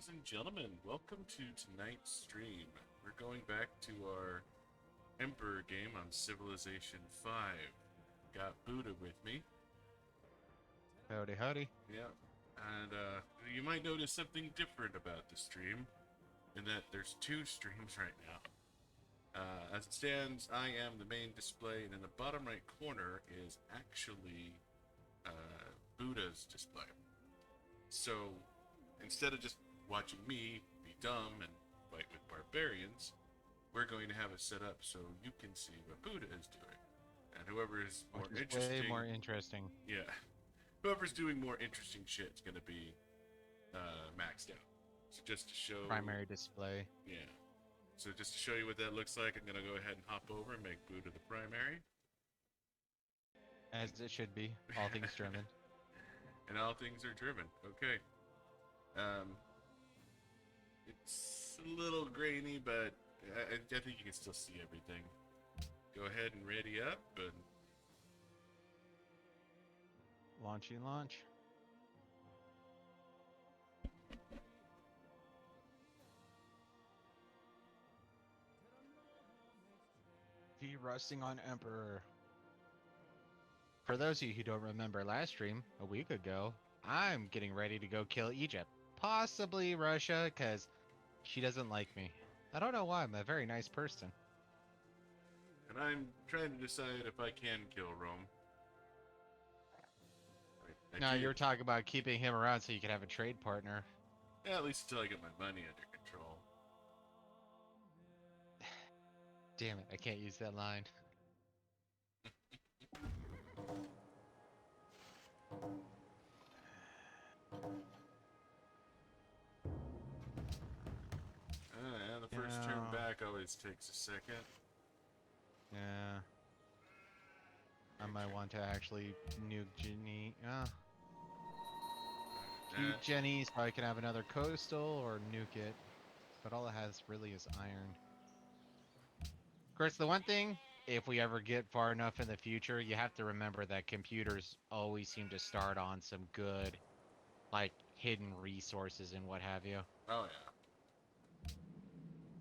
Ladies and gentlemen, welcome to tonight's stream. We're going back to our Emperor game on Civilization 5. Got Buddha with me. Howdy, howdy. Yeah. And you might notice something different about the stream, in that there's two streams right now. As it stands, I am the main display, and in the bottom right corner is actually Buddha's display. So instead of just watching me be dumb and fight with barbarians, we're going to have it set up so you can see what Buddha is doing. And whoever is more Which is interesting, way more interesting. yeah, whoever's doing more interesting shit is going to be maxed out. So just to show Primary display. yeah. So just to show you what that looks like, I'm going to go ahead and hop over and make Buddha the primary. As it should be. All things German. And all things are driven. Okay. It's a little grainy, but I think you can still see everything. Go ahead and ready up, and Launchy launch. V rusting on Emperor. For those of you who don't remember last stream, a week ago, I'm getting ready to go kill Egypt. Possibly Russia, because she doesn't like me. I don't know why, I'm a very nice person. I'm trying to decide if I can kill Rome. No, you were talking about keeping him around so you could have a trade partner. Yeah, at least until I get my money under control. Damn it, I can't use that line. Yeah, the first turn back always takes a second. Yeah. I might want to actually nuke Jenny. Nuke Jenny so I can have another coastal or nuke it. But all it has really is iron. Of course, the one thing, if we ever get far enough in the future, you have to remember that computers always seem to start on some good, like, hidden resources and what have you. Oh, yeah.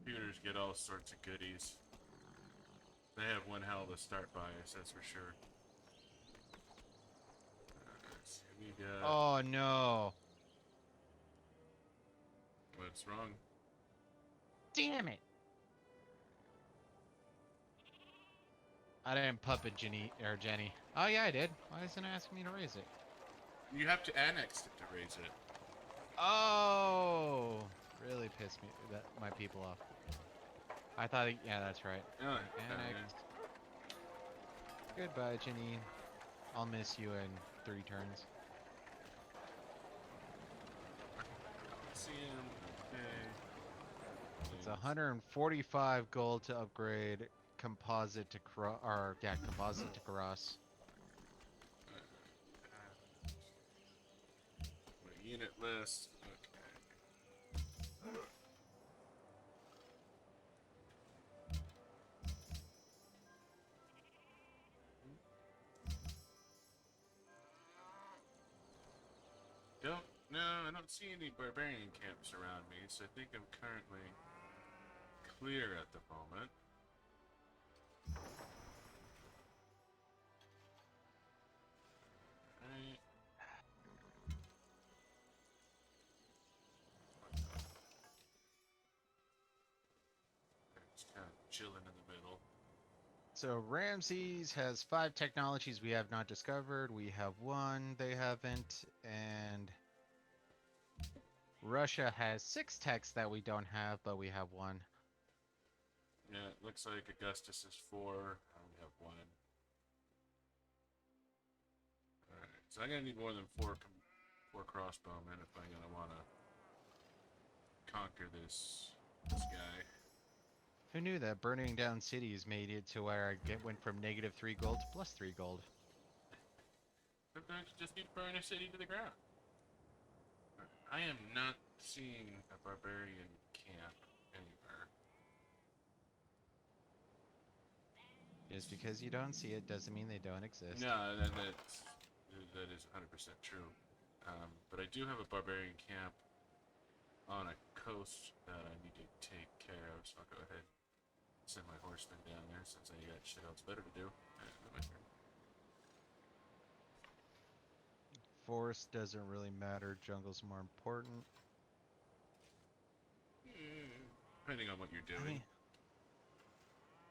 Computers get all sorts of goodies. They have one hell of a start bias, that's for sure. Let's see, we got... Oh, no. What's wrong? Damn it. I didn't puppet Jenny. Oh, yeah, I did. Why isn't it asking me to raise it? You have to annex it to raise it. Oh, really pissed my people off. I thought, yeah, that's right. Oh, Annexed. Goodbye, Janine. I'll miss you in 3 turns. See him. Okay. It's 145 gold to upgrade composite to composite to cross. My unit list. Okay. No, I don't see any barbarian camps around me, so I think I'm currently clear at the moment. Alright. Just kind of chilling in the middle. So Ramses has 5 technologies we have not discovered. We have 1 they haven't, and Russia has 6 techs that we don't have, but we have 1. Yeah, it looks like Augustus is 4. We have 1. Alright, so I'm gonna need more than 4 crossbowmen if I'm gonna wanna conquer this guy. Who knew that burning down cities made it to where I went from -3 gold to +3 gold? Sometimes you just need to burn a city to the ground. I am not seeing a barbarian camp anywhere. Just because you don't see it doesn't mean they don't exist. No, that is 100% true. But I do have a barbarian camp on a coast that I need to take care of, so I'll go ahead and send my horsemen down there since I got shit else better to do. Forest doesn't really matter. Jungle's more important. Depending on what you're I doing. mean,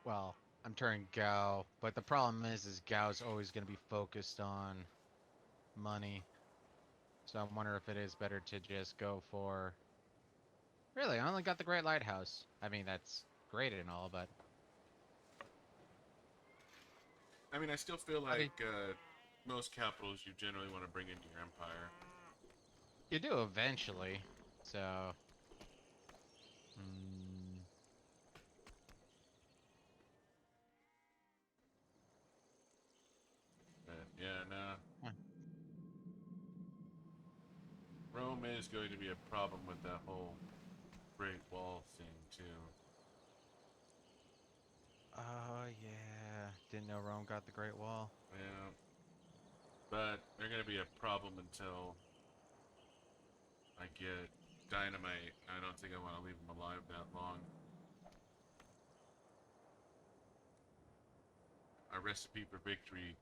well, I'm turning Gao, but the problem is Gao's always going to be focused on money. So I wonder if it is better to just go for. Really, I only got the Great Lighthouse. I mean, that's great and all, but I mean, I still feel how do like most capitals you generally want to bring into your empire. you do eventually? So, hmm, But yeah, no. huh. Rome is going to be a problem with that whole Great Wall thing, too. Oh yeah, didn't know Rome got the Great Wall. Yeah. But they're going to be a problem until I get dynamite. I don't think I want to leave them alive that long. Our recipe for victory,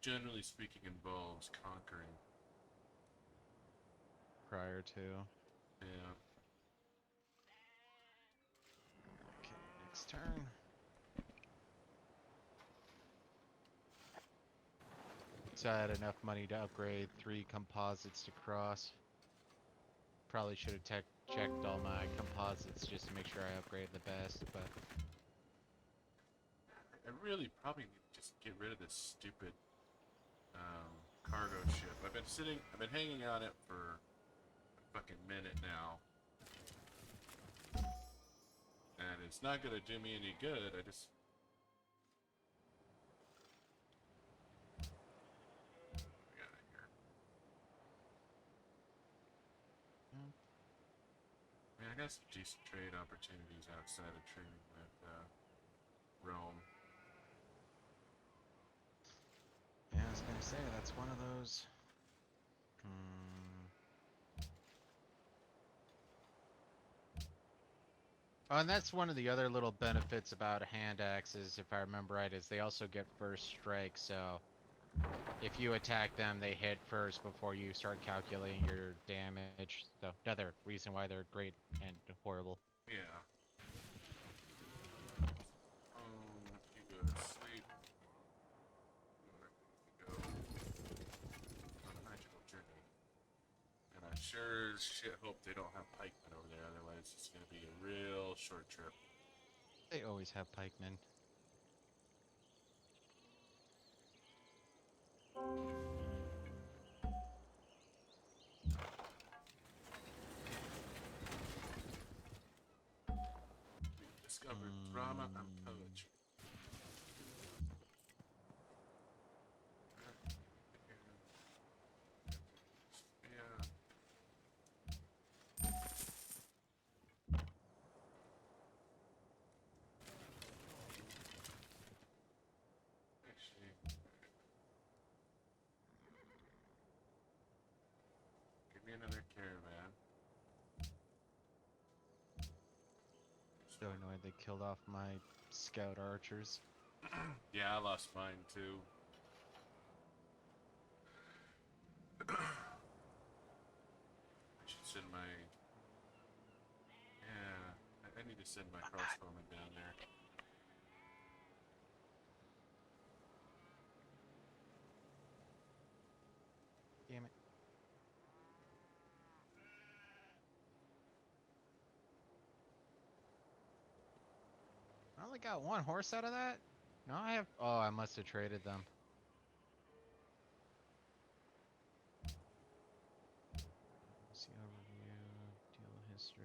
generally speaking, involves conquering. Prior to. Yeah. Okay, next turn. So I had enough money to upgrade 3 composites to cross. Probably should have checked all my composites just to make sure I upgraded the best, but I really probably need to just get rid of this stupid cargo ship. I've been hanging on it for a fucking minute now. And it's not gonna do me any good. I just... We got it here. I mean, I got some decent trade opportunities outside of trading with Rome. yeah, I was gonna say that's one of those. Hmm. Oh, and that's one of the other little benefits about hand axes, if I remember right, is they also get first strike. So if you attack them, they hit first before you start calculating your damage. So another reason why they're great and horrible. Yeah. You go to sleep. You go on a magical journey. And I sure as shit hope they don't have pikemen over there, otherwise it's gonna be a real short trip. They always have pikemen. We've discovered drama and poetry. Yeah. Actually, give me another caravan. So annoyed they killed off my scout archers. Yeah, I lost mine too. I should send my... Yeah, I need to send my crossbowmen down there. Damn it. I only got 1 horse out of that? No, I have. Oh, I must have traded them. See overview, deal history.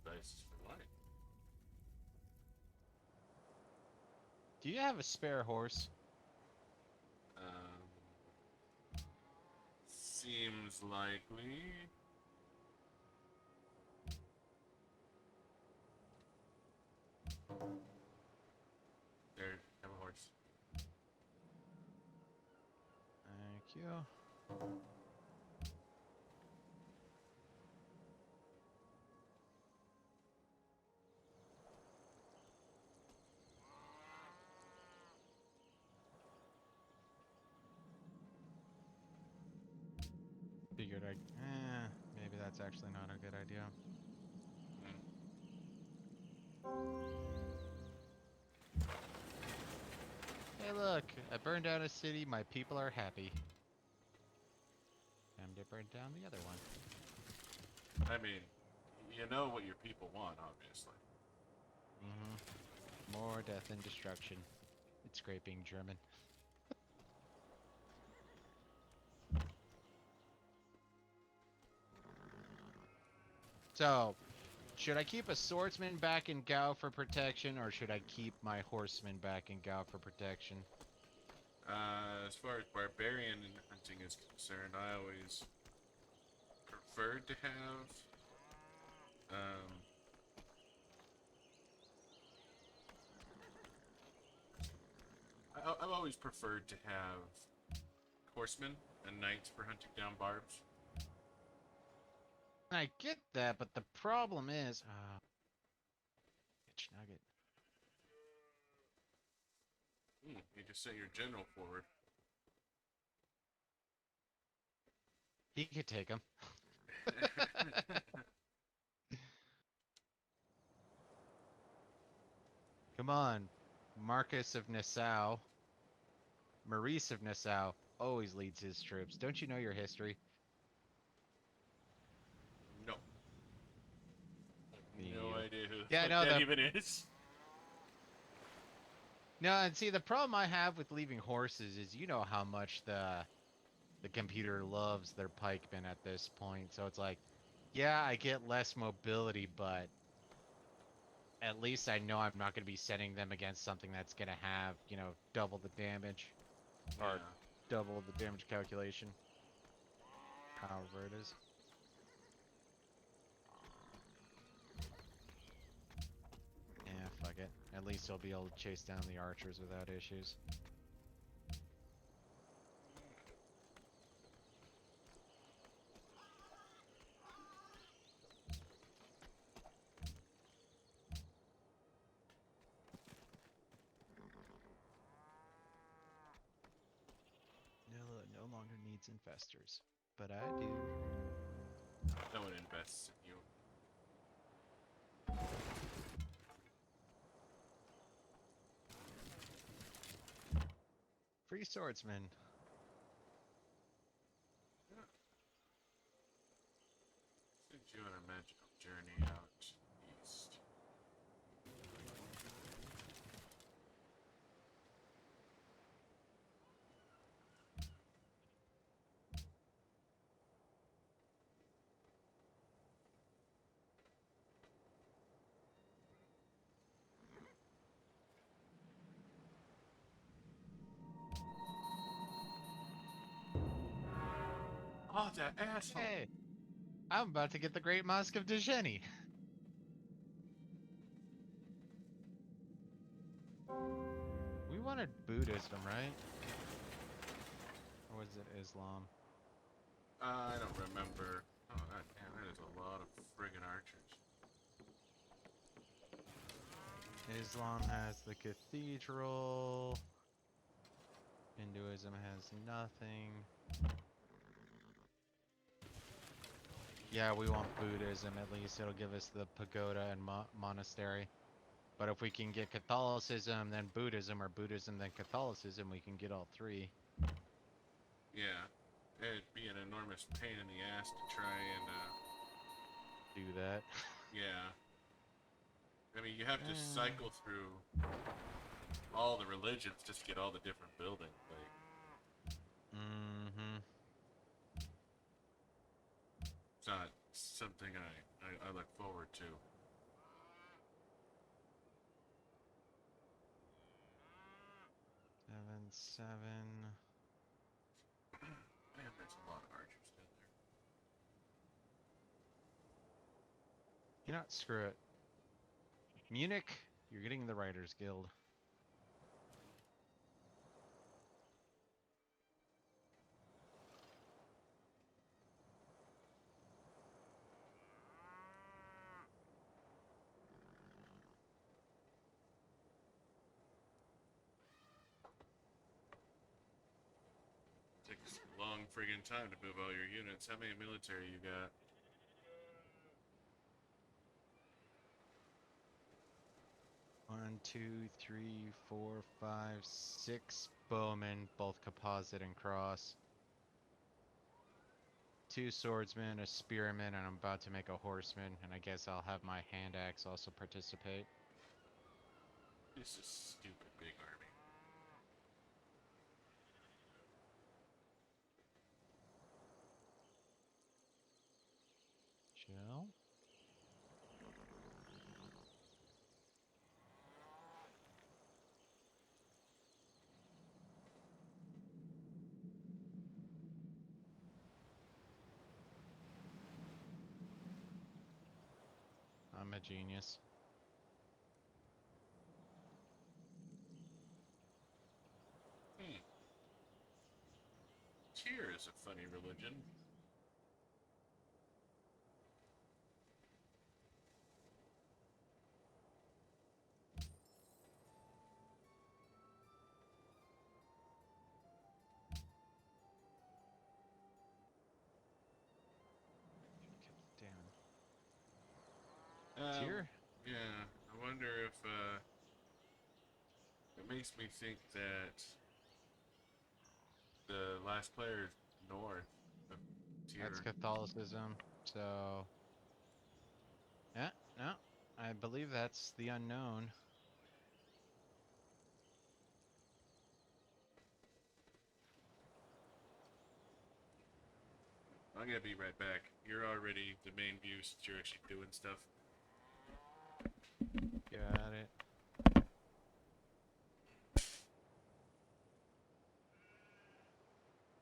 Dice for life. Do you have a spare horse? Seems likely. There, have a horse. you. Figured maybe that's actually not a good idea. Hey look, I burned down a city, my people are happy. Time to burn down the other one. I mean, you know what your people want, obviously. Mm-hmm. More death and destruction. It's great being German. So, should I keep a swordsman back in Gao for protection, or should I keep my horseman back in Gao for protection? As far as barbarian hunting is concerned, I always preferred to have I've always preferred to have horsemen and knights for hunting down barbs. I get that, but the problem is, bitch nugget. You just sent your general forward. He could take him. Come on, Marcus of Nassau. Maurice of Nassau always leads his troops. Don't you know your history? No. No idea who the yeah, fuck no, that even is. No, and see, the problem I have with leaving horses is you know how much the computer loves their pikemen at this point. So it's like, yeah, I get less mobility, but at least I know I'm not going to be sending them against something that's going to have, you know, double the damage. Yeah. Or double the damage calculation. However it is. Yeah, fuck it. At least he'll be able to chase down the archers without issues. No longer needs infestors. But I do. No one invests in you. Free swordsman. Yeah. Send you on a magical journey out east. Oh, that asshole! Hey, I'm about to get the Great Mosque of Dejeni. We wanted Buddhism, right? Or was it Islam? I don't remember. Oh, damn, that is a lot of friggin' archers. Islam has the cathedral. Hinduism has nothing. Yeah, we want Buddhism at least. It'll give us the pagoda and monastery. But if we can get Catholicism, then Buddhism, or Buddhism, then Catholicism, we can get all three. Yeah. It'd be an enormous pain in the ass to try and, Do that. yeah. I mean, you have to cycle through all the religions just to get all the different buildings. Like, Mm-hmm. it's not something I look forward to. Seven. Man, there's a lot of archers down there. You know what? Screw it. Munich, you're getting the Writers Guild. friggin' time to move all your units. How many military you got? One, two, three, four, five, six bowmen, both composite and cross. 2 swordsmen, a spearman, and I'm about to make a horseman, and I guess I'll have my hand axe also participate. This is stupid big army. Chill. I'm a genius. Cheer is a funny religion. Down. Tier? Yeah, I wonder if, it makes me think that the last player is north of tier. That's Catholicism, so... Yeah, no. I believe that's the unknown. I'm gonna be right back. You're already the main view since you're actually doing stuff. Got it.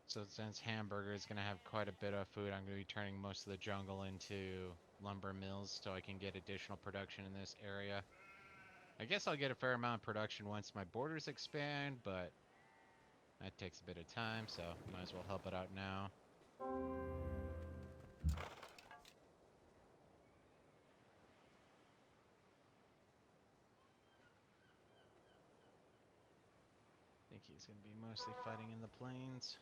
So since Hamburger is going to have quite a bit of food, I'm going to be turning most of the jungle into lumber mills so I can get additional production in this area. I guess I'll get a fair amount of production once my borders expand, but that takes a bit of time, so might as well help it out now. I think he's going to be mostly fighting in the plains,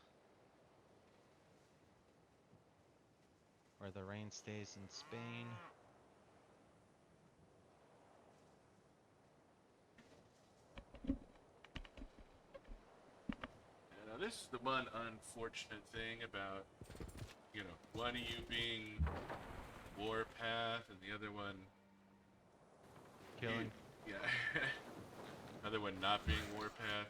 where the rain stays in Spain. Now this is the one unfortunate thing about, you know, one of you being Warpath and the other one Killing. Yeah. Other one not being Warpath.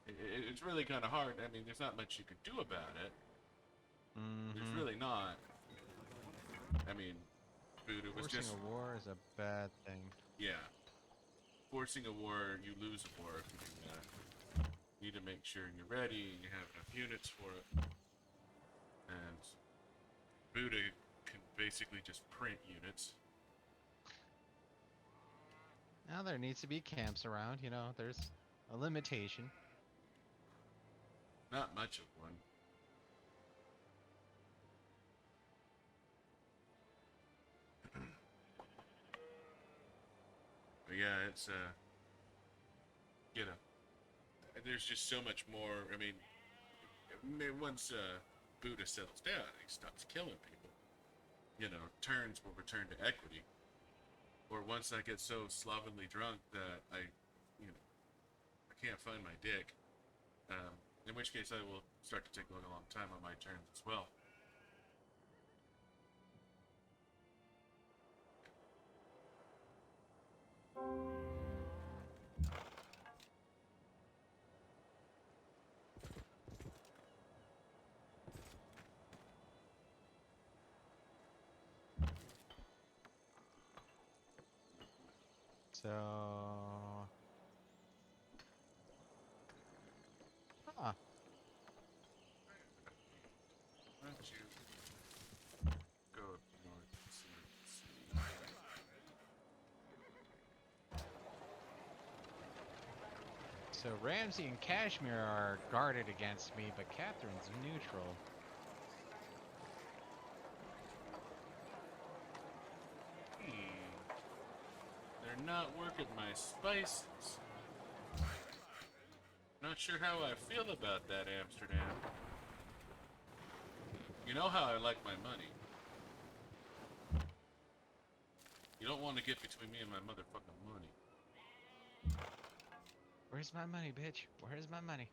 It's really kind of hard. I mean, there's not much you could do about it. There's really not. I mean, Buddha was Forcing just... a war is a bad thing. Yeah. Forcing a war, you lose a war. You need to make sure you're ready and you have enough units for it. And Buddha can basically just print units. Now there needs to be camps around, you know, there's a limitation. Not much of one. But yeah, it's, you know, there's just so much more. I mean, once Buddha settles down, he stops killing people. You know, turns will return to equity. Or once I get so slovenly drunk that I can't find my dick. In which case I will start to take a long time on my turns as well. So... Huh. Why don't you go up north and see? So Ramsey and Kashmir are guarded against me, but Catherine's neutral. They're not working my spices. Not sure how I feel about that, Amsterdam. You know how I like my money. You don't want to get between me and my motherfucking money. Where's my money, bitch? Where's my money?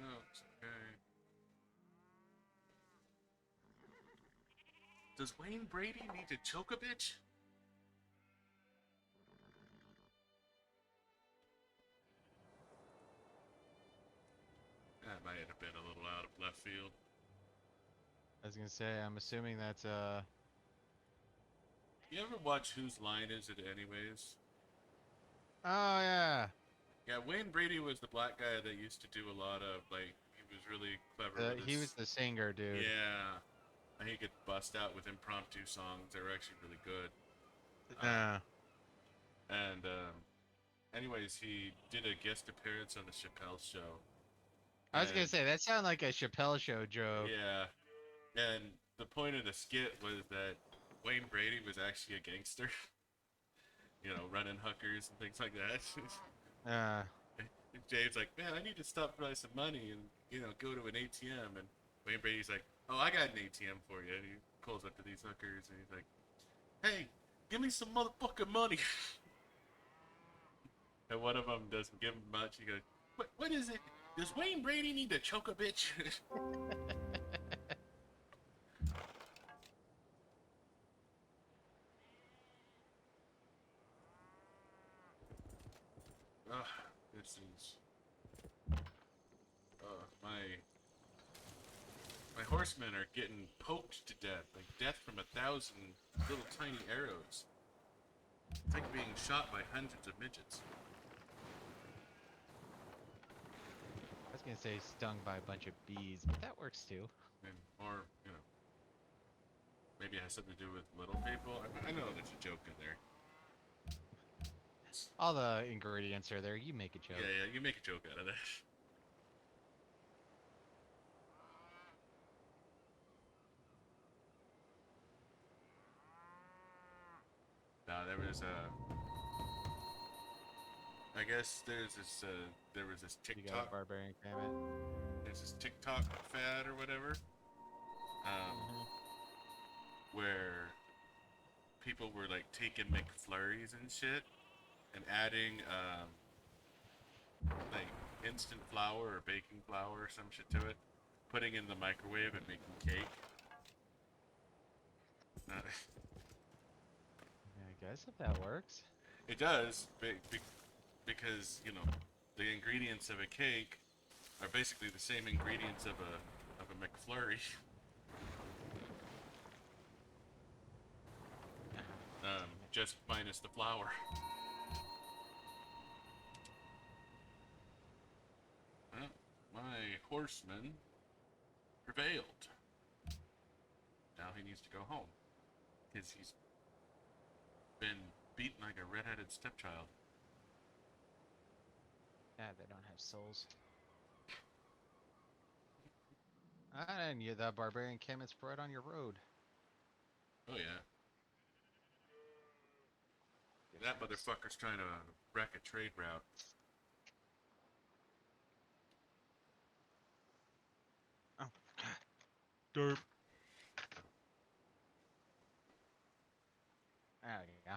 Oh, it's okay. Does Wayne Brady need to choke a bitch? That might have been a little out of left field. I was gonna say, I'm assuming that's You ever watch Whose Line Is It Anyways? Oh yeah, Yeah, Wayne Brady was the black guy that used to do a lot of, like, he was really clever with he was his... the singer, dude. Yeah. And he could bust out with impromptu songs that were actually really good. Uh, And, anyways, he did a guest appearance on the Chappelle Show. I was gonna And, say that sounded like a Chappelle show joke. yeah. And the point of the skit was that Wayne Brady was actually a gangster. You know, running hookers and things like that. Uh, James like, man, I need to stop by some money and, you know, go to an ATM. And Wayne Brady's like, oh, I got an ATM for you. And he pulls up to these hookers and he's like, hey, give me some motherfucking money. And one of them doesn't give him much. He goes, what is it? Does Wayne Brady need to choke a bitch? Ugh, this is... my horsemen are getting poked to death, like death from 1,000 little tiny arrows. It's like being shot by hundreds of midgets. I was gonna say stung by a bunch of bees, but that works too. And, or, you know, maybe it has something to do with little people. I know there's a joke in there. All the ingredients are there. You make a joke. Yeah, you make a joke out of that. Now there was I guess there was this You got a TikTok, barbarian climate. there's this TikTok fad or whatever, where people were like taking McFlurries and shit and adding like instant flour or baking flour or some shit to it, putting in the microwave and making cake. Uh, Yeah, I guess if that works. it does, because you know the ingredients of a cake are basically the same ingredients of a McFlurry. Just minus the flour. Well, my horseman prevailed. Now he needs to go home. Because he's been beaten like a redheaded stepchild. Yeah, they don't have souls. And you, the barbarian camp's right on your road. Oh yeah. That motherfucker's trying to wreck a trade route. Oh, derp. There you go.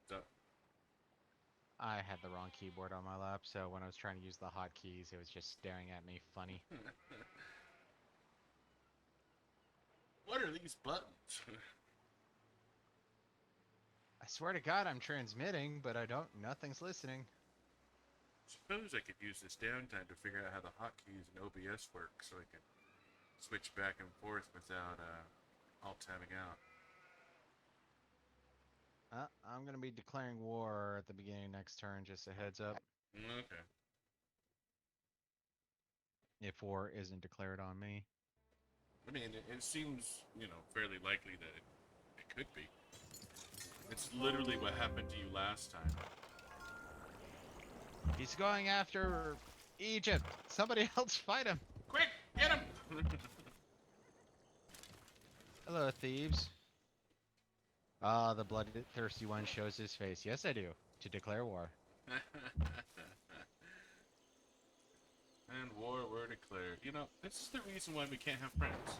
So, I had the wrong keyboard on my lap, so when I was trying to use the hotkeys, it was just staring at me funny. what are these buttons? I swear to God, I'm transmitting, but I don't. Nothing's listening. Suppose I could use this downtime to figure out how the hotkeys in OBS work, so I can switch back and forth without alt tabbing out. I'm gonna be declaring war at the beginning next turn, just a heads up. Okay. If war isn't declared on me. I mean, it seems, you know, fairly likely that it could be. It's literally what happened to you last time. He's going after Egypt! Somebody else fight him! Quick, get him! Hello, thieves. Ah, the bloodthirsty one shows his face. Yes, I do. To declare war. And war were declared. You know, this is the reason why we can't have friends.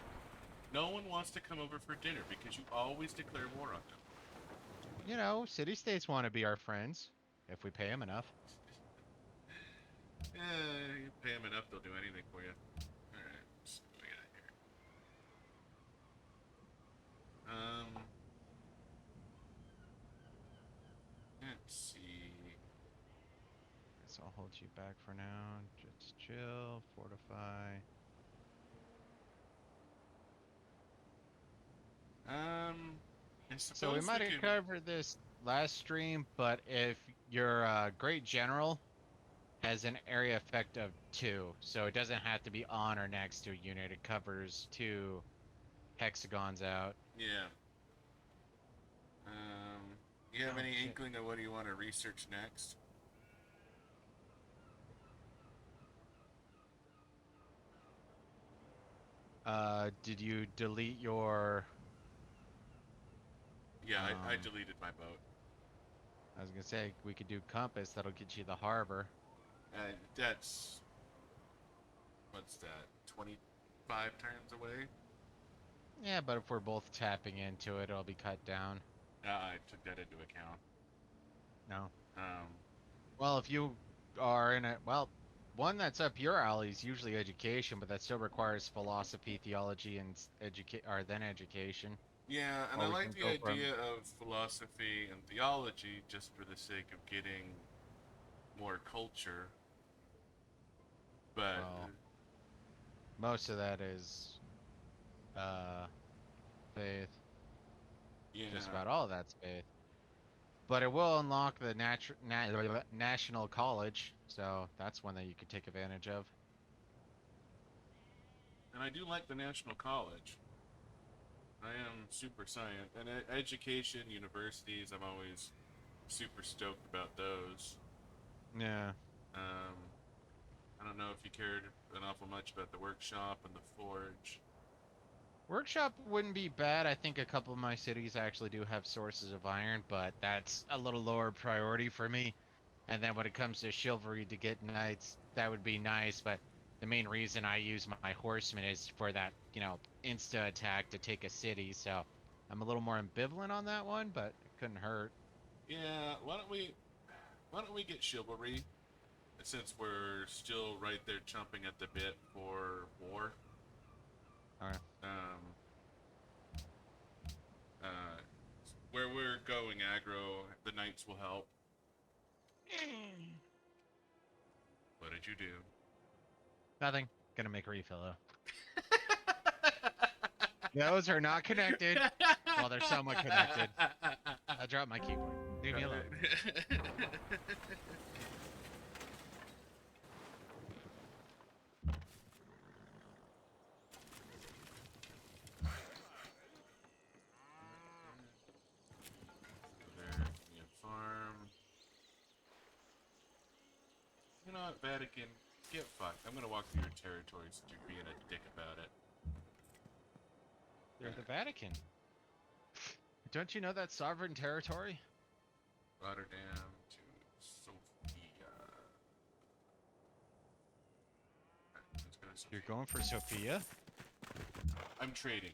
No one wants to come over for dinner because you always declare war on them. You know, city-states want to be our friends. If we pay them enough. You pay them enough, they'll do anything for you. Alright, let's see what we got here. Let's see. Guess I'll hold you back for now. Just chill, fortify. I So we suppose might have could... covered this last stream, but if your great general has an area effect of 2, so it doesn't have to be on or next to a unit. It covers 2 hexagons out. Yeah. You have Oh, any shit. inkling of what you want to research next? Did you delete your... Yeah, I deleted my boat. I was gonna say, we could do compass, that'll get you the harbor. That's... What's that? 25 turns away? Yeah, but if we're both tapping into it, it'll be cut down. I took that into account. No. Um, Well, if you are in a... Well, one that's up your alley is usually education, but that still requires philosophy, theology, and then education. yeah, and Or I we like can the go from... idea of philosophy and theology just for the sake of getting more culture. But... Well, most of that is faith. yeah. Just about all of that's faith. But it will unlock the National College, so that's one that you could take advantage of. And I do like the National College. I am super science. And education, universities, I'm always super stoked about those. Yeah. I don't know if you cared an awful much about the workshop and the forge. Workshop wouldn't be bad. I think a couple of my cities actually do have sources of iron, but that's a little lower priority for me. And then when it comes to chivalry to get knights, that would be nice, but the main reason I use my horsemen is for that, insta attack to take a city, so I'm a little more ambivalent on that one, but it couldn't hurt. Yeah, why don't we get chivalry? Since we're still right there chomping at the bit for war. Alright. Where we're going aggro, the knights will help. What did you do? Nothing. Gonna make a refill though. Those are not connected. Well, they're somewhat connected. I dropped my keyboard. Leave me alone. There, give me a farm. You know what, Vatican? Get fucked. I'm gonna walk through your territory since you're being a dick about it. They're the Vatican. Don't you know that's sovereign territory? Rotterdam to Sofia. Alright, let's go to Sofia. You're going for Sophia? I'm trading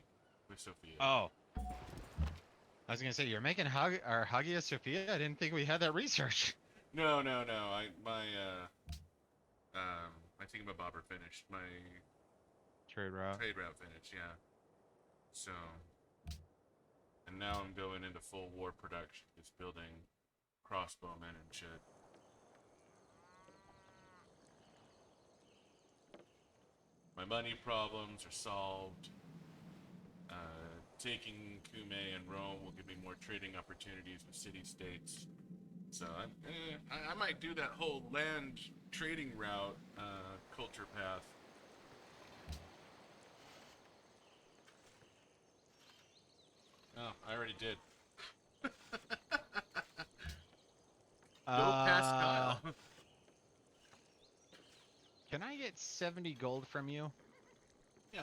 with Sophia. Oh. I was gonna say, you're making Hagia Sophia? I didn't think we had that research. No. My thingamabobber finished. My Trade route. trade route finished, yeah. So, and now I'm going into full war production, just building crossbowmen and shit. My money problems are solved. Taking Cume and Rome will give me more trading opportunities with city-states. So I might do that whole land trading route culture path. Oh, I already did. Go past Kyle. Can I get 70 gold from you? Yeah.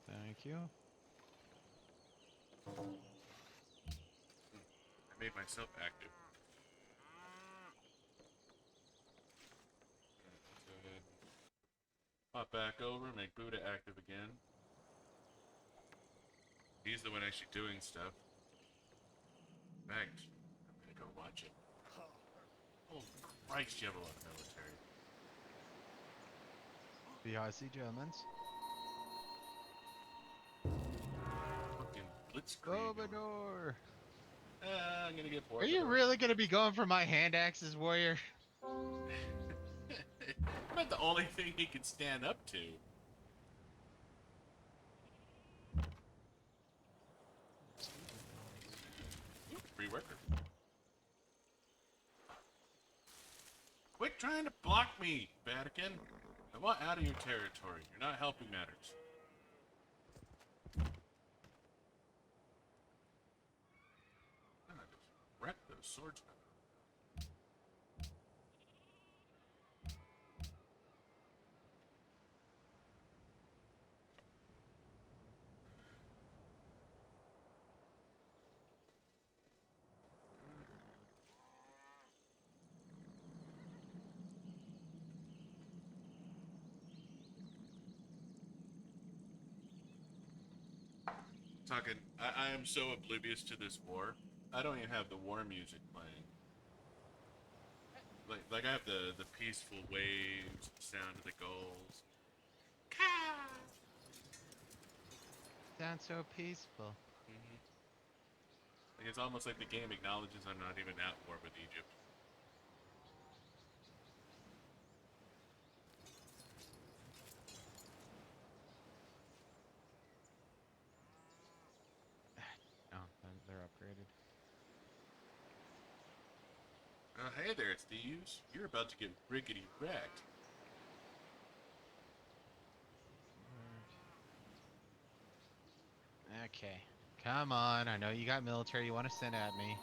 Thank you. I made myself active. Let's go ahead and hop back over, make Buddha active again. He's the one actually doing stuff. In fact, I'm gonna go watch it. Oh Christ, you have a lot of military. The Aussie Germans. Fucking blitzkrieg. Gobernador! I'm gonna get bored. Are you really gonna be going for my hand axes, warrior? Not the only thing he can stand up to. Ooh, free worker. Quit trying to block me, Vatican. I want out of your territory. You're not helping matters. I just wrecked those swordsmen. I am so oblivious to this war. I don't even have the war music playing. Like I have the peaceful waves, the sound of the gulls. Sounds so peaceful. Mm-hmm. Like it's almost like the game acknowledges I'm not even at war with Egypt. Oh, they're upgraded. Hey there, thieves. You're about to get rickety wrecked. Okay. Come on, I know you got military you want to send at me.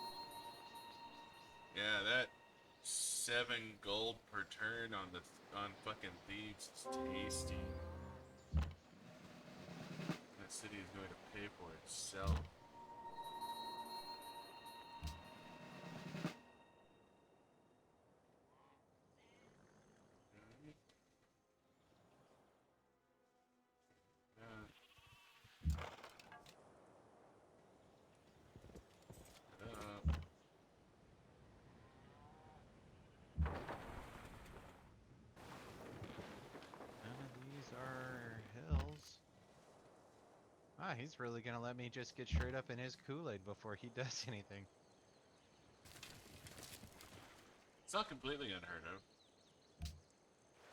Yeah, that 7 gold per turn on fucking thieves is tasty. That city is going to pay for itself. None of these are hills. Ah, he's really gonna let me just get straight up in his Kool-Aid before he does anything. It's not completely unheard of.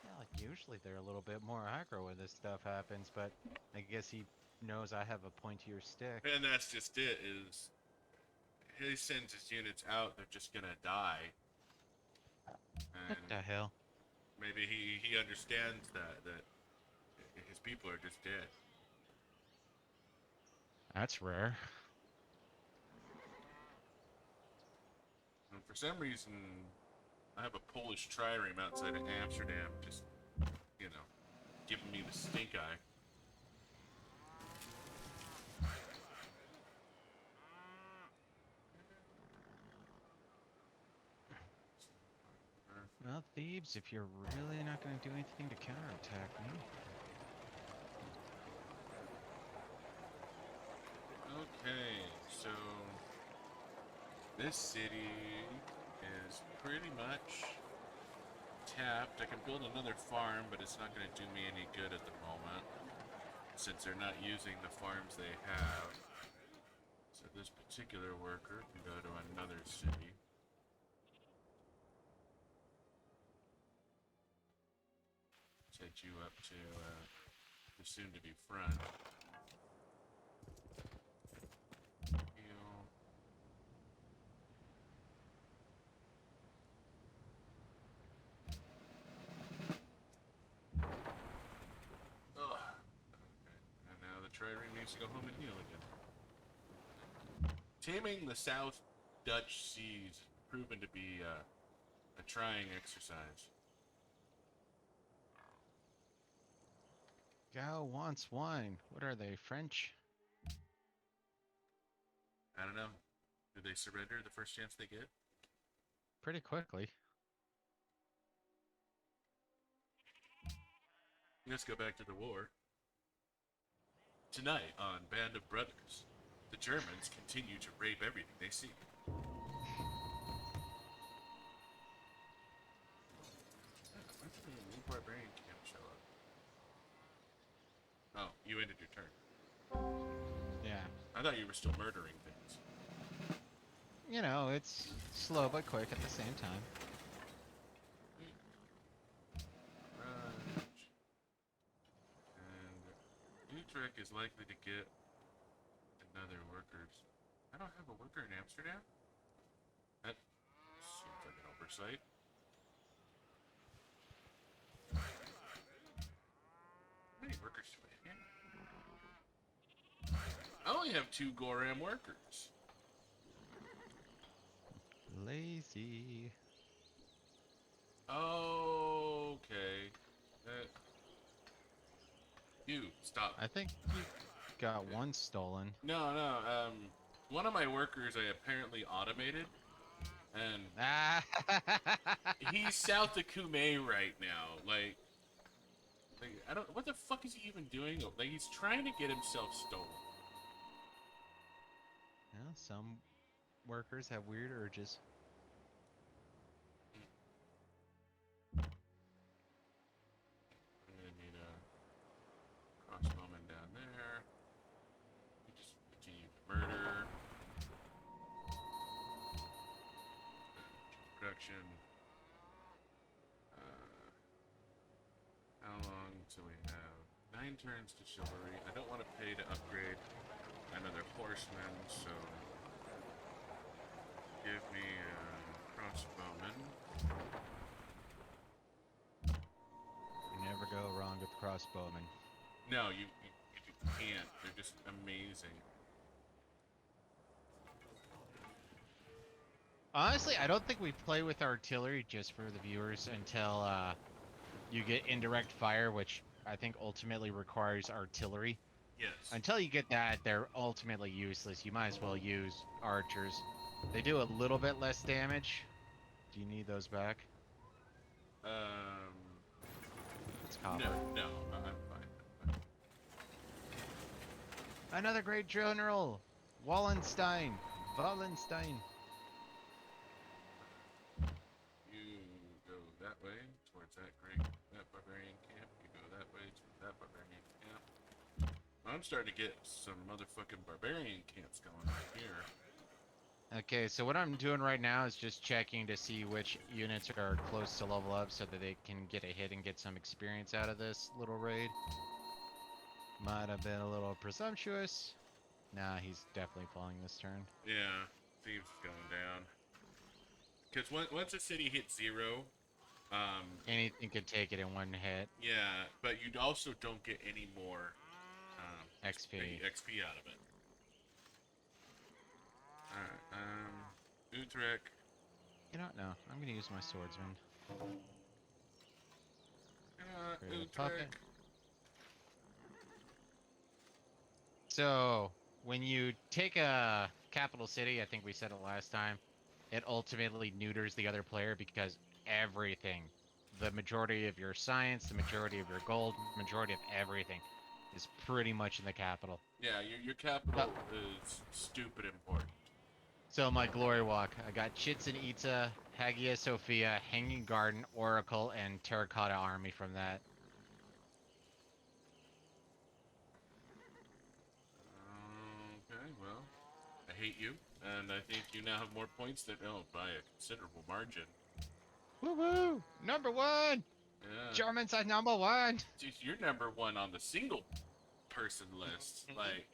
Yeah, like usually they're a little bit more aggro when this stuff happens, but I guess he knows I have a pointier stick. And that's just it, is he sends his units out, they're just gonna die. What And the hell? maybe he understands that his people are just dead. That's rare. And for some reason, I have a Polish trireme outside of Amsterdam, just, you know, giving me the stink eye. Well, Thebes, if you're really not going to do anything to counterattack me. Okay, so this city is pretty much tapped. I can build another farm, but it's not going to do me any good at the moment, since they're not using the farms they have. So this particular worker can go to another city. Take you up to the soon-to-be front. Heal. Ugh. Okay. And now the trireme needs to go home and heal again. Taming the South Dutch seas proven to be a trying exercise. Gao wants wine. What are they, French? I don't know. Do they surrender the first chance they get? Pretty quickly. Let's go back to the war. Tonight on Band of Brothers, the Germans continue to rape everything they see. When did the new barbarian camp show up? Oh, you ended your turn. Yeah. I thought you were still murdering things. You know, it's slow but quick at the same time. Right. And Utrecht is likely to get another workers. I don't have a worker in Amsterdam? That seems like an oversight. How many workers do I have? I only have 2 Goram workers. Lazy. Okay. You stop. I think you got one stolen. No. One of my workers I apparently automated, and Ah! he's south of Kume right now. Like, I don't. What the fuck is he even doing? Like, he's trying to get himself stolen. Yeah, some workers have weird urges. I'm gonna need a crossbowman down there. We just continue to murder. Production. How long till we have 9 turns to chivalry? I don't want to pay to upgrade another horseman, so give me a crossbowman. You never go wrong with crossbowmen. No, you can't. They're just amazing. Honestly, I don't think we play with artillery, just for the viewers, until you get indirect fire, which I think ultimately requires artillery. Yes. Until you get that, they're ultimately useless. You might as well use archers. They do a little bit less damage. Do you need those back? It's copper. No, I'm fine. Another great general! Wallenstein! Wallenstein! You go that way, towards that barbarian camp. You go that way, towards that barbarian camp. I'm starting to get some motherfucking barbarian camps going right here. Okay, so what I'm doing right now is just checking to see which units are close to level up so that they can get a hit and get some experience out of this little raid. Might have been a little presumptuous. Nah, he's definitely falling this turn. Yeah, thieves going down. Because once a city hits 0, Anything could take it in one hit. yeah, but you also don't get any more XP. XP out of it. Alright, Utrecht. You don't know. I'm gonna use my swordsman. Create a puppet. Utrecht. So, when you take a capital city, I think we said it last time, it ultimately neuters the other player because everything, the majority of your science, the majority of your gold, majority of everything is pretty much in the capital. Yeah, your capital is stupid important. So my glory walk, I got Chichen Itza, Hagia Sophia, Hanging Garden, Oracle, and Terracotta Army from that. Okay, well, I hate you, and I think you now have more points than by a considerable margin. Woo-woo! Number 1! Yeah. Germans are number 1! Dude, you're number 1 on the single person list. Like,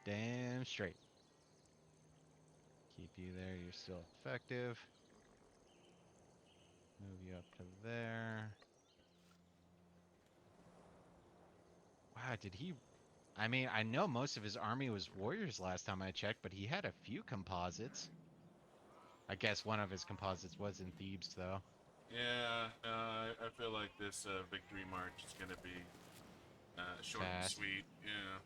Damn straight. Keep you there, you're still effective. Move you up to there. Wow, did he I mean, I know most of his army was warriors last time I checked, but he had a few composites. I guess one of his composites was in Thebes, though. Yeah, I feel like this victory march is gonna be short and Fast. sweet. Yeah.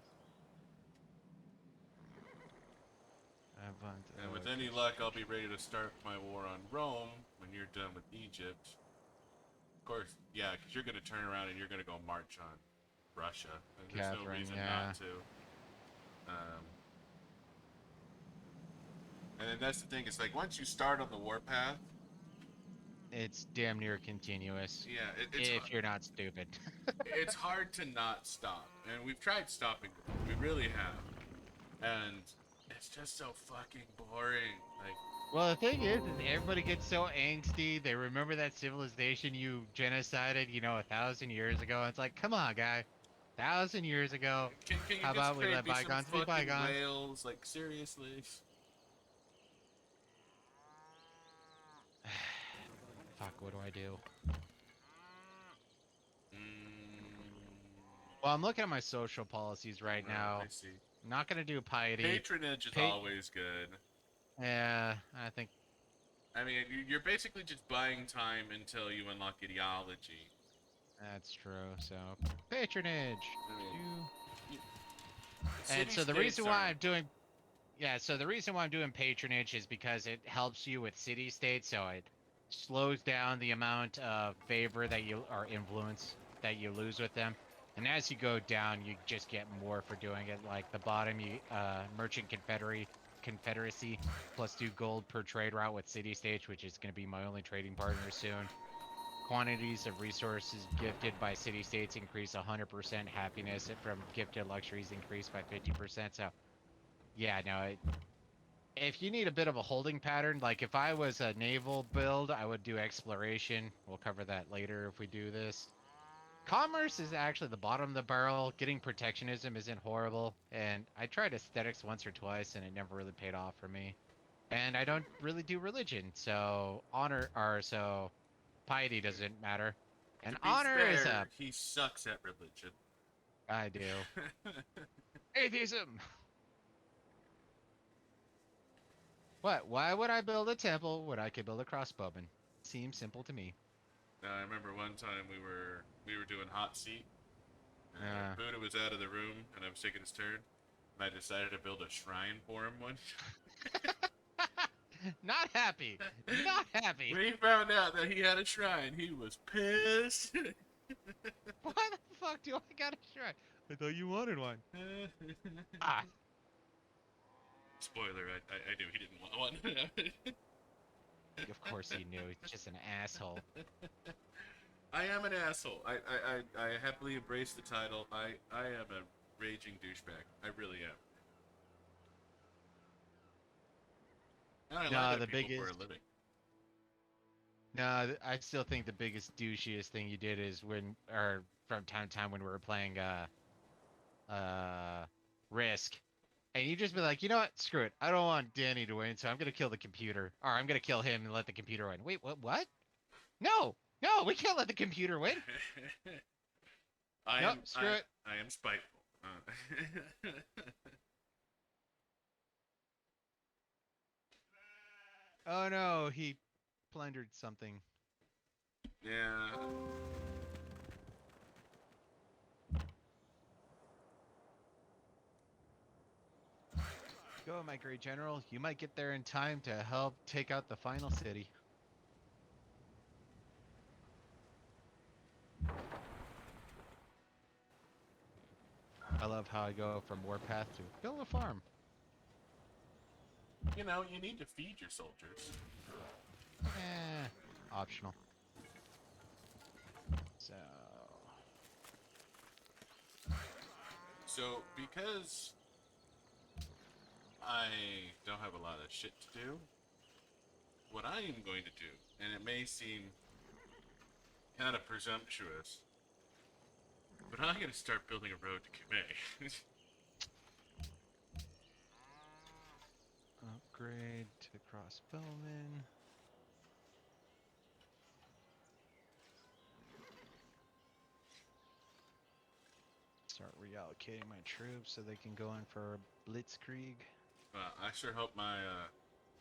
And with any luck, I'll be ready to start my war on Rome when you're done with Egypt. Of course, yeah, because you're going to turn around and you're going to go march on Russia. And there's no Catherine, reason yeah. not to. Um, and then that's the thing. It's like once you start on the warpath, It's damn near continuous. yeah, If you're not stupid. it's hard to not stop. And we've tried stopping it. We really have. And it's just so fucking boring. Like, Well, the thing is everybody gets so angsty. They remember that civilization you genocided, 1,000 years ago. It's like, come on, guy. 1,000 years ago. can you How just about we trade let me some bygones be fucking bygones? whales? Like, seriously? Fuck, what do I do? Mm, Well, I'm looking at my social policies right now. I see. I'm not gonna do piety. Patronage is Pa- always good. yeah, I think I mean, you're basically just buying time until you unlock ideology. that's true. So, patronage. I mean, Do- you, And so the city-states reason why are... I'm doing Yeah, so the reason why I'm doing patronage is because it helps you with city states, so it slows down the amount of favor that you or influence that you lose with them. And as you go down, you just get more for doing it. Like the bottom, you merchant confederacy plus 2 gold per trade route with city states, which is going to be my only trading partner soon. Quantities of resources gifted by city states increase 100%. Happiness from gifted luxuries increase by 50%. So yeah, no, if you need a bit of a holding pattern, like if I was a naval build, I would do exploration. We'll cover that later if we do this. Commerce is actually the bottom of the barrel. Getting protectionism isn't horrible. And I tried aesthetics once or twice and it never really paid off for me. And I don't really do religion, so so piety doesn't matter. To And be honor is fair, a he sucks at religion. I do. Atheism. What? Why would I build a temple when I could build a crossbowman? Seems simple to me. I remember one time we were doing hot seat, and Uh, Buddha was out of the room, and I was taking his turn, and I decided to build a shrine for him one. not happy. Not happy. When he found out that he had a shrine, he was pissed. Why the fuck do I gotta try? I thought you wanted one. Ah, Spoiler, I knew he didn't want one. of course he knew. He's just an asshole. I am an asshole. I happily embrace the title. I am a raging douchebag. I really am. And I Nah, lie to the people for a biggest. living. Nah, I still think the biggest douchiest thing you did is or from time to time when we were playing Risk, and you just be like, you know what? Screw it. I don't want Danny to win, so I'm gonna kill the computer, or I'm gonna kill him and let the computer win. Wait, what? What? No, no, we can't let the computer win. Nope, screw it. I am spiteful. Uh, Oh no, he plundered something. yeah. Go, my great general. You might get there in time to help take out the final city. I love how I go from warpath to build a farm. You know, you need to feed your soldiers. Optional. So, So, because I don't have a lot of shit to do, what I am going to do, and it may seem kind of presumptuous, but I'm going to start building a road to Kume. upgrade to crossbowman. start reallocating my troops so they can go in for blitzkrieg. I sure hope my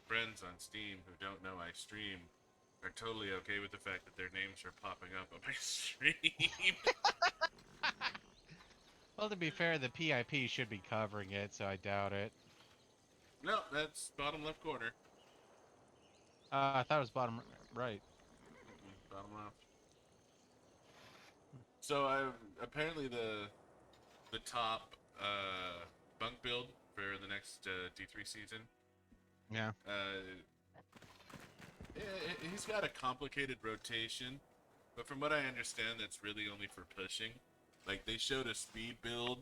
friends on Steam who don't know I stream are totally okay with the fact that their names are popping up on my stream. Well, to be fair, the PIP should be covering it, so I doubt it. No, that's bottom left corner. I thought it was bottom right. Bottom left. So apparently the top bunk build for the next D3 season. Yeah. He's got a complicated rotation, but from what I understand, that's really only for pushing. Like, they showed a speed build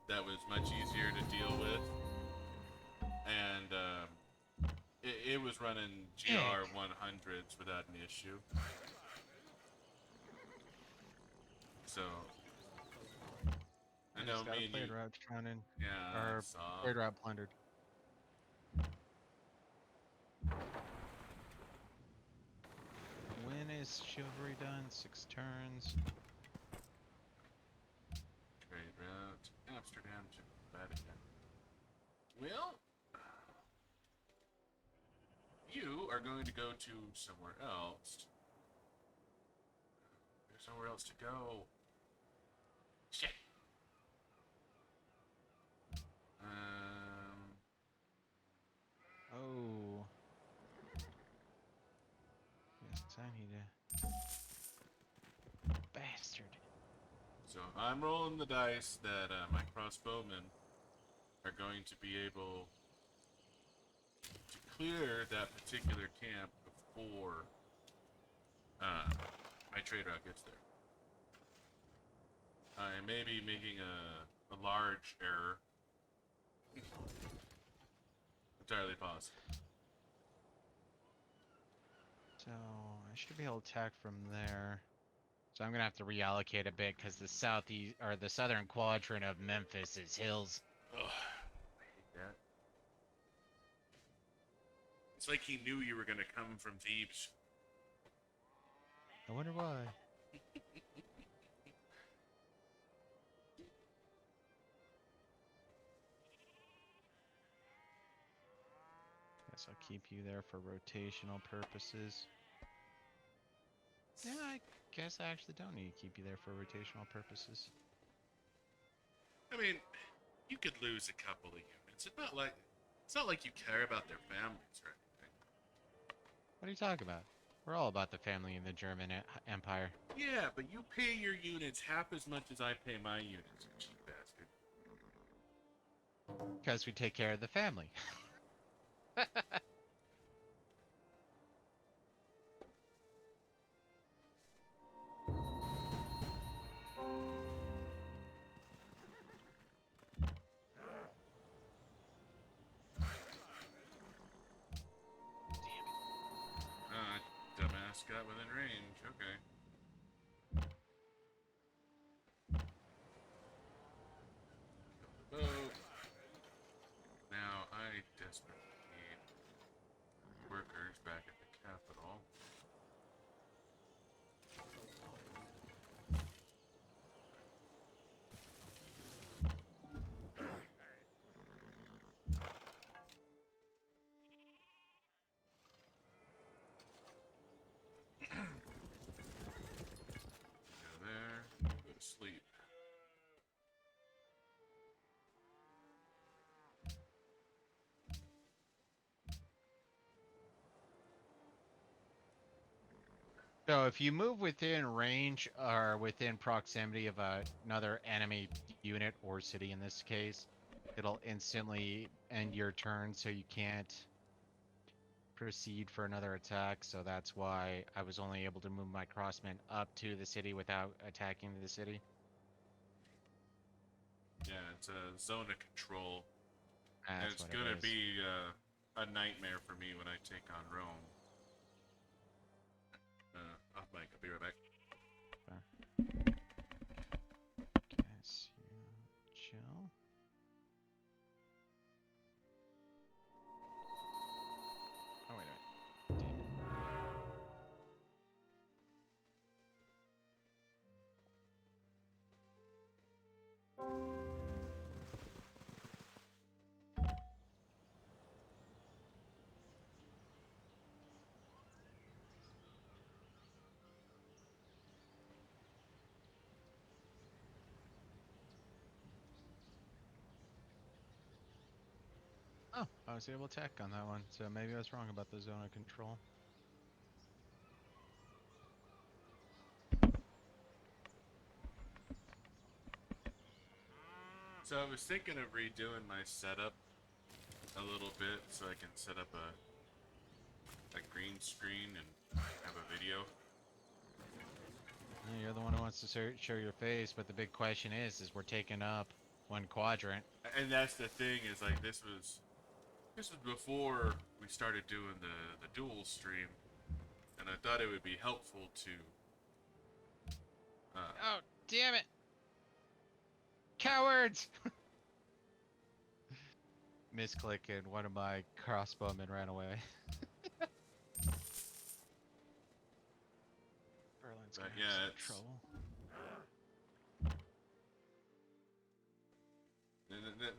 that was much easier to deal with, and it was running GR 100s without an issue. So, I know me and played you. route counted. Yeah, Or I saw. played route plundered. When is chivalry done? 6 turns. Trade route. Amsterdam to Vatican. Well, you are going to go to somewhere else. There's nowhere else to go. Shit. Oh. Yes, I need a bastard. So I'm rolling the dice that my crossbowmen are going to be able to clear that particular camp before my trade route gets there. I may be making a large error. Entirely possible. So I should be able to attack from there. So I'm gonna have to reallocate a bit because the southeast or the southern quadrant of Memphis is hills. Ugh, I hate that. It's like he knew you were gonna come from Thebes. I wonder why. Guess I'll keep you there for rotational purposes. Yeah, I guess I actually don't need to keep you there for rotational purposes. I mean, you could lose a couple of units. It's not like you care about their families or anything. What are you talking about? We're all about the family in the German Empire. Yeah, but you pay your units half as much as I pay my units, you cheap bastard. Because we take care of the family. Dumbass got within range. Okay. Boat. Now I desperately need workers back at the capital. Go there. Go to sleep. So if you move within range or within proximity of another enemy unit or city in this case, it'll instantly end your turn so you can't proceed for another attack. So that's why I was only able to move my crossmen up to the city without attacking the city. Yeah, it's a zone of control. And That's it's what gonna it is. be a nightmare for me when I take on Rome. Off mic, I'll be right back. Guess you chill. Oh, wait a minute. Damn it. Oh, I was able to tech on that one, so maybe I was wrong about the zone of control. So I was thinking of redoing my setup a little bit so I can set up a green screen and have a video. Yeah, you're the one who wants to show your face, but the big question is we're taking up one quadrant. And that's the thing is like this was before we started doing the dual stream, and I thought it would be helpful to. Oh, damn it! Cowards! Misclick and one of my crossbowmen ran away. Berlin's gonna yeah, have it's- some trouble.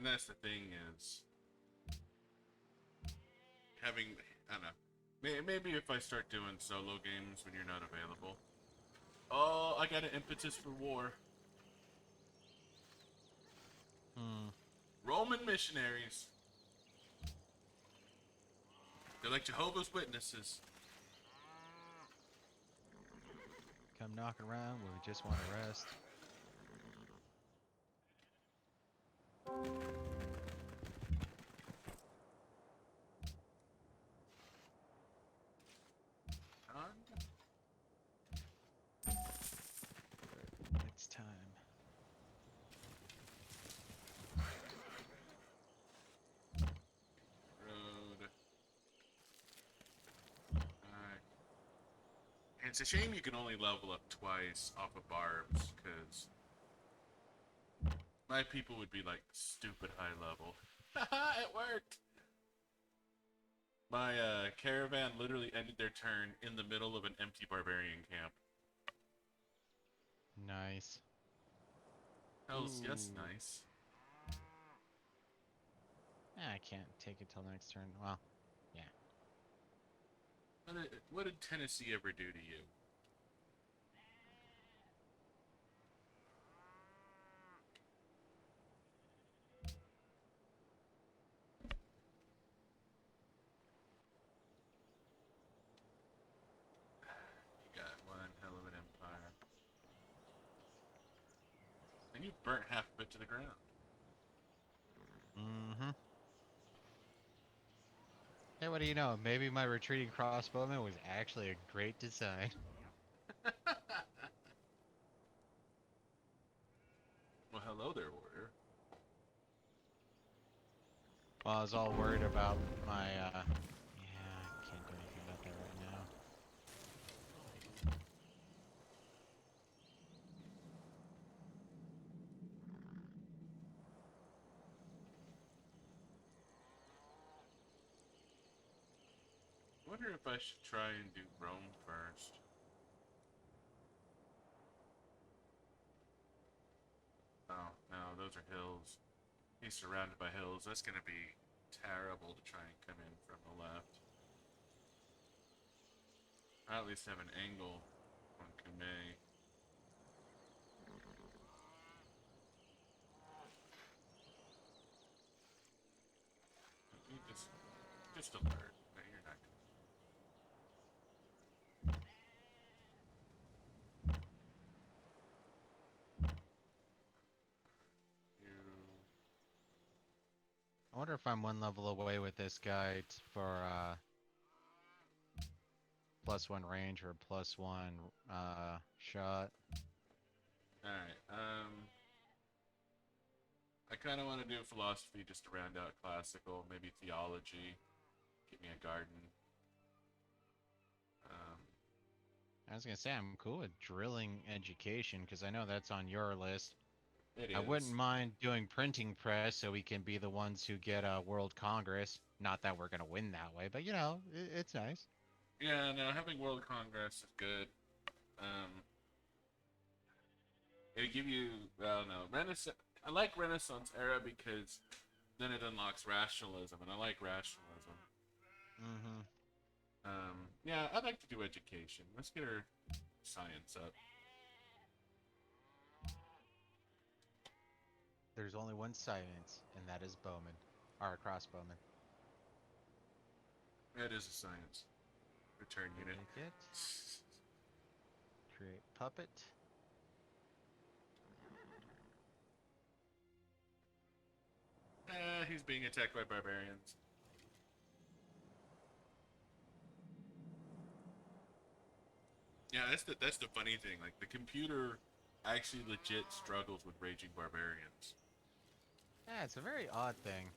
and that's the thing is having, I don't know, maybe if I start doing solo games when you're not available. Oh, I got an impetus for war. Roman missionaries. They're like Jehovah's Witnesses. Come knocking around where we just want to rest. It's time. Road. Alright. And it's a shame you can only level up twice off of barbs, because my people would be like stupid high level. Haha, it worked! My caravan literally ended their turn in the middle of an empty barbarian camp. Nice. Hell's yes, Ooh. nice. I can't take it till next turn. Well, yeah. What did Tennessee ever do to you? You got one hell of an empire. And you burnt half of it to the ground. Mm-hmm. Hey, what do you know? Maybe my retreating crossbowman was actually a great design. Well, hello there, warrior. Well, I was all worried about my, yeah, I can't do anything about that right now. I wonder if I should try and do Rome first. Oh, no, those are hills. He's surrounded by hills. That's gonna be terrible to try and come in from the left. I at least have an angle on Kume. You just alert. No, you're not gonna. You. I wonder if I'm one level away with this guy for, +1 range or +1, shot. Alright, I kind of want to do philosophy just to round out classical, maybe theology, get me a garden. I was gonna say, I'm cool with drilling education, because I know that's on your list. It I is. wouldn't mind doing printing press so we can be the ones who get a World Congress. Not that we're gonna win that way, but you know, it's nice. Yeah, no, having World Congress is good. It'll give you, well, no, Renaissance. I like Renaissance era because then it unlocks rationalism, and I like rationalism. Mm-hmm. Yeah, I'd like to do education. Let's get our science up. There's only one science, and that is bowman, or crossbowman. That is a science. Return unit. Make it. Create puppet. He's being attacked by barbarians. Yeah, that's the funny thing. Like the computer actually legit struggles with raging barbarians. Yeah, it's a very odd thing.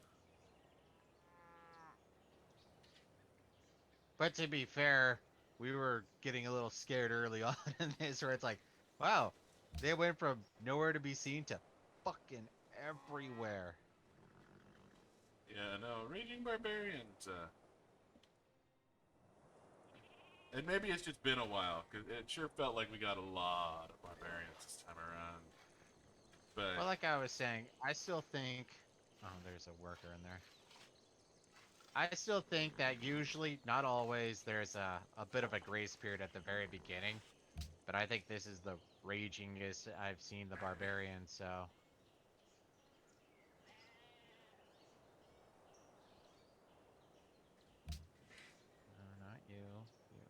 But to be fair, we were getting a little scared early on in this, where it's like, wow, they went from nowhere to be seen to fucking everywhere. Yeah, no, raging barbarians. And maybe it's just been a while, because it sure felt like we got a lot of barbarians this time around. But Well, like I was saying, I still think... Oh, there's a worker in there. I still think that usually, not always, there's a bit of a grace period at the very beginning. But I think this is the ragingest I've seen the barbarian, so... No, not you. You.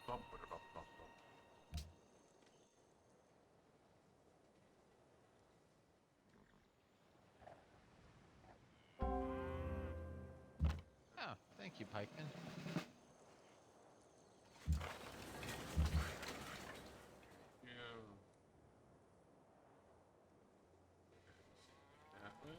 bum, bum, bum, bum. Oh, thank you, Pikeman. Yeah. That way.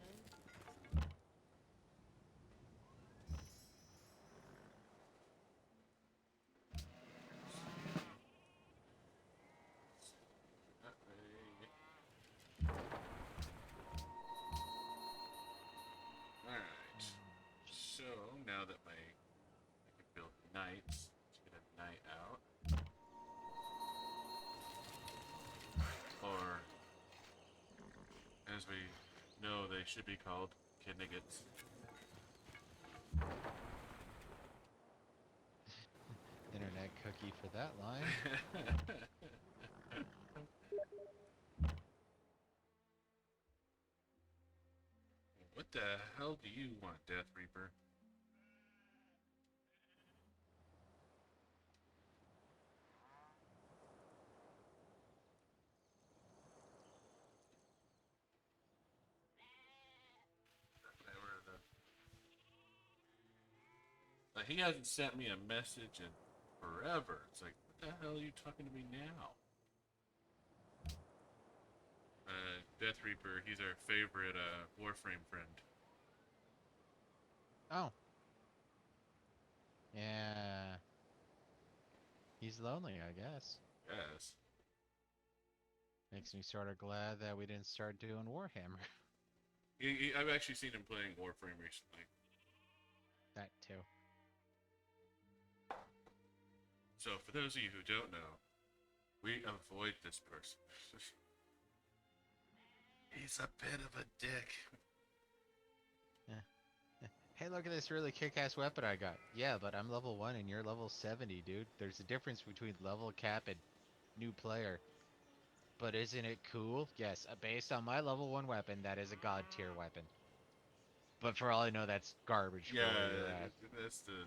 That way. Alright. So, now that I can build knights, let's get a knight out. Or, as we know, they should be called kidniggets. Internet cookie for that line. What the hell do you want, Death Reaper? Whatever he hasn't sent me a message in forever. It's like, what the hell are you talking to me now? Death Reaper, he's our favorite Warframe friend. Oh. Yeah. He's lonely, I guess. Yes. Makes me sort of glad that we didn't start doing Warhammer. I've actually seen him playing Warframe recently. That too. So, for those of you who don't know, we avoid this person. He's a bit of a dick. Yeah. Hey, look at this really kick-ass weapon I got. Yeah, but I'm level 1 and you're level 70, dude. There's a difference between level cap and new player. But isn't it cool? Yes, based on my level 1 weapon, that is a god tier weapon. But for all I know, that's garbage for Yeah, where you're at.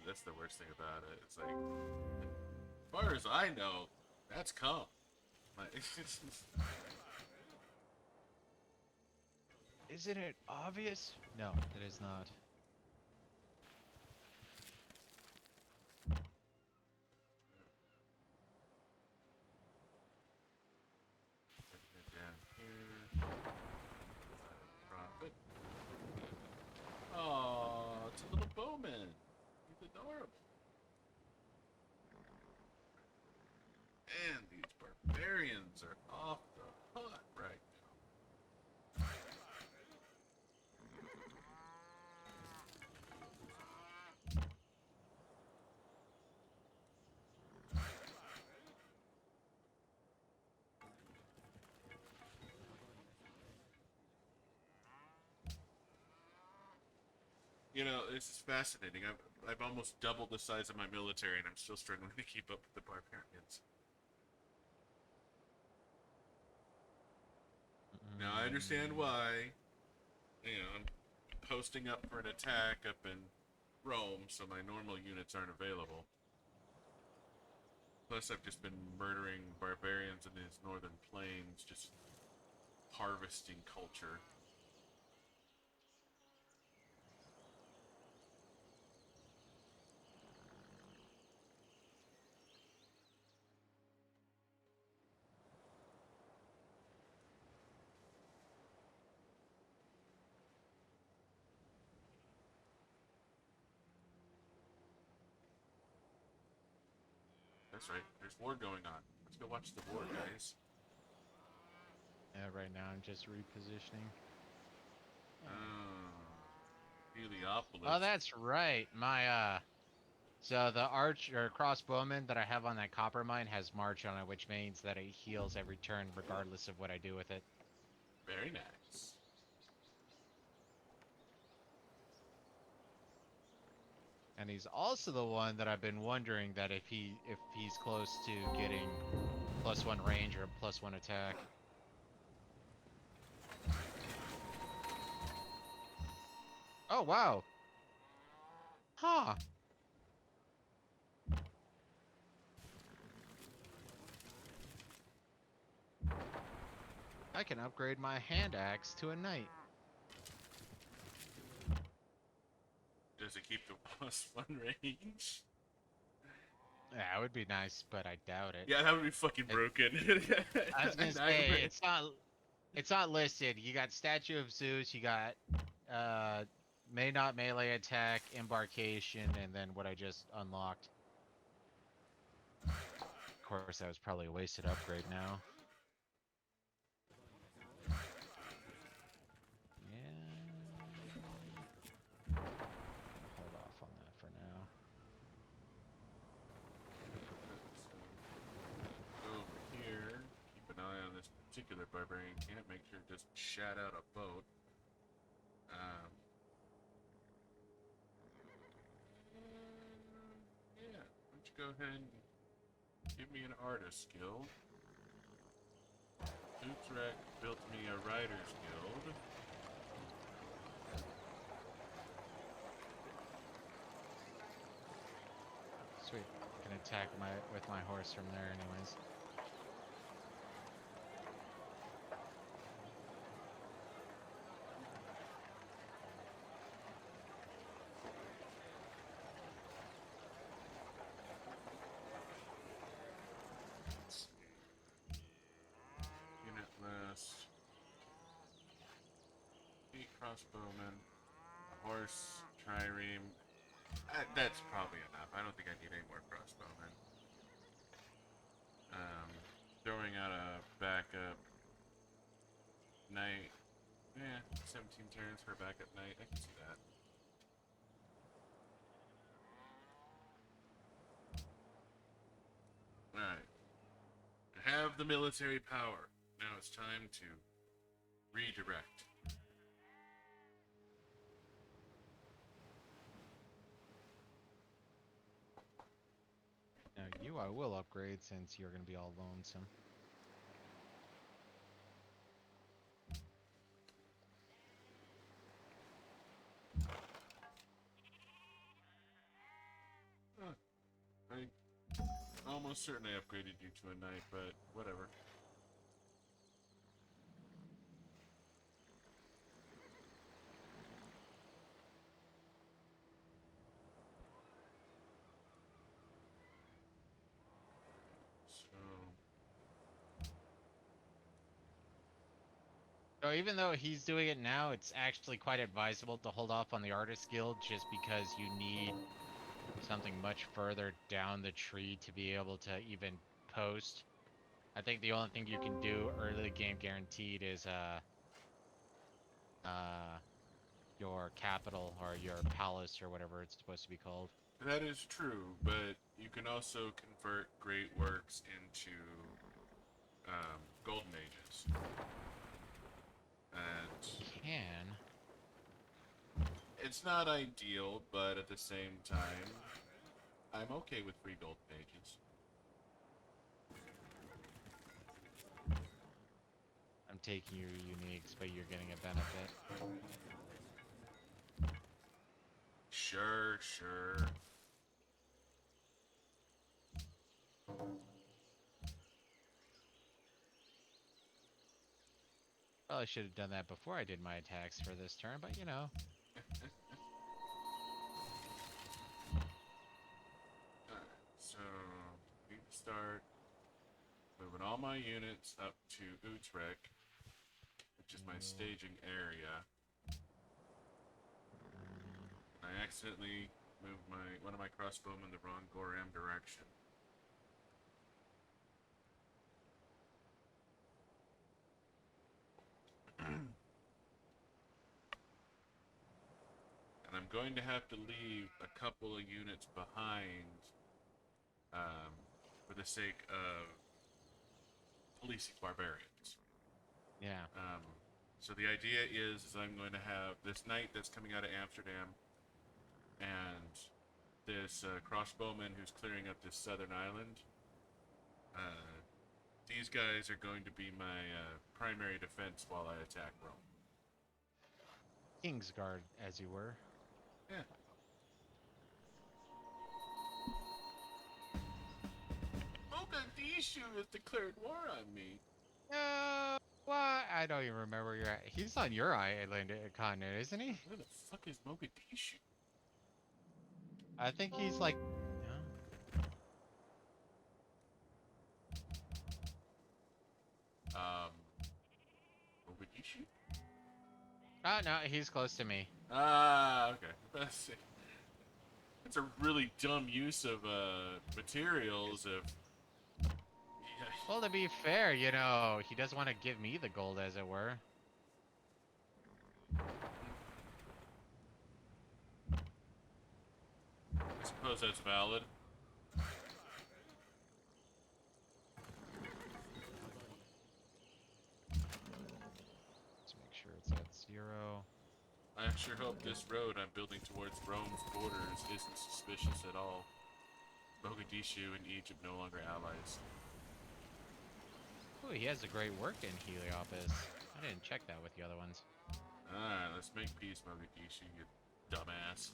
that's the worst thing about it. It's like, as far as I know, that's cum. Like, Isn't it obvious? No, it is not. down here. Profit. Oh, it's a little bowman. He's adorable. And these barbarians are off the hook right now. You know, this is fascinating. I've almost doubled the size of my military, and I'm still struggling to keep up with the barbarians. Now I understand why. You know, I'm posting up for an attack up in Rome, so my normal units aren't available. Plus, I've just been murdering barbarians in these northern plains, just harvesting culture. That's right, there's war going on. Let's go watch the war, guys. Yeah, right now I'm just repositioning. Heliopolis. Oh, that's right. My so the arch or crossbowman that I have on that copper mine has march on it, which means that it heals every turn regardless of what I do with it. Very nice. And he's also the one that I've been wondering that if he's close to getting +1 range or +1 attack. Oh wow. Huh. I can upgrade my hand axe to a knight. Does it keep the +1 range? Yeah, it would be nice, but I doubt it. Yeah, that would be fucking broken. I was gonna say it's not listed. You got Statue of Zeus, you got may not melee attack, embarkation, and then what I just unlocked. Of course, that was probably a wasted upgrade now. Yeah. Hold off on that for now. Over here, keep an eye on this particular barbarian camp. Make sure it doesn't shat out a boat. Yeah, why don't you go ahead and give me an artist guild. Utrecht built me a writer's guild. Sweet. I can attack with my horse from there anyways. Unit list. 8 crossbowmen. A horse, trireme. That's probably enough. I don't think I need any more crossbowmen. Throwing out a backup knight. Yeah, 17 turns for a backup knight. I can see that. Alright. I have the military power. Now it's time to redirect. Now you I will upgrade since you're gonna be all lonesome. I almost certain I upgraded you to a knight, but whatever. So even though he's doing it now, it's actually quite advisable to hold off on the artist guild just because you need something much further down the tree to be able to even post. I think the only thing you can do early game guaranteed is your capital or your palace or whatever it's supposed to be called. That is true, but you can also convert great works into golden ages. And Can. It's not ideal, but at the same time, I'm okay with free gold pages. I'm taking your uniques, but you're getting a benefit. Sure, sure. Well, I should have done that before I did my attacks for this turn, but you know. Alright, so we can start moving all my units up to Utrecht, which is my staging area. I accidentally moved one of my crossbowmen in the wrong Goram direction. And I'm going to have to leave a couple of units behind for the sake of policing barbarians. Yeah. So the idea is I'm going to have this knight that's coming out of Amsterdam and this crossbowman who's clearing up this southern island. These guys are going to be my primary defense while I attack Rome. Kingsguard, as you were. Yeah. Mogadishu has declared war on me. What? I don't even remember where you're at. He's on your island continent, isn't he? Where the fuck is Mogadishu? I think he's like. Mogadishu? Oh no, he's close to me. Ah, okay. That's a really dumb use of materials. Yeah. Well, to be fair, you know, he does want to give me the gold, as it were. I suppose that's valid. Let's make sure it's at 0. I sure hope this road I'm building towards Rome's borders isn't suspicious at all. Mogadishu and Egypt no longer allies. Oh, he has a great work in Heliopolis. I didn't check that with the other ones. Alright, let's make peace, Mogadishu, you dumbass.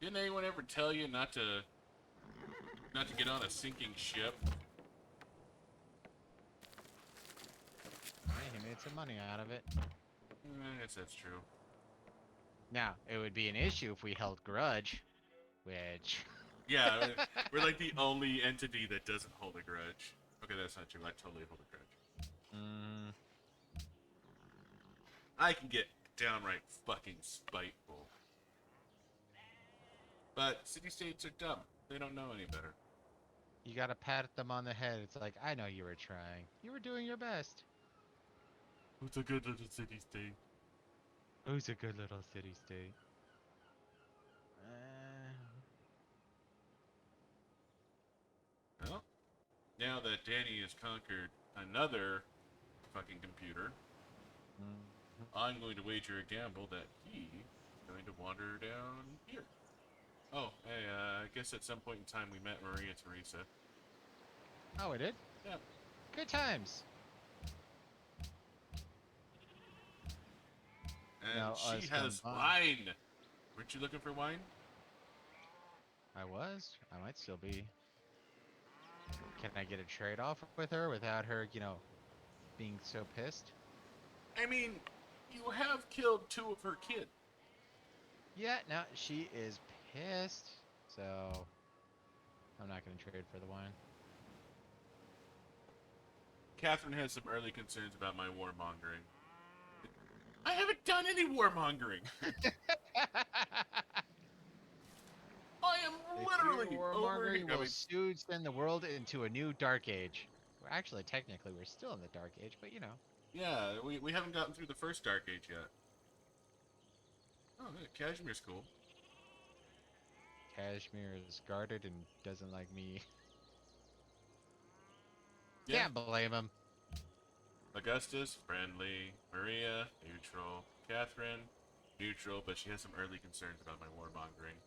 Didn't anyone ever tell you not to get on a sinking ship? Hey, he made some money out of it. I guess that's true. Now, it would be an issue if we held grudge, which... Yeah, we're like the only entity that doesn't hold a grudge. Okay, that's not true. I totally hold a grudge. I can get downright fucking spiteful. But city-states are dumb. They don't know any better. You gotta pat them on the head. It's like, I know you were trying. You were doing your best. Who's a good little city-state? Who's a good little city-state? Well, now that Danny has conquered another fucking computer, I'm going to wager a gamble that he is going to wander down here. Oh, hey, I guess at some point in time we met Maria Teresa. Oh, we did? Yeah. Good times. And Now, she us has combined. wine! Weren't you looking for wine? I was. I might still be. Can I get a trade-off with her without her, you know, being so pissed? I mean, you have killed 2 of her kids. Yeah, no, she is pissed. So, I'm not going to trade for the wine. Catherine has some early concerns about my warmongering. I haven't done any warmongering! I am literally over here. Will soon send the world into a new dark age. Well, actually, technically, we're still in the dark age, but you know. Yeah, we haven't gotten through the first dark age yet. Oh, Kashmir's cool. Kashmir is guarded and doesn't like me. Yeah. Can't blame him. Augustus, friendly. Maria, neutral. Catherine, neutral, but she has some early concerns about my warmongering.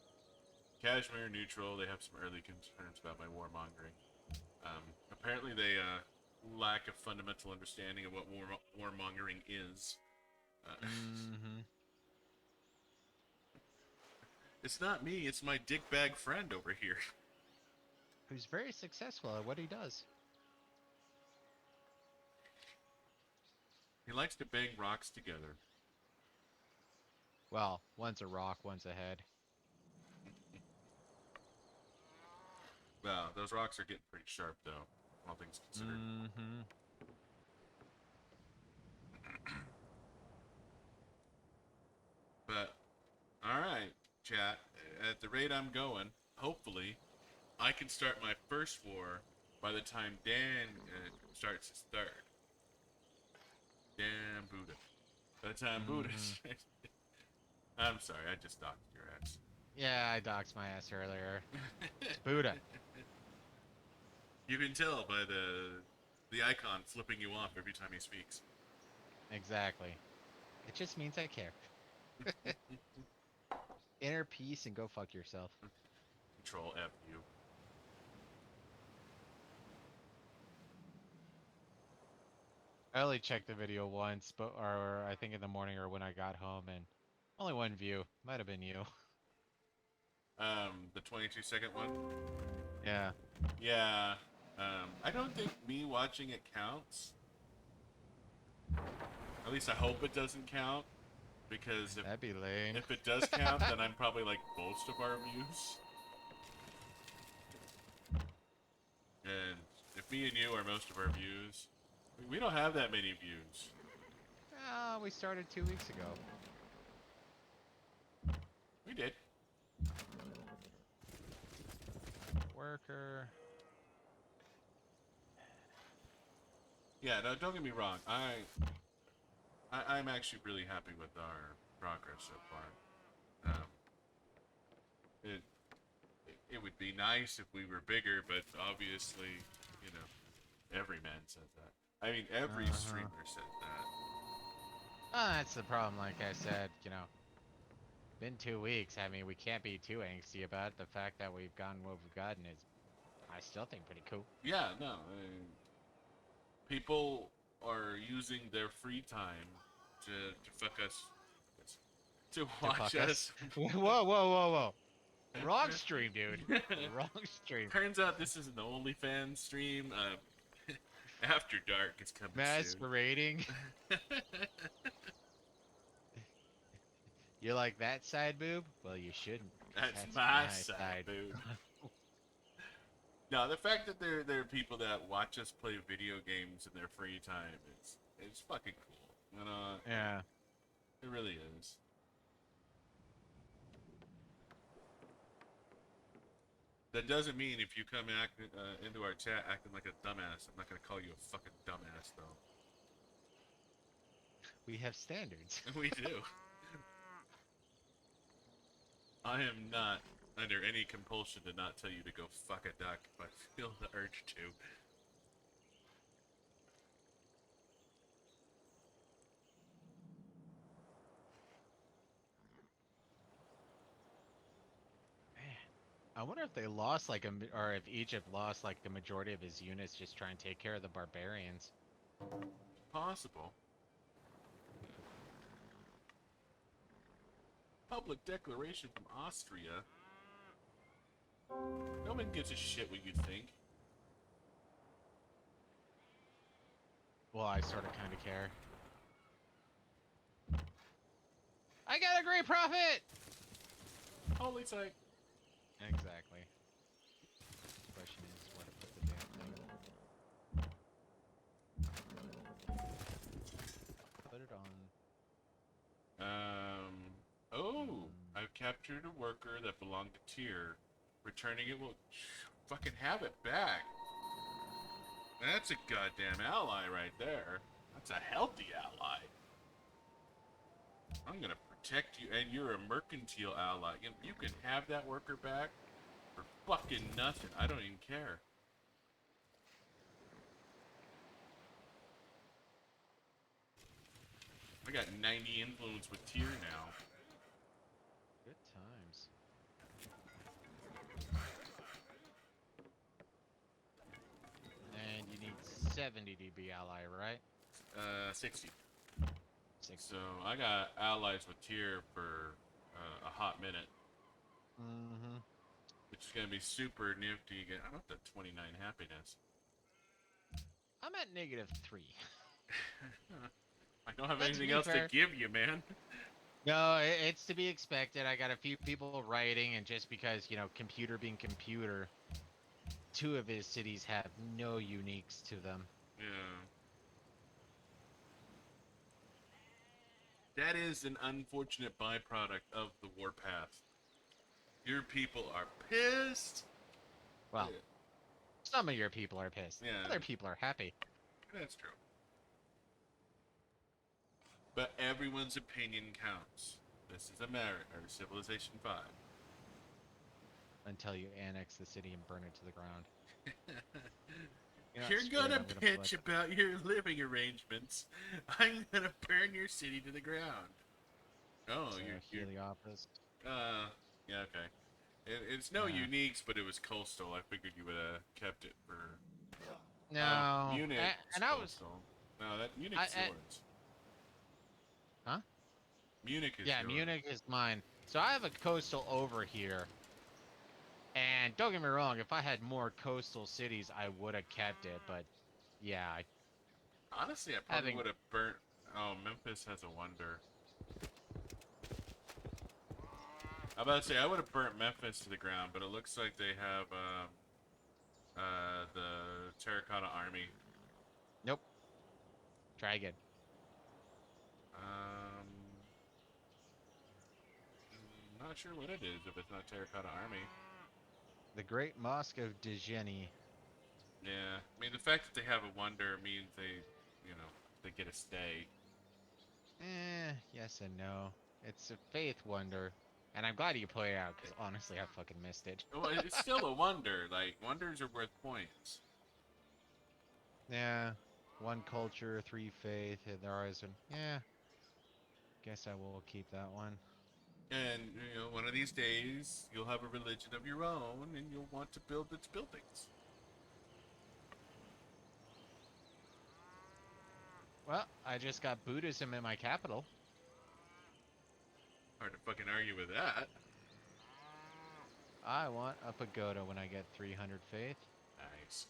Kashmir, neutral, they have some early concerns about my warmongering. Apparently they lack a fundamental understanding of what warmongering is. Mm-hmm. It's not me, it's my dickbag friend over here. Who's very successful at what he does. He likes to bang rocks together. Well, one's a rock, one's a head. Well, those rocks are getting pretty sharp, though, all things considered. Mm-hmm. But, alright, chat. At the rate I'm going, hopefully, I can start my first war by the time Dan starts his third. Damn Buddha. By the time Buddha starts... I'm sorry, I just docked your ass. Yeah, I doxed my ass earlier. It's Buddha. You can tell by the icon flipping you off every time he speaks. Exactly. It just means I care. Inner peace and go fuck yourself. Control F you. I only checked the video once, or I think in the morning or when I got home, and only one view. Might have been you. The 22-second one? Yeah. Yeah. I don't think me watching it counts. At least I hope it doesn't count. Because That'd be lame. if it does count, then I'm probably like most of our views. And if me and you are most of our views, we don't have that many views. We started 2 weeks ago. We did. Worker. Yeah, no, don't get me wrong. I'm actually really happy with our progress so far. It would be nice if we were bigger, but obviously, you know, every man says that. I mean, every streamer said that. That's the problem, like I said, you know. Been 2 weeks, I mean, we can't be too angsty about it. The fact that we've gotten what we've gotten is, I still think, pretty cool. Yeah, no. People are using their free time to fuck us. To watch us. Whoa, whoa, whoa, whoa. Wrong stream, dude. Wrong stream. Turns out this isn't the OnlyFans stream. After Dark is coming soon. Masquerading. You like that side boob? Well, you shouldn't. That's my side boob. No, the fact that there are people that watch us play video games in their free time it's fucking cool. You know? Yeah. It really is. That doesn't mean if you come into our chat acting like a dumbass, I'm not gonna call you a fucking dumbass though. We have standards. We do. I am not under any compulsion to not tell you to go fuck a duck if I feel the urge to. I wonder if they lost like or if Egypt lost like the majority of his units just trying to take care of the barbarians. Possible. Public declaration from Austria. No one gives a shit what you think. Well, I sort of kind of care. I got a great profit! Holy sight. Exactly. Question is where to put the damn thing. Put it on. Oh, I've captured a worker that belonged to Tyr. Returning it will fucking have it back. That's a goddamn ally right there. That's a healthy ally. I'm gonna protect you, and you're a mercantile ally. You can have that worker back for fucking nothing. I don't even care. I got 90 influence with tier now. Good times. And you need 70 to be ally, right? 60. 60. So I got allies with tier for a hot minute, Mm-hmm. which is gonna be super nifty. Again, I'm up to 29 happiness. I'm at -3. I don't have But to anything be else to fair, give you, man. no, it's to be expected. I got a few people writing, and just because, computer being computer, 2 of his cities have no uniques to them. Yeah. That is an unfortunate byproduct of the warpath. Your people are pissed. Well, some of your people are pissed. Yeah, Other people are happy. that's true. But everyone's opinion counts. This is America, or Civilization 5. Until you annex the city and burn it to the ground. You're Screw it, gonna I'm gonna bitch put- about your living arrangements. I'm gonna burn your city to the ground. Oh, So, you're Heliopolis. yeah, okay. It's no Yeah. uniques, but it was coastal. I figured you would have kept it for No. Munich. And I was. Coastal. No, that Munich's yours. Huh? Munich is Yeah, yours. Munich is mine. So I have a coastal over here. And don't get me wrong, if I had more coastal cities, I would have kept it. But yeah, Honestly, I probably having would have burnt. Oh, Memphis has a wonder. I'm about to say I would have burnt Memphis to the ground, but it looks like they have the Terracotta Army. nope. Try again. Not sure what it is if it's not Terracotta Army. The Great Mosque of Djeni. Yeah, I mean the fact that they have a wonder means they get a stay. Yes and no. It's a faith wonder. And I'm glad you pointed it out, because honestly, I fucking missed it. Well, it's still a wonder. Like wonders are worth points. Yeah. 1 culture, 3 faith, hit the horizon. Yeah. Guess I will keep that one. And one of these days you'll have a religion of your own, and you'll want to build its buildings. Well, I just got Buddhism in my capital. Hard to fucking argue with that. I want a pagoda when I get 300 faith. Nice.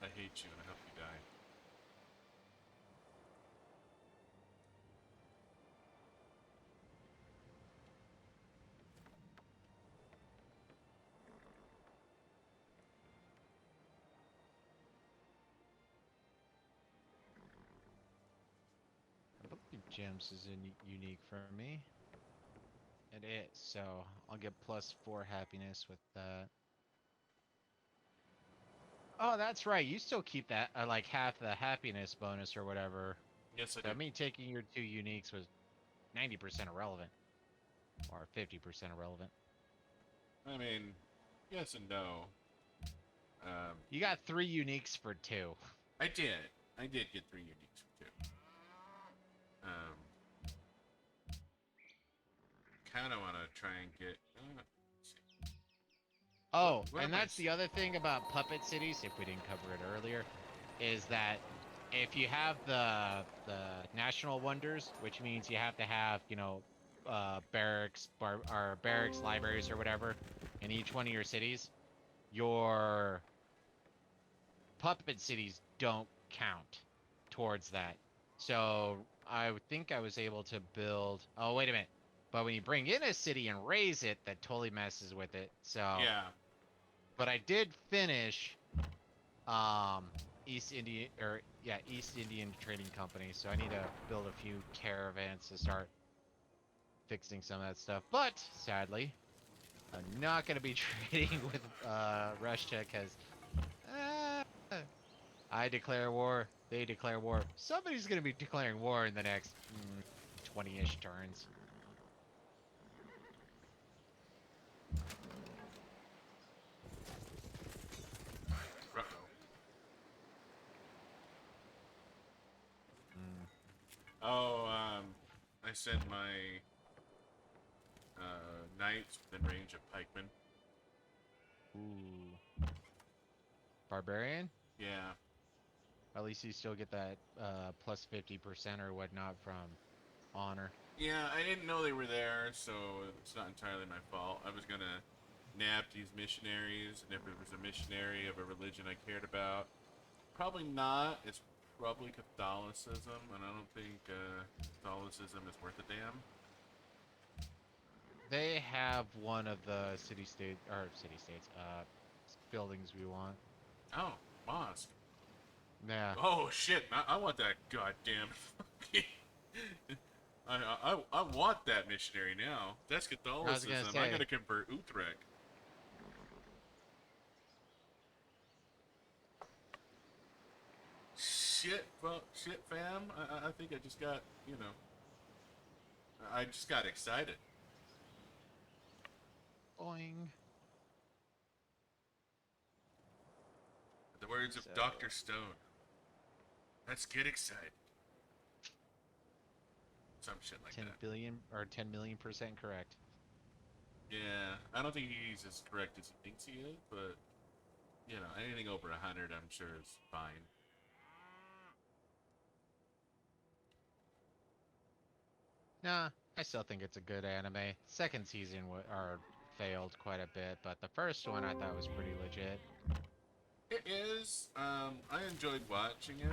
I hate you and I hope you die. I believe gems is unique for me. It is, so I'll get +4 happiness with that. Oh, that's right. You still keep that, like half the happiness bonus or whatever. Yes, I So do. me taking your 2 uniques was 90% irrelevant. Or 50% irrelevant. I mean, yes and no. You got 3 uniques for 2. I did. I did get 3 uniques for 2. Kind of want to try and get. Let's see. Oh, What and am I that's the other thing about puppet cities, if we didn't cover it earlier, is that if you have the national wonders, which means you have to have, barracks, or barracks, libraries, or whatever, in each one of your cities, your puppet cities don't count towards that. So I think I was able to build. Oh, wait a minute. But when you bring in a city and raise it, that totally messes with it. So Yeah. but I did finish East Indian Trading Company, so I need to build a few caravans to start fixing some of that stuff. But sadly, I'm not going to be trading with Russia because I declare war, they declare war. Somebody's going to be declaring war in the next 20-ish turns. Oh, I sent my knights within range of pikemen. Ooh. Barbarian? Yeah. At least you still get that plus 50% or whatnot from honor. Yeah, I didn't know they were there, so it's not entirely my fault. I was gonna nab these missionaries, and if it was a missionary of a religion I cared about, probably not. It's probably Catholicism, and I don't think Catholicism is worth a damn. They have one of the buildings we want. Oh, mosque. Yeah. Oh shit! I want that goddamn. I want that missionary now. That's I was gonna Catholicism. I say, gotta convert Utrecht. Shit, well, shit, fam. I think I just got, I just got excited. boing. The words of So, Dr. Stone. Let's get excited. Some shit like 10 that. billion or 10 million% correct. Yeah, I don't think he's as correct as he thinks he is, but, anything over 100 I'm sure is fine. Nah, I still think it's a good anime. Second season failed quite a bit, but the first one I thought was pretty legit. It is. I enjoyed watching it,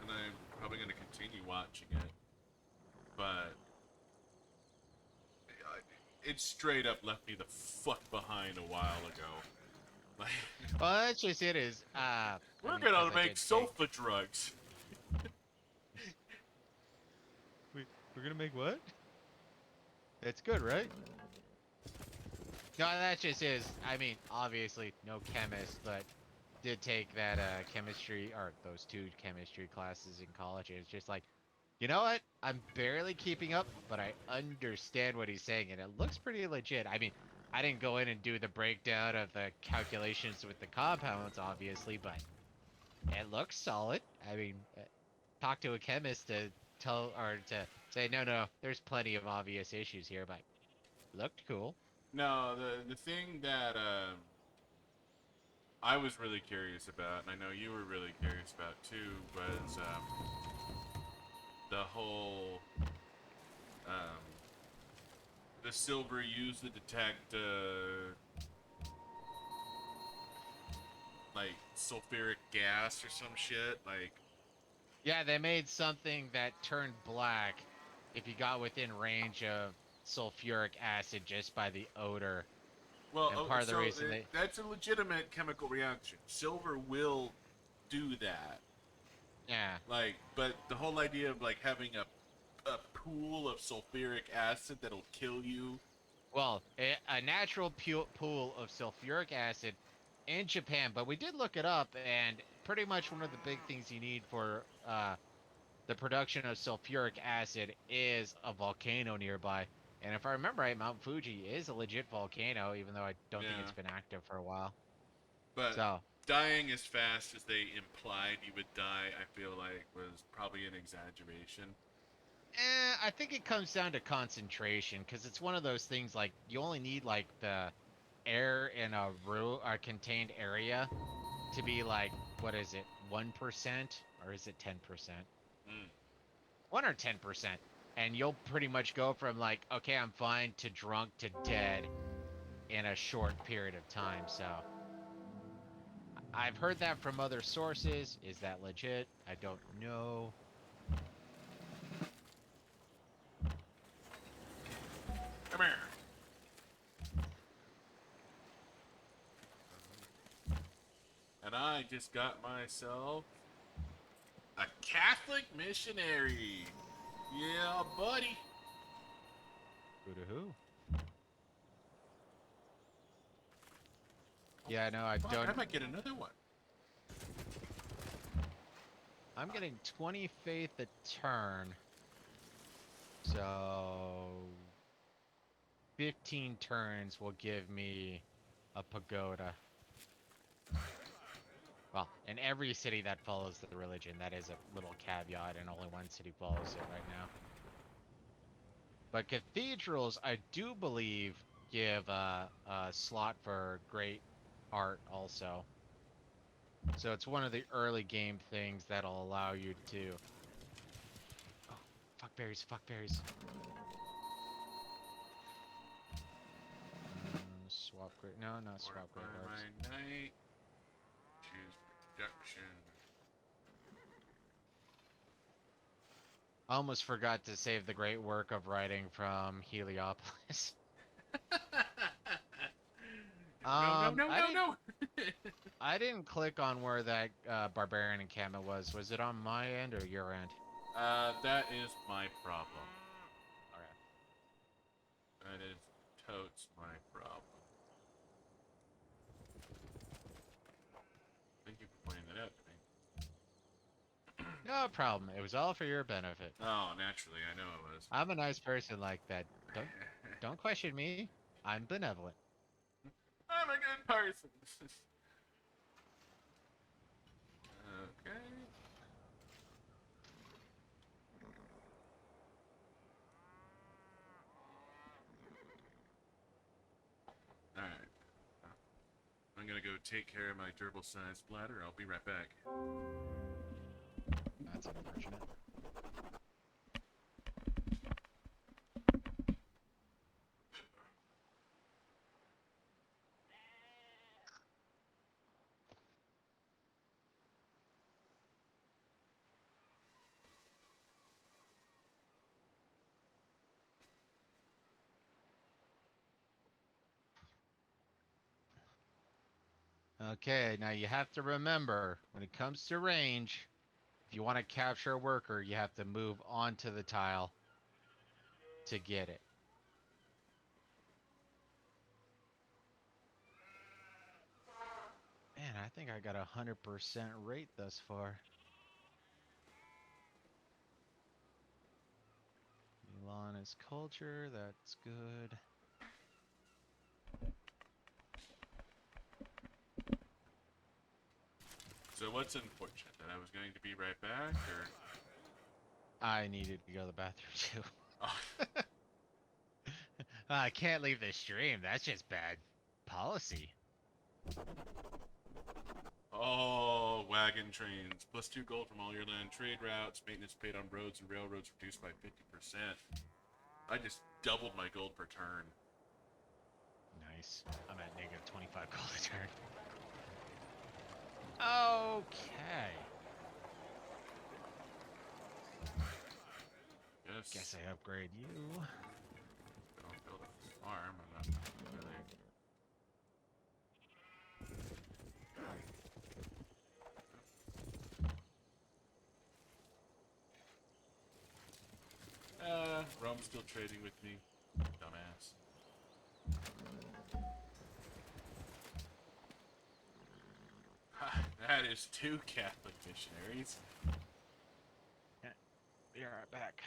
and I'm probably going to continue watching it, but it straight up left me the fuck behind a while ago. Like, Well, that's just it. Is we're as gonna I make did say, sulfa drugs. we're gonna make what? It's good, right? No, that just is. I mean, obviously, no chemist, but did take that chemistry or those two chemistry classes in college. It's just like, you know what? I'm barely keeping up, but I understand what he's saying, and it looks pretty legit. I mean, I didn't go in and do the breakdown of the calculations with the compounds, obviously, but it looks solid. I mean, talk to a chemist to tell or to say, no, no, there's plenty of obvious issues here, but looked cool. No, the thing that I was really curious about, and I know you were really curious about too, was the whole um, the silver used to detect like sulfuric gas or some shit. Like, Yeah, they made something that turned black if you got within range of sulfuric acid just by the odor. well, And part of the so reason they, that's a legitimate chemical reaction. Silver will do that. yeah, Like, but the whole idea of like having a pool of sulfuric acid that'll kill you. well, a natural pool of sulfuric acid in Japan, but we did look it up, and pretty much one of the big things you need for the production of sulfuric acid is a volcano nearby. And if I remember right, Mount Fuji is a legit volcano, even though I don't think it's Yeah, been active for a while. but So, dying as fast as they implied you would die, I feel like was probably an exaggeration. I think it comes down to concentration, because it's one of those things like you only need like the air in a contained area to be like, what is it, 1% or is it 10%? Mm. 1 or 10%, and you'll pretty much go from like, okay, I'm fine to drunk to dead in a short period of time. So I've heard that from other sources. Is that legit? I don't know. Come here. And I just got myself a Catholic missionary. Yeah, buddy. Who to who? Yeah, no, I Fuck, don't. I might get another one. I'm getting 20 faith a turn. So 15 turns will give me a pagoda. Well, in every city that follows the religion, that is a little caveat, and only one city follows it right now. But cathedrals, I do believe, give a slot for great art also. So it's one of the early game things that'll allow you to... Oh, fuck berries, fuck berries. Swap great... No, not swap great Fortify hearts. my knight. Choose production. I almost forgot to save the great work of writing from Heliopolis. No, no, no, I no, didn't... no! I didn't click on where that barbarian encampment was. Was it on my end or your end? That is my problem. Okay. That is totes my problem. Thank you for pointing that out to me. No problem. It was all for your benefit. Oh, naturally, I know it was. I'm a nice person like that. Don't question me. I'm benevolent. I'm a good person. Okay. Alright. I'm gonna go take care of my gerbil-sized bladder. I'll be right back. That's unfortunate. Okay, now you have to remember, when it comes to range, if you want to capture a worker, you have to move onto the tile to get it. Man, I think I got 100% rate thus far. Milan is culture, that's good. So what's unfortunate? That I was going to be right back, or... I needed to go to the bathroom too. Oh. I can't leave the stream, that's just bad policy. Oh, wagon trains. Plus 2 gold from all your land trade routes. Maintenance paid on roads and railroads reduced by 50%. I just doubled my gold per turn. Nice. I'm at negative 25 gold a turn. Okay. Yes. Guess I upgrade you. Don't build a farm. I'm not really... Rome's still trading with me. Dumbass. Ha, that is 2 Catholic missionaries. Yeah, be right back.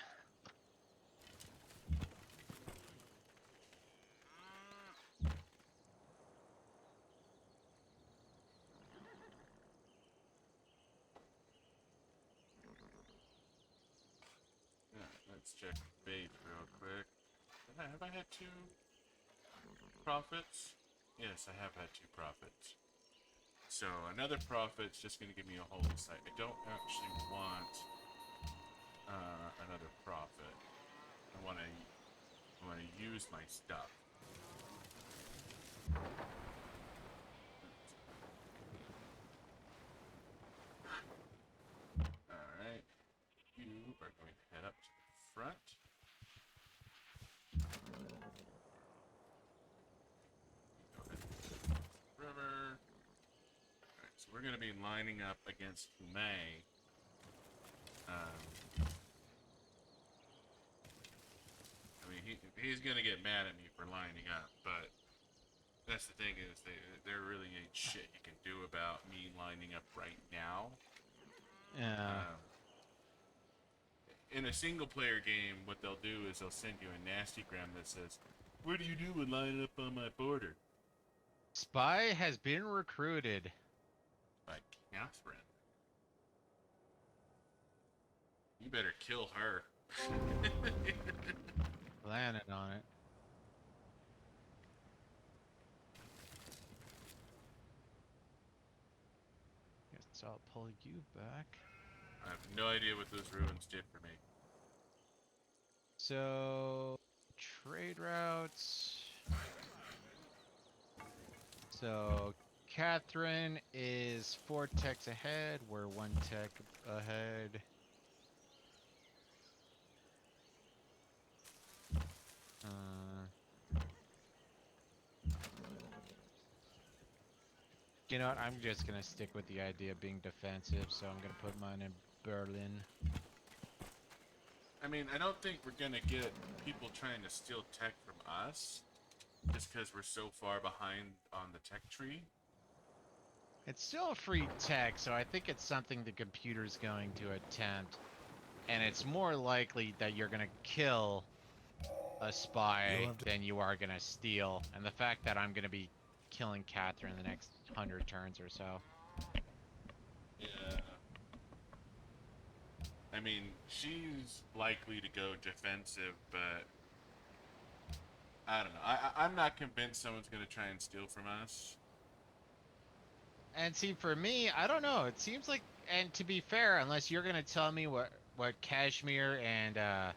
Yeah, let's check bait real quick. Have I had 2 profits? Yes, I have had 2 profits. So another profit's just going to give me a holy site. I don't actually want another profit. I want to use my stuff. All right, you are going to head up to the front. Go ahead to the river. Alright, so we're going to be lining up against Hume. I mean, he's going to get mad at me for lining up, but that's the thing is there really ain't shit you can do about me lining up right now. Yeah. In a single-player game, what they'll do is they'll send you a nasty gram that says, "What do you do when lining up on my border?" Spy has been recruited. By Catherine. You better kill her. Landed on it. Guess I'll pull you back. I have no idea what those ruins did for me. So, trade routes. So, Catherine is 4 techs ahead. We're 1 tech ahead. You know what? I'm just gonna stick with the idea of being defensive, so I'm gonna put mine in Berlin. I mean, I don't think we're gonna get people trying to steal tech from us just because we're so far behind on the tech tree. It's still a free tech, so I think it's something the computer's going to attempt. And it's more likely that you're gonna kill a spy than you are gonna steal. And the fact that I'm gonna be killing Catherine in the next 100 turns or so. Yeah. I mean, she's likely to go defensive, but I don't know. I'm not convinced someone's gonna try and steal from us. And see, for me, I don't know. It seems like, and to be fair, unless you're gonna tell me what Kashmir and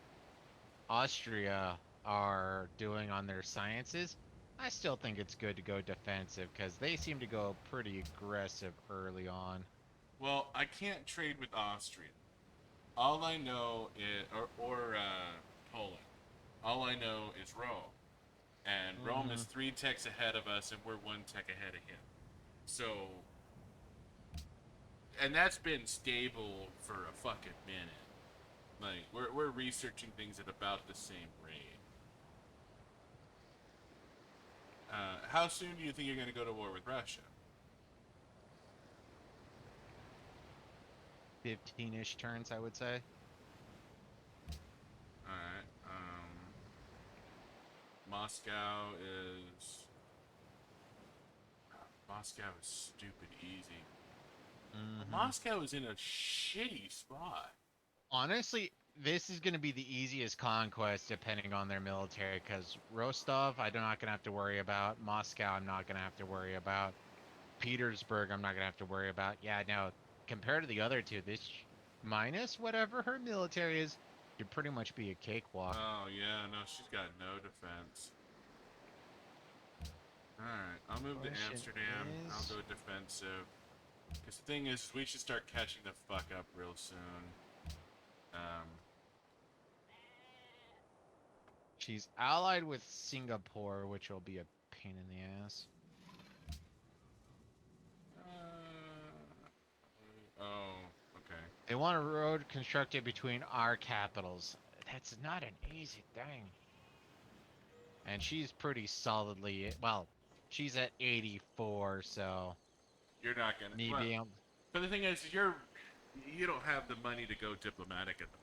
Austria are doing on their sciences, I still think it's good to go defensive because they seem to go pretty aggressive early on. Well, I can't trade with Austria. All I know is, or Poland. All I know is Rome, and Rome is 3 techs ahead of us, and we're 1 tech ahead of him. So, and that's been stable for a fucking minute. Like we're researching things at about the same rate. How soon do you think you're going to go to war with Russia? 15-ish turns, I would say. Alright, Moscow is... Moscow is stupid easy. Moscow is in a shitty spot. Honestly, this is going to be the easiest conquest depending on their military, because Rostov, I'm not going to have to worry about. Moscow, I'm not going to have to worry about. Petersburg, I'm not going to have to worry about. Yeah, no, compared to the other two, this minus whatever her military is, should pretty much be a cakewalk. Oh, yeah, no, she's got no defense. Alright, I'll move to Amsterdam. I'll go defensive. Because the thing is, we should start catching the fuck up real soon. She's allied with Singapore, which will be a pain in the ass. Oh, okay. They want a road constructed between our capitals. That's not an easy thing. And she's pretty solidly, well, she's at 84, so... You're not gonna... But the thing is, you don't have the money to go diplomatic at the moment.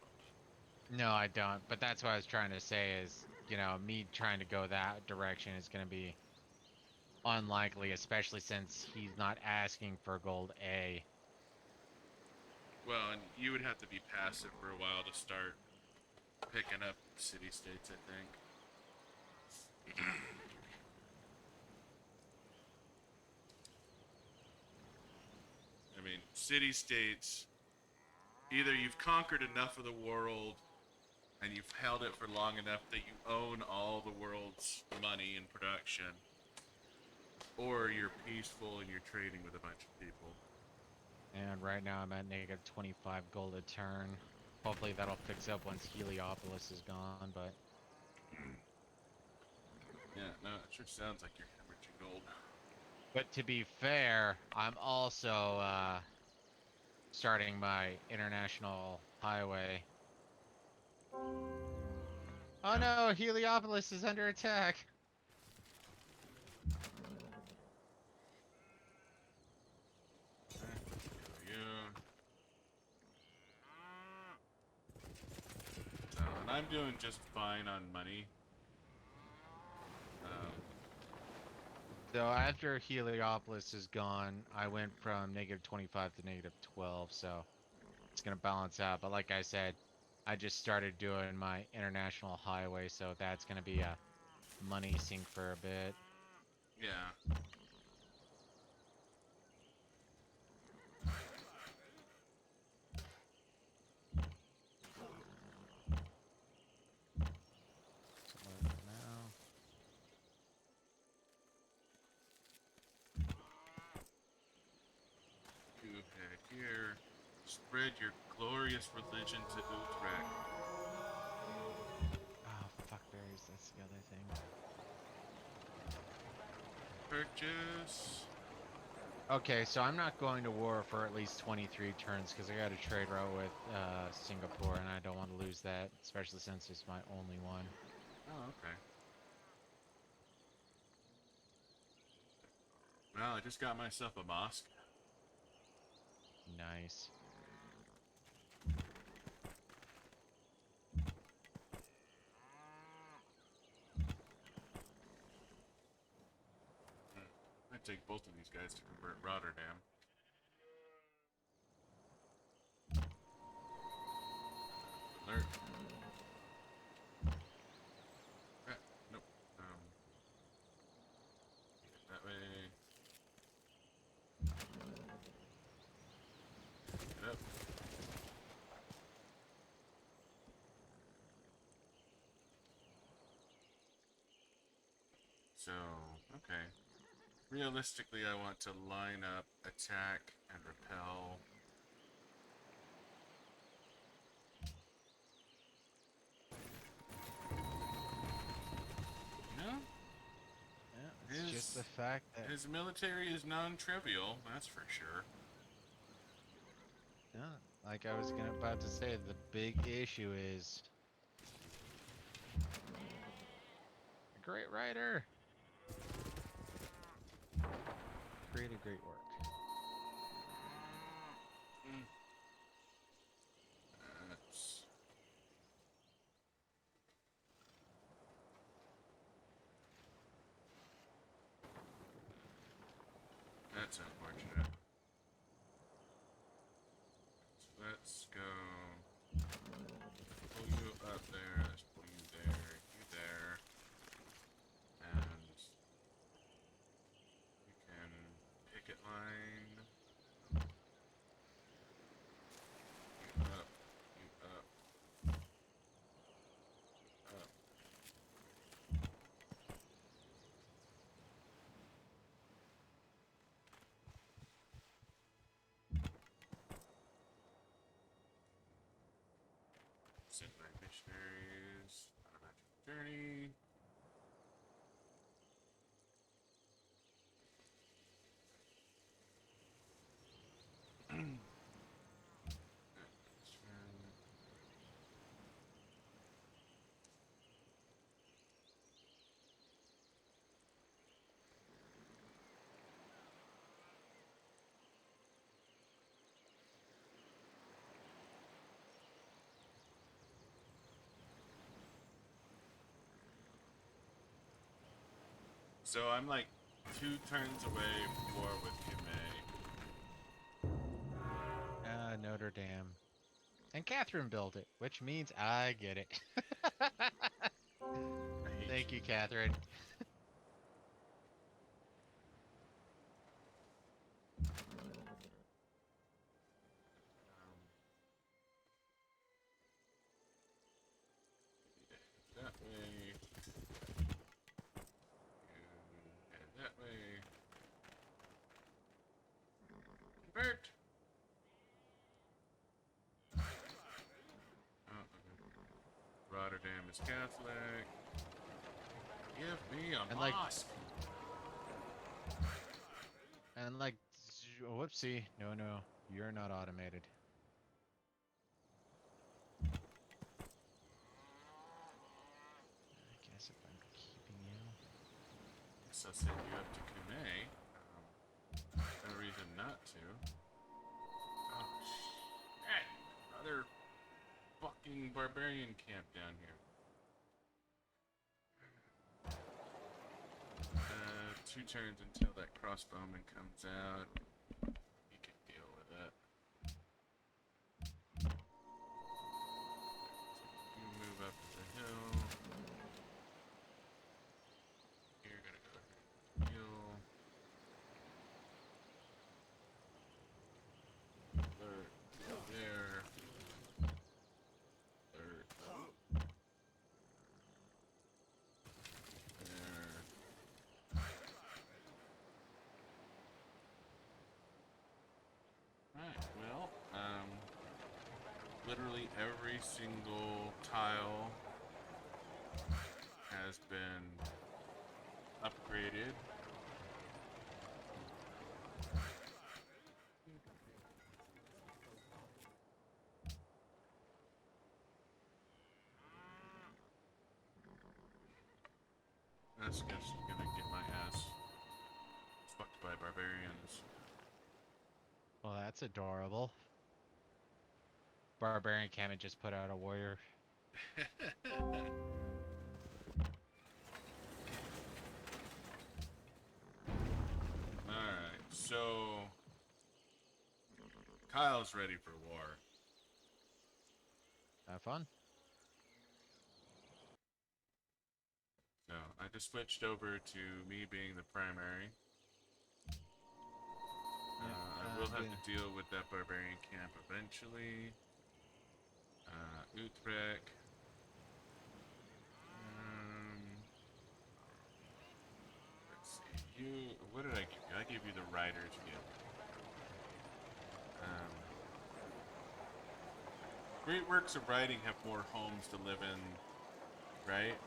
No, I don't. But that's what I was trying to say is, you know, me trying to go that direction is going to be unlikely, especially since he's not asking for gold A. Well, and you would have to be passive for a while to start picking up city-states, I think. I mean, city-states, either you've conquered enough of the world and you've held it for long enough that you own all the world's money and production, or you're peaceful and you're trading with a bunch of people. And right now I'm at negative 25 gold a turn. Hopefully that'll fix up once Heliopolis is gone, but... Yeah, no, it sure sounds like you're hemorrhaging gold. But to be fair, I'm also starting my international highway. Oh no, Heliopolis is under attack! And I'm doing just fine on money. So after Heliopolis is gone, I went from -25 to -12, so it's gonna balance out. But like I said, I just started doing my international highway, so that's gonna be a money sink for a bit. Yeah. So for now. You head here. Spread your glorious religion to Utrecht. Oh, fuck berries, that's the other thing. Purchase. Okay, so I'm not going to war for at least 23 turns because I got a trade route with Singapore and I don't want to lose that, especially since it's my only one. Oh, okay. Well, I just got myself a mosque. Nice. I'd take both of these guys to convert Rotterdam. Alert. Ah, nope. That way. Get up. So, okay. Realistically, I want to line up, attack, and repel. You know? Yeah, it's just the fact that His military is non-trivial, that's for sure. yeah, like I was about to say, the big issue is a great writer. Created great work. That's... That's unfortunate. So let's go. Pull you up there. Let's pull you there. You there. And you can picket line. You up. You up. Up. Send my missionaries on a magical journey. So I'm like 2 turns away from war with Cumet. Notre Dame. And Catherine built it, which means I get it. I hate Thank you, Catherine. That way. And that way. Convert! Rotterdam is Catholic. Give me a And like, mosque! and like, whoopsie, no, you're not automated. I guess if I'm keeping you. Guess I'll send you up to Cumet. No reason not to. Oh, shit! Another fucking barbarian camp down here. 2 turns until that crossbowman comes out. You can deal with it. You move up the hill. You're gonna go ahead and heal. Alert there. Alert there. Alright, well, literally every single tile has been upgraded. That's just gonna get my ass fucked by barbarians. Well, that's adorable. Barbarian can't just put out a warrior. Alright, so Kyle's ready for war. Have fun. So I just switched over to me being the primary. I will have to deal with that barbarian camp eventually. Utrecht. Let's see. What did I give you? I gave you the Riders Guild. Great works of writing have more homes to live in, right?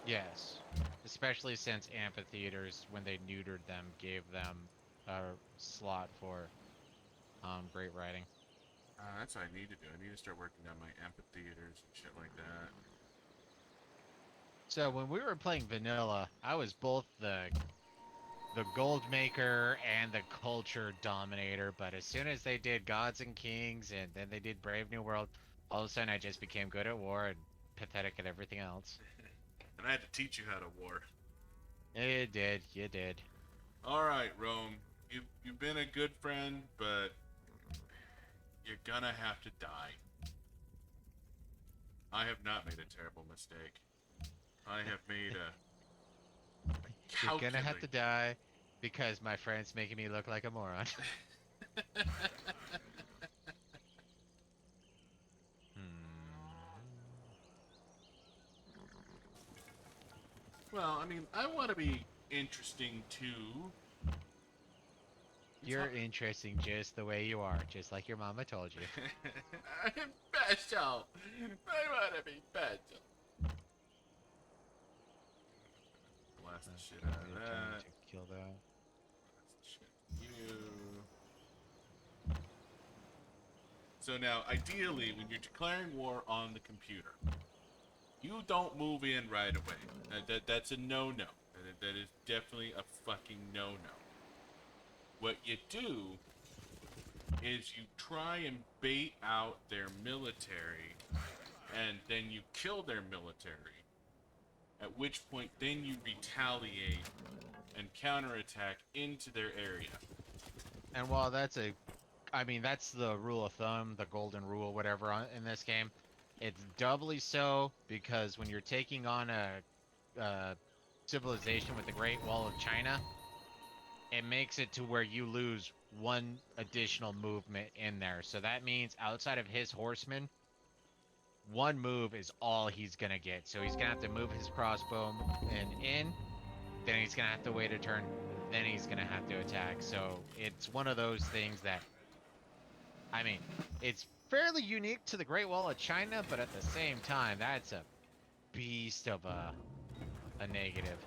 Yes. Especially since amphitheaters, when they neutered them, gave them a slot for great writing. That's what I need to do. I need to start working on my amphitheaters and shit like that. So when we were playing vanilla, I was both the gold maker and the culture dominator, but as soon as they did Gods and Kings and then they did Brave New World, all of a sudden I just became good at war and pathetic at everything else. And I had to teach you how to war. You did. Alright, Rome. You've been a good friend, but you're gonna have to die. I have not made a terrible mistake. I have made a You're gonna have to die because my friend's making me look like a moron. Well, I mean, I want to be interesting too. You're interesting just the way you are, just like your mama told you. I'm special. I want to be special. Blast the shit out of that. To kill that. Blast the shit out of you. So now, ideally, when you're declaring war on the computer, you don't move in right away. That's a no-no. That is definitely a fucking no-no. What you do is you try and bait out their military, and then you kill their military. At which point, then you retaliate and counterattack into their area. And while that's that's the rule of thumb, the golden rule, whatever, in this game. It's doubly so because when you're taking on a civilization with the Great Wall of China, it makes it to where you lose one additional movement in there. So that means outside of his horsemen, one move is all he's gonna get. So he's gonna have to move his crossbow and in, then he's gonna have to wait a turn, then he's gonna have to attack. So it's one of those things that, I mean, it's fairly unique to the Great Wall of China, but at the same time, that's a beast of a negative.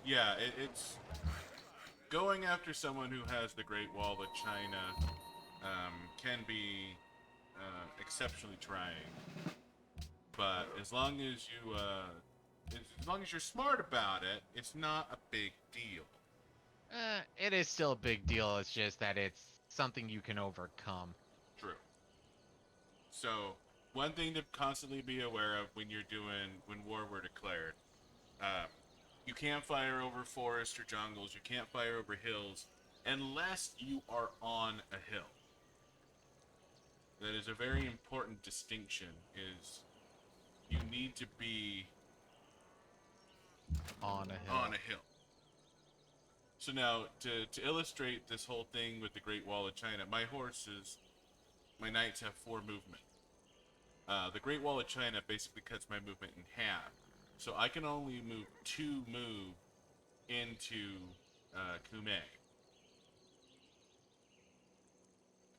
Yeah, it's going after someone who has the Great Wall of China can be exceptionally trying. But as long as you're smart about it, it's not a big deal. It is still a big deal. It's just that it's something you can overcome. True. So, one thing to constantly be aware of when war were declared, You can't fire over forest or jungles. You can't fire over hills unless you are on a hill. That is a very important distinction. Is you need to be On a hill. on a hill. So now, to illustrate this whole thing with the Great Wall of China, my knights have 4 movement. The Great Wall of China basically cuts my movement in half. So I can only move 2 move into Kume.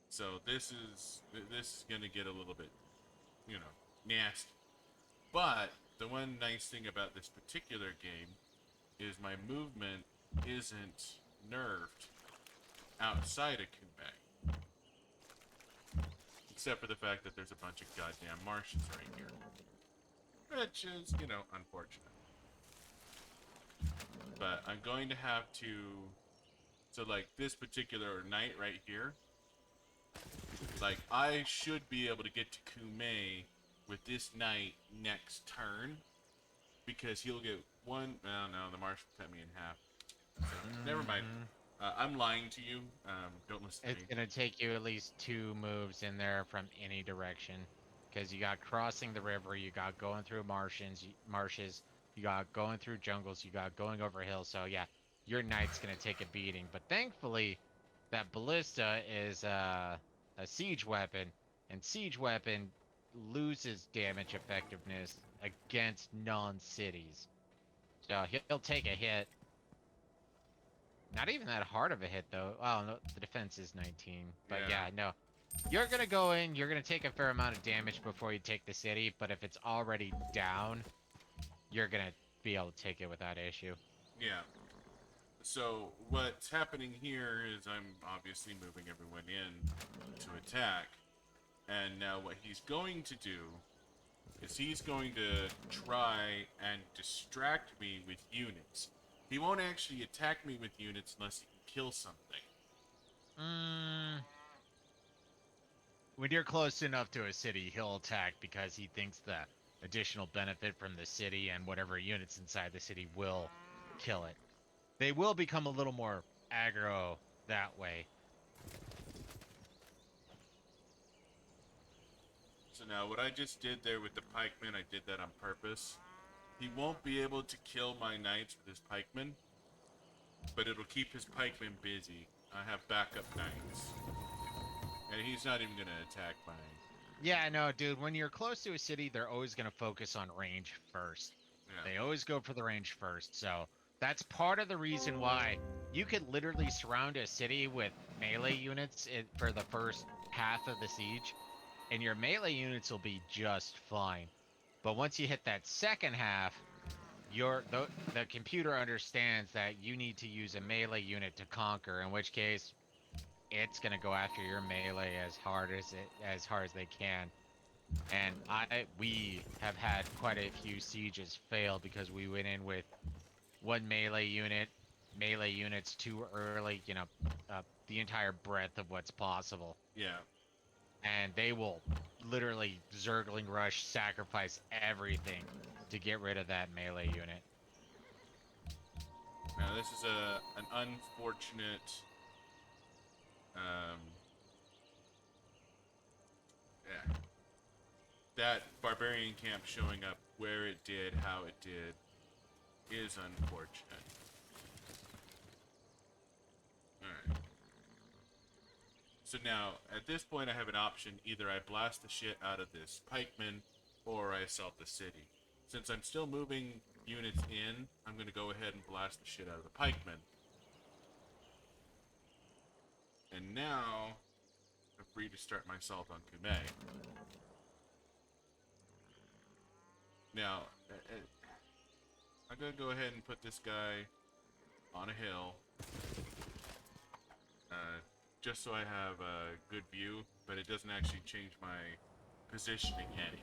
So this is gonna get a little bit, nasty. But the one nice thing about this particular game is my movement isn't nerfed outside of Kume. Except for the fact that there's a bunch of goddamn marshes right here. Which is, unfortunate. But I'm going to have to... So, like, this particular knight right here, like, I should be able to get to Kume with this knight next turn. Because he'll get one... Oh, no, the marsh cut me in half. So, never mind. I'm lying to you. Don't listen to me. It's gonna take you at least 2 moves in there from any direction, because you got crossing the river, you got going through marshes, you got going through jungles, you got going over hills. So yeah, your knight's gonna take a beating. But thankfully, that ballista is a siege weapon, and siege weapon loses damage effectiveness against non-cities. So he'll take a hit. Not even that hard of a hit, though. Oh, no, the defense is 19. But yeah, no. You're going to go in, you're going to take a fair amount of damage before you take the city, but if it's already down, you're going to be able to take it without issue. Yeah. So, what's happening here is I'm obviously moving everyone in to attack. And now what he's going to do is he's going to try and distract me with units. He won't actually attack me with units unless he can kill something. When you're close enough to a city, he'll attack because he thinks the additional benefit from the city and whatever units inside the city will kill it. They will become a little more aggro that way. So now what I just did there with the pikemen, I did that on purpose. He won't be able to kill my knights with his pikemen, but it'll keep his pikemen busy. I have backup knights. And he's not even going to attack mine. Yeah, no, dude, when you're close to a city, they're always going to focus on range first. Yeah. They always go for the range first, so that's part of the reason why you could literally surround a city with melee units for the first half of the siege, and your melee units will be just fine. But once you hit that second half, the computer understands that you need to use a melee unit to conquer, in which case it's gonna go after your melee as hard as they can. And we have had quite a few sieges fail because we went in with one melee units too early, the entire breadth of what's possible. Yeah. And they will literally Zergling rush, sacrifice everything to get rid of that melee unit. Now this is an unfortunate that barbarian camp showing up where it did, how it did, is unfortunate. Alright. So now, at this point I have an option. Either I blast the shit out of this pikeman, or I assault the city. Since I'm still moving units in, I'm going to go ahead and blast the shit out of the pikeman. And now, I'm free to start my assault on Kume. Now, I'm going to go ahead and put this guy on a hill. Just so I have a good view, but it doesn't actually change my positioning any.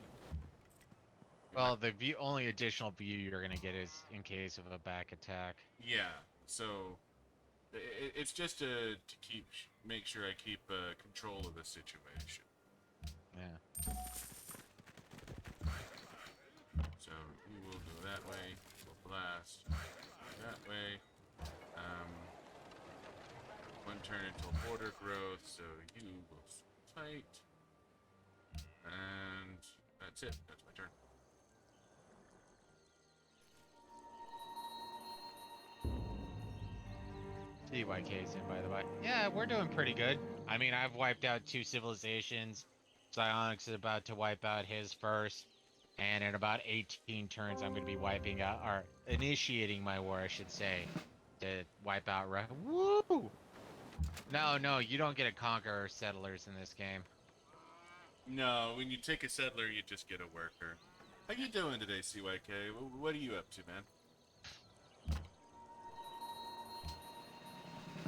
Well, the only additional view you're going to get is in case of a back attack. Yeah, so it's just to make sure I keep control of the situation. Yeah. So we will go that way. We'll blast that way. One turn until border growth, so you will fight. And that's it. That's my turn. CYK's in, by the way. Yeah, we're doing pretty good. I mean, I've wiped out 2 civilizations. Psionics is about to wipe out his first. And in about 18 turns, I'm going to be wiping out, or initiating my war, I should say, to wipe out Woo! No, you don't get a conqueror settlers in this game. No, when you take a settler, you just get a worker. How you doing today, CYK? What are you up to, man?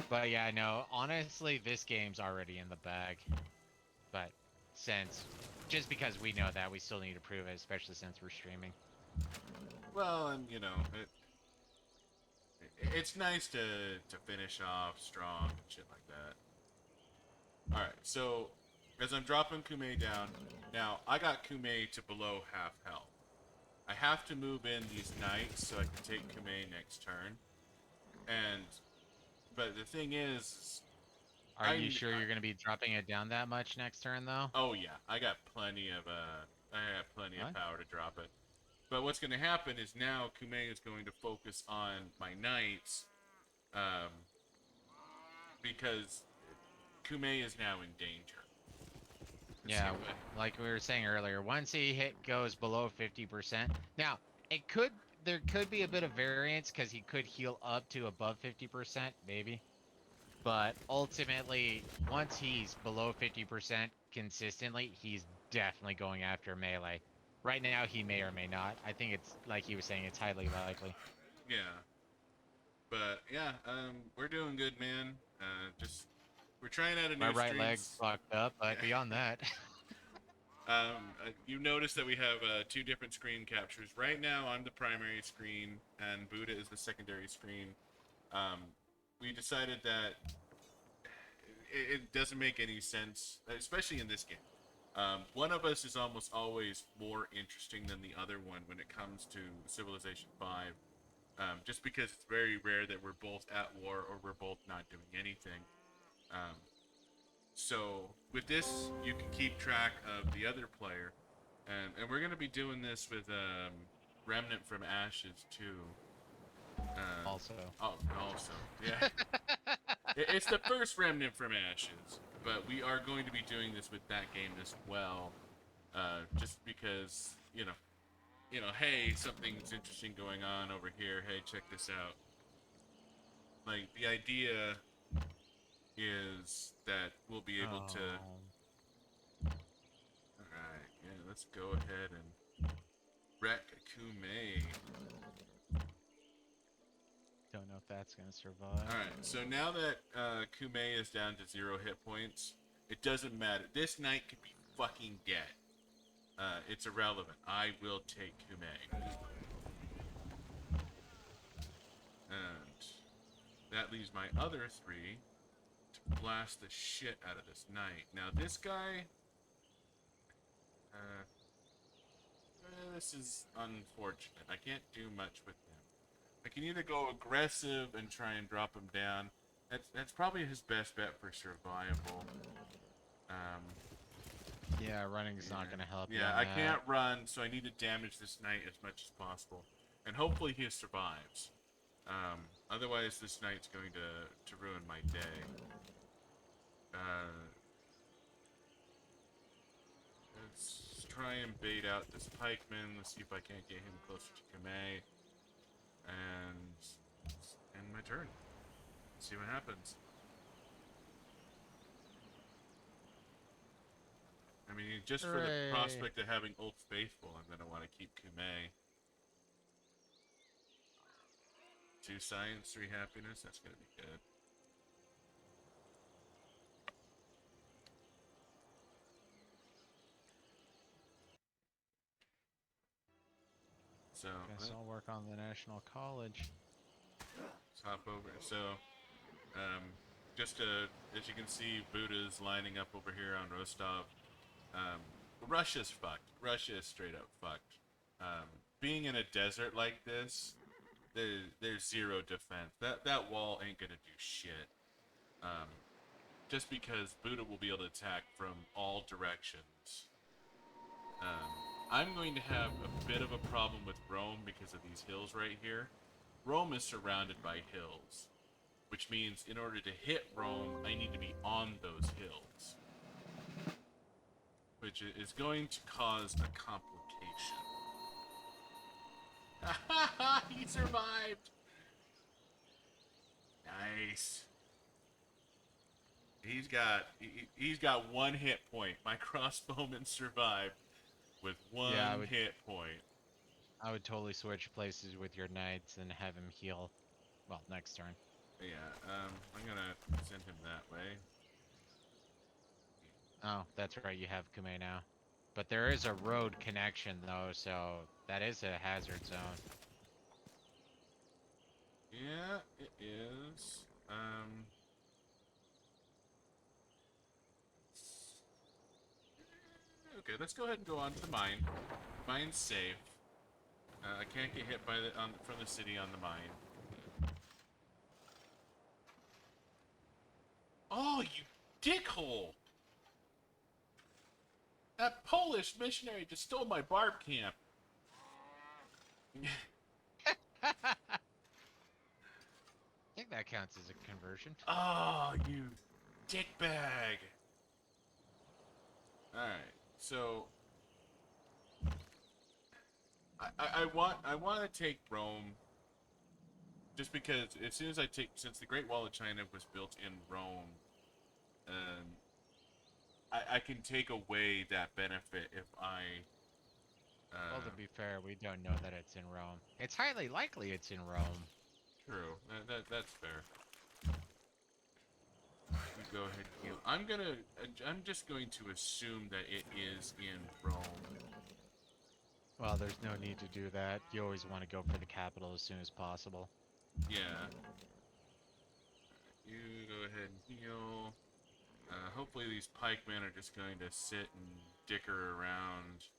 But yeah, no, honestly, this game's already in the bag. But just because we know that, we still need to prove it, especially since we're streaming. Well, and you know, it's nice to finish off strong and shit like that. All right, so as I'm dropping Kume down, now I got Kume to below half health. I have to move in these knights so I can take Kume next turn. But the thing is, are you sure you're gonna be dropping it down that much next turn, though? Oh yeah, I got plenty of power to drop it. But what's going to happen is now Kume is going to focus on my knights, because Kume is now in danger. Yeah, like we were saying earlier, once he goes below 50%. Now, there could be a bit of variance because he could heal up to above 50%, maybe. But ultimately, once he's below 50% consistently, he's definitely going after melee. Right now, he may or may not. I think it's, like he was saying, it's highly likely. Yeah. But, yeah, we're doing good, man. We're trying out a new My right leg's fucked up, but beyond that... you notice that we have 2 different screen captures. Right now, I'm the primary screen, and Buddha is the secondary screen. We decided that it doesn't make any sense, especially in this game. One of us is almost always more interesting than the other one when it comes to Civilization 5. Just because it's very rare that we're both at war or we're both not doing anything. So with this, you can keep track of the other player, and we're going to be doing this with Remnant from Ashes too. Also, yeah. It's the first Remnant from Ashes, but we are going to be doing this with that game as well, just because hey, something's interesting going on over here. Hey, check this out. Like, the idea is that we'll be able to... Alright, yeah, let's go ahead and wreck Kume. Don't know if that's gonna survive. Alright, so now that Kume is down to 0 hit points, it doesn't matter. This knight could be fucking dead. It's irrelevant. I will take Kume. And that leaves my other 3 to blast the shit out of this knight. Now this guy... this is unfortunate. I can't do much with him. I can either go aggressive and try and drop him down. That's probably his best bet for survival. Yeah, running's not gonna help. Yeah, I can't run, so I need to damage this knight as much as possible, and hopefully he survives. Otherwise, this knight's going to ruin my day. Let's try and bait out this pikeman. Let's see if I can't get him closer to Kume. And end my turn. See what happens. I mean, just for the prospect of having Old Faithful, I'm gonna want to keep Kume. 2 science, 3 happiness. That's gonna be good. So guess I'll work on the National College. Let's hop over. So, just as you can see, Buddha's lining up over here on Rostov. Russia's fucked. Russia is straight up fucked. Being in a desert like this, there's zero defense. That wall ain't gonna do shit. Um, just because Buddha will be able to attack from all directions. Um, I'm going to have a bit of a problem with Rome because of these hills right here. Rome is surrounded by hills, which means in order to hit Rome, I need to be on those hills, which is going to cause a complication. He survived! Nice. He's got one hit point. My crossbowman survived with one Yeah, hit point. I would totally switch places with your knights and have him heal. Well, next turn. Yeah, I'm gonna send him that way. Oh, that's right, you have Kume now. But there is a road connection though, so that is a hazard zone. Yeah, it is. Okay, let's go ahead and go on to the mine. Mine's safe. I can't get hit by from the city on the mine. Oh, you dickhole! That Polish missionary just stole my barb camp. I think that counts as a conversion. Oh, you dickbag! Alright, so I want to take Rome just because as soon as since the Great Wall of China was built in Rome, I can take away that benefit if I. Well, to be fair, we don't know that it's in Rome. It's highly likely it's in Rome. True. That's fair. You go ahead and heal. I'm just going to assume that it is in Rome. Well, there's no need to do that. You always want to go for the capital as soon as possible. Yeah. You go ahead and heal. Hopefully these pikemen are just going to sit and dicker around.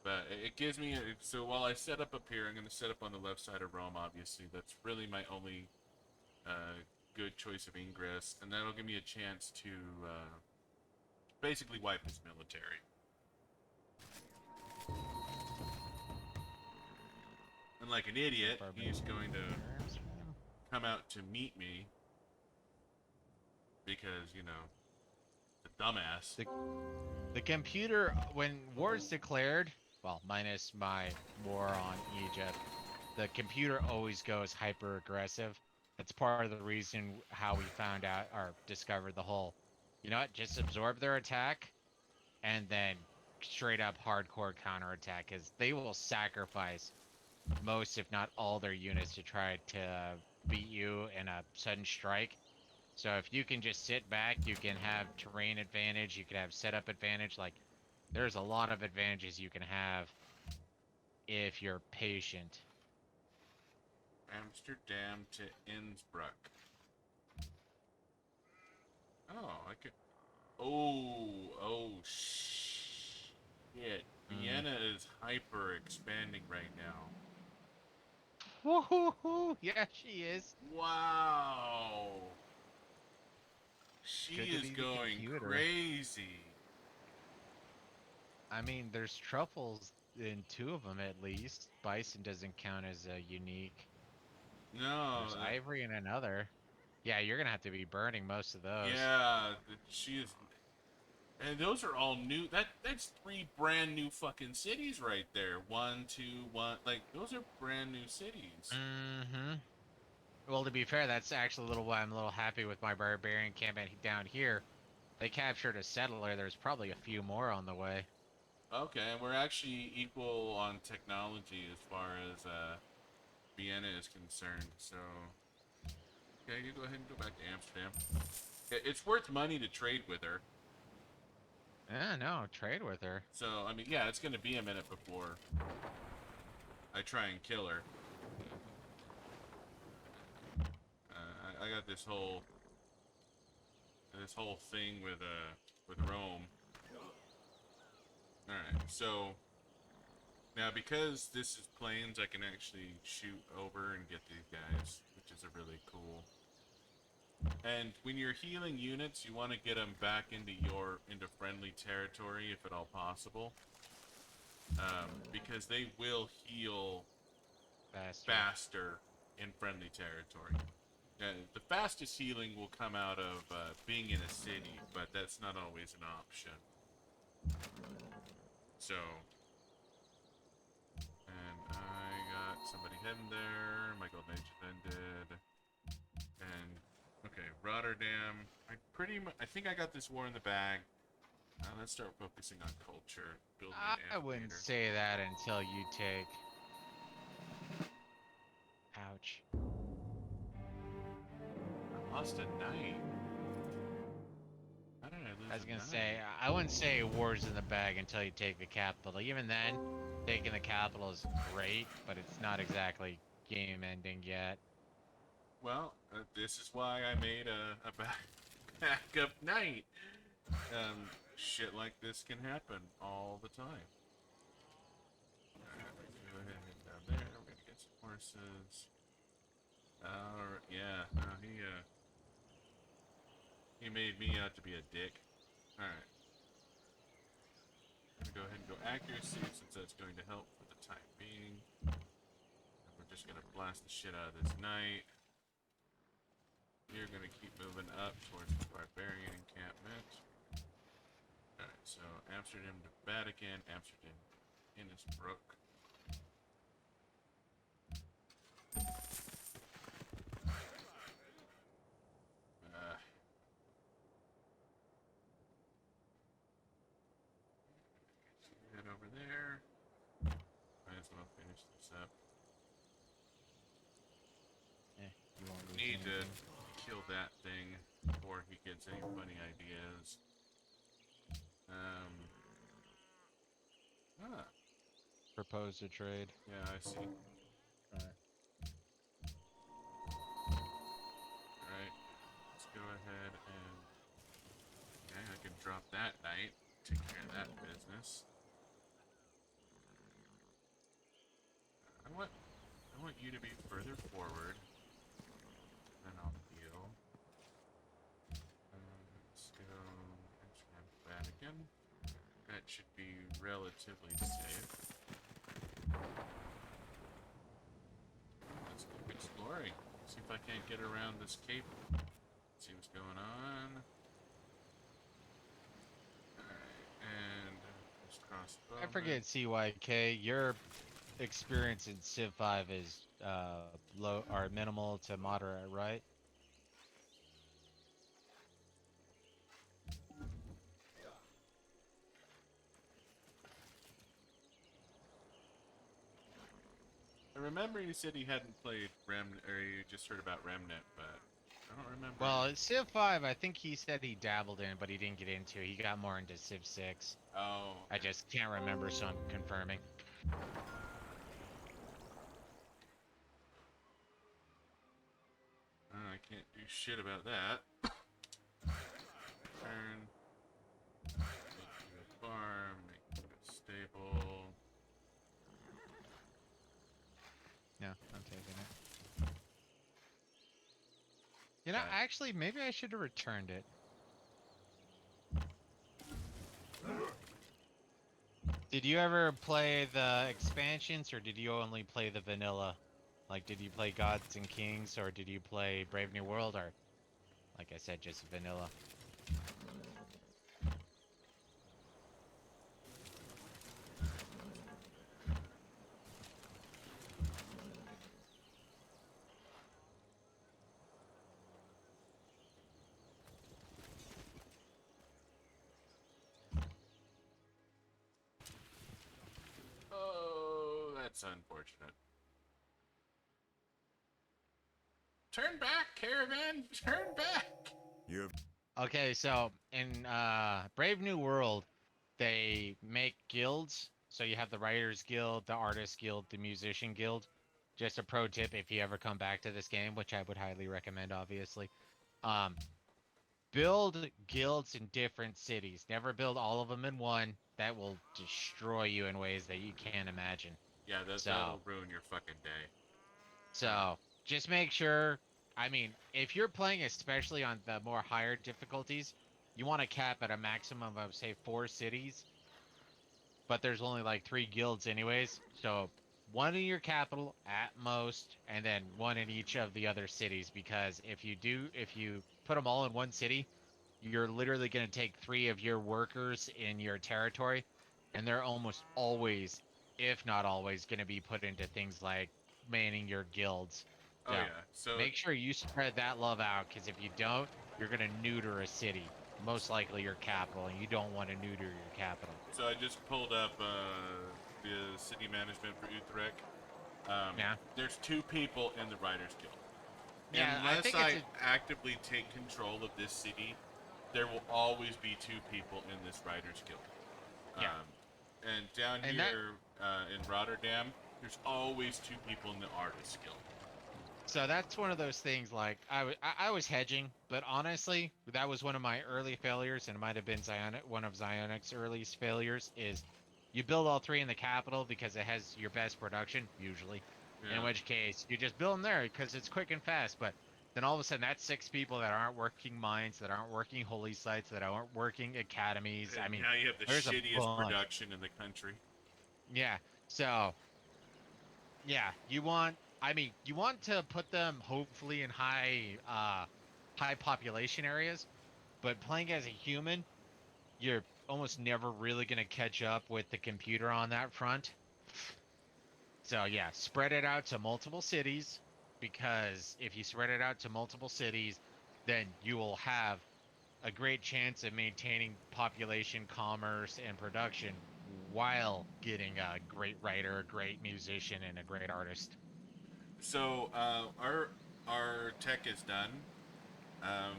But it gives me so while I set up here, I'm going to set up on the left side of Rome. Obviously, that's really my only good choice of ingress, and that'll give me a chance to basically wipe his military. And like an idiot, he's going to come out to meet me because, you know, the dumbass. The computer, when war is declared, well, minus my war on Egypt, the computer always goes hyper aggressive. That's part of the reason how we found out or discovered the whole, you know what, just absorb their attack and then straight up hardcore counterattack, because they will sacrifice most, if not all, their units to try to beat you in a sudden strike. So if you can just sit back, you can have terrain advantage, you can have setup advantage. Like, there's a lot of advantages you can have if you're patient. Amsterdam to Innsbruck. Oh, I could. Oh, shit. Vienna is hyper expanding right now. Woohoo! Yeah, she is. Wow. She is going crazy. I mean, there's truffles in 2 of them at least. Bison doesn't count as a unique. No. There's ivory in another. Yeah, you're gonna have to be burning most of those. Yeah, she is. And those are all new. That's 3 brand new fucking cities right there. 1, 2, 1. Like, those are brand new cities. Mm-hmm. Well, to be fair, that's actually a little why I'm a little happy with my barbarian campaign down here. They captured a settler. There's probably a few more on the way. Okay, and we're actually equal on technology as far as Vienna is concerned. So, okay, you go ahead and go back to Amsterdam. It's worth money to trade with her. Yeah, no, trade with her. So, I mean, yeah, it's gonna be a minute before I try and kill her. I got this whole thing with Rome. Alright, so now because this is plains, I can actually shoot over and get these guys, which is a really cool. And when you're healing units, you want to get them back into friendly territory if at all possible, because they will heal faster in friendly territory. The fastest healing will come out of being in a city, but that's not always an option. So, and I got somebody heading there. My golden age has ended. And okay, Rotterdam. I think I got this war in the bag. Let's start focusing on culture. Building an I wouldn't amphitheater. say that until you take. Ouch. I lost a knight. How did I lose I was a gonna knight? say, I wouldn't say war's in the bag until you take the capital. Even then, taking the capital is great, but it's not exactly game ending yet. Well, this is why I made a backup knight. Shit like this can happen all the time. Alright, go ahead and head down there. We're gonna get some horses. Yeah, no, he made me out to be a dick. Alright. I'm gonna go ahead and go accuracy since that's going to help for the time being. And we're just gonna blast the shit out of this knight. You're gonna keep moving up towards the barbarian encampment. Alright, so Amsterdam to Vatican, Amsterdam, Innisbrook. Head over there. Might as well finish this up. You won't lose Need to anything. kill that thing before he gets any funny ideas. Ah, Propose to trade. yeah, I see. Alright. Alright, let's go ahead and... Okay, I can drop that knight. Take care of that business. I want you to be further forward. Then I'll heal. Let's go Amsterdam, Vatican. That should be relatively safe. Let's keep exploring. See if I can't get around this cape. See what's going on. Alright, and just cross the I bowman. forget CYK. Your experience in Civ 5 is low or minimal to moderate, right? I remember you said he hadn't played Remnant, or you just heard about Remnant, but I don't remember. Well, Civ 5, I think he said he dabbled in, but he didn't get into it. He got more into Civ 6. Oh, I just can't remember, so I'm confirming. I can't do shit about that. Turn. Make you a farm. Make you a stable. Yeah, I'm taking it. You know, Okay. actually, maybe I should have returned it. Did you ever play the expansions, or did you only play the vanilla? Like, did you play Gods and Kings, or did you play Brave New World, or, like I said, just vanilla? Oh, that's unfortunate. Turn back, caravan! Turn back! You've Okay, so in Brave New World, they make guilds. So you have the Writers Guild, the Artist Guild, the Musician Guild. Just a pro tip if you ever come back to this game, which I would highly recommend, obviously. Um, build guilds in different cities. Never build all of them in one. That will destroy you in ways that you can't imagine. Yeah, So, that'll ruin your fucking day. so just make sure. I mean, if you're playing especially on the more higher difficulties, you want to cap at a maximum of say 4 cities, but there's only like 3 guilds anyways. So one in your capital at most, and then one in each of the other cities. Because if you put them all in one city, you're literally going to take 3 of your workers in your territory, and they're almost always, if not always, going to be put into things like manning your guilds. Oh So yeah. So make sure you spread that love out, because if you don't, you're going to neuter a city, most likely your capital, and you don't want to neuter your capital. I just pulled up the city management for Utrecht. Yeah. There's 2 people in the Writers Guild. Yeah, I Unless think it's I actively take control of this city, there will always be 2 people in this Writers Guild. yeah. And down And that here in Rotterdam, there's always 2 people in the Artist Guild. So that's one of those things. Like I was hedging, but honestly, that was one of my early failures, and it might have been one of Zionic's earliest failures. Is you build all 3 in the capital because it has your best production usually. In Yeah. which case, you just build them there because it's quick and fast. But then all of a sudden, that's 6 people that aren't working mines, that aren't working holy sites, that aren't working academies. I And mean, now you have the there's a shittiest bunch. production in the country. Yeah. So yeah, you want I mean, you want to put them hopefully in high population areas, but playing as a human, you're almost never really going to catch up with the computer on that front. So yeah, spread it out to multiple cities, because if you spread it out to multiple cities, then you will have a great chance of maintaining population, commerce, and production while getting a great writer, a great musician, and a great artist. So our tech is done. Um,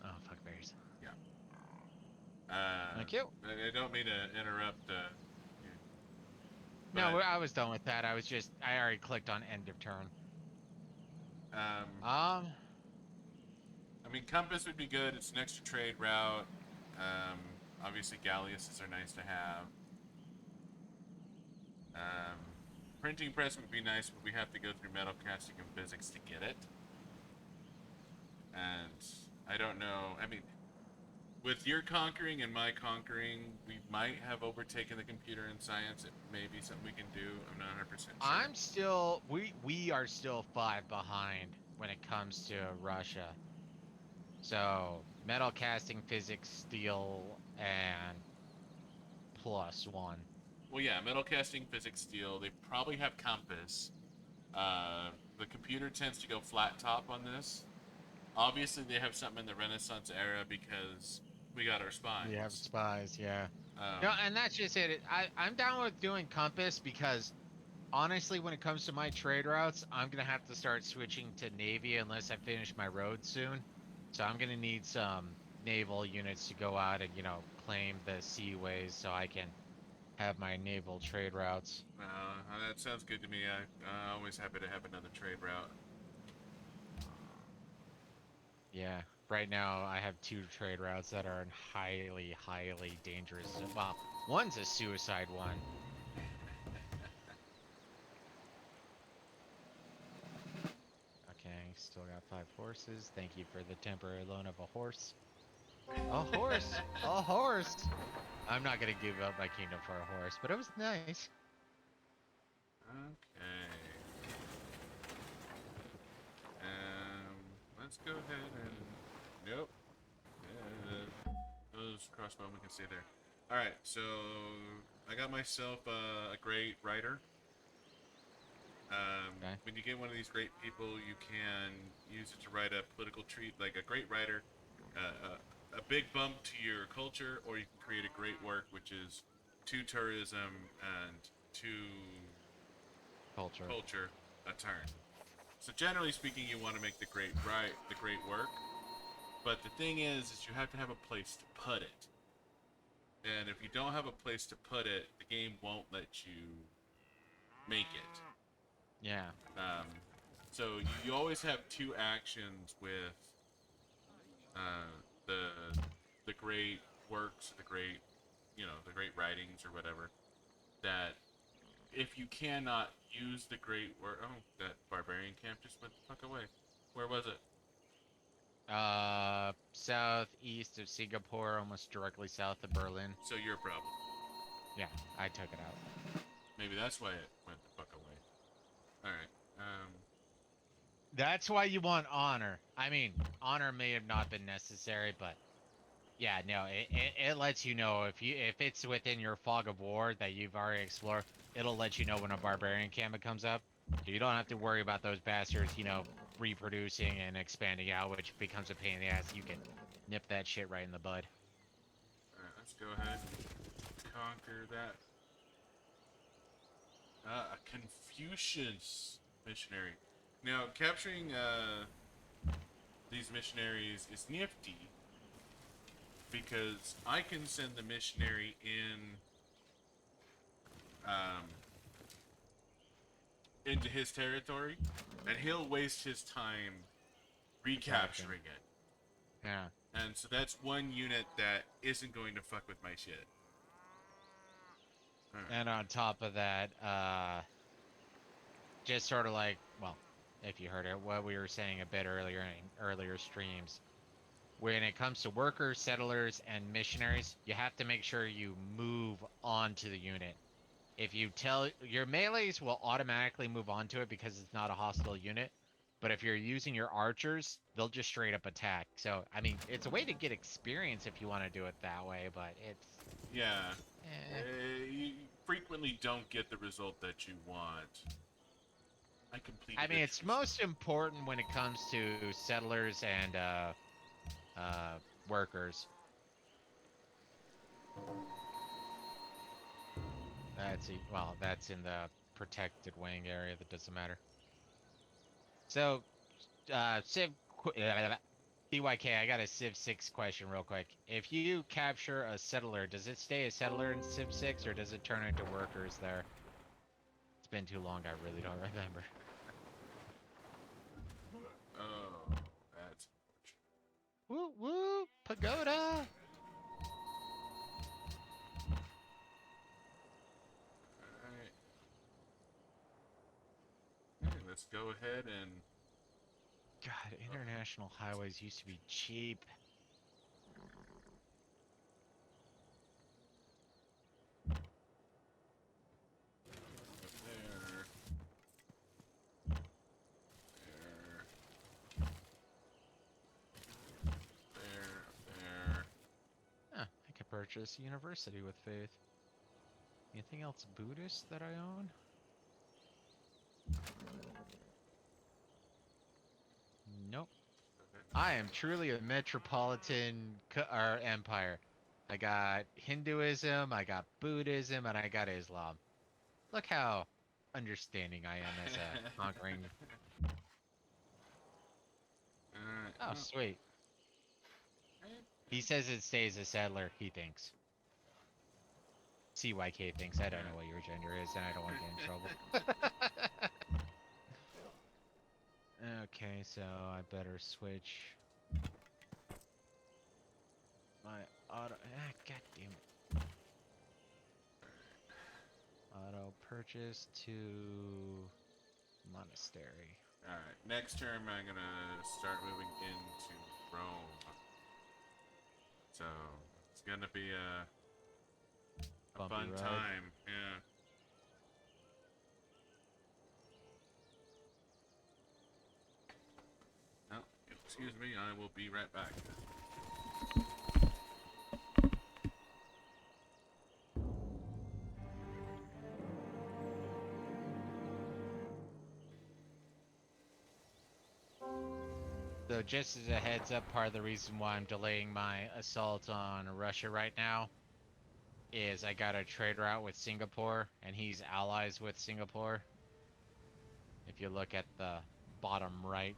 Oh, fuck berries. yeah. Uh, Thank you. I don't mean to interrupt, No, but I was done with that. I already clicked on end of turn. um, Um, I mean, Compass would be good. It's an extra trade route. Um, Obviously, galleasses are nice to have. Um, Printing press would be nice, but we have to go through metal casting and physics to get it. And I don't know. I mean, with your conquering and my conquering, we might have overtaken the computer in science. It may be something we can do. I'm not 100% sure. I'm still we are still 5 behind when it comes to Russia. So metal casting, physics, steel, and +1. Well, yeah, metal casting, physics, steel. They probably have compass. The computer tends to go flat top on this. Obviously, they have something in the Renaissance era because we got our We have spines. spies, yeah. Um, No, and that's just it. I'm down with doing compass because honestly, when it comes to my trade routes, I'm gonna have to start switching to Navy unless I finish my road soon. So I'm gonna need some naval units to go out and, claim the seaways so I can have my naval trade routes. that sounds good to me. I'm always happy to have another trade route. Yeah. Right now, I have 2 trade routes that are in highly, highly dangerous. Well, one's a suicide one. Okay, still got 5 horses. Thank you for the temporary loan of a horse. A horse! A horse! I'm not gonna give up my kingdom for a horse, but it was nice. Okay. Let's go ahead and. Nope. Those crossbowmen can stay there. Alright, so I got myself a great writer. Okay. When you get one of these great people, you can use it to write a political treat, like a great writer, a big bump to your culture, or you can create a great work, which is 2 tourism and 2 Culture. culture a turn. So generally speaking, you want to make the great work. But the thing is you have to have a place to put it. And if you don't have a place to put it, the game won't let you make it. Yeah. So you always have 2 actions with the great works, the great, the great writings or whatever, that if you cannot use the great work, oh, that barbarian camp just went the fuck away. Where was it? Southeast of Singapore, almost directly south of Berlin. So your problem. Yeah, I took it out. Maybe that's why it went the fuck away. All right. That's why you want honor. I mean, honor may have not been necessary, but yeah, no, it lets you know if it's within your fog of war that you've already explored. It'll let you know when a barbarian camp comes up. So you don't have to worry about those bastards, reproducing and expanding out, which becomes a pain in the ass. You can nip that shit right in the bud. All right. Let's go ahead and conquer that. A Confucius missionary. Now, capturing these missionaries is nifty because I can send the missionary into his territory, and he'll waste his time recapturing it. Yeah. And so that's one unit that isn't going to fuck with my shit. Right. And on top of that, just sort of like, well, if you heard it, what we were saying a bit earlier in earlier streams, when it comes to workers, settlers, and missionaries, you have to make sure you move on to the unit. If you tell your melees will automatically move on to it because it's not a hostile unit, but if you're using your archers, they'll just straight up attack. So, I mean, it's a way to get experience if you want to do it that way, but it's... Yeah. You frequently don't get the result that you want. I mean, it's most important when it comes to settlers and workers. That's in the protected wing area. That doesn't matter. So, Civ, BYK, I got a Civ 6 question real quick. If you capture a settler, does it stay a settler in Civ 6, or does it turn into workers there? It's been too long, I really don't remember. Oh, that's... Woo woo, pagoda! Alright. Okay, let's go ahead and... God, international highways used to be cheap. Purchase University with Faith. Anything else Buddhist that I own? Nope. I am truly a metropolitan empire. I got Hinduism, I got Buddhism, and I got Islam. Look how understanding I am as a conquering. Oh, sweet. He says it stays a settler, he thinks. CYK thinks. I don't know what your gender is, and I don't want to get in trouble. Okay, so I better switch my auto... God damn it. Auto purchase to monastery. Alright, next term I'm gonna start moving into Rome. So, it's gonna be a fun time, yeah. Oh, excuse me, I will be right back. So just as a heads up, part of the reason why I'm delaying my assault on Russia right now is I got a trade route with Singapore, and he's allies with Singapore. If you look at the bottom right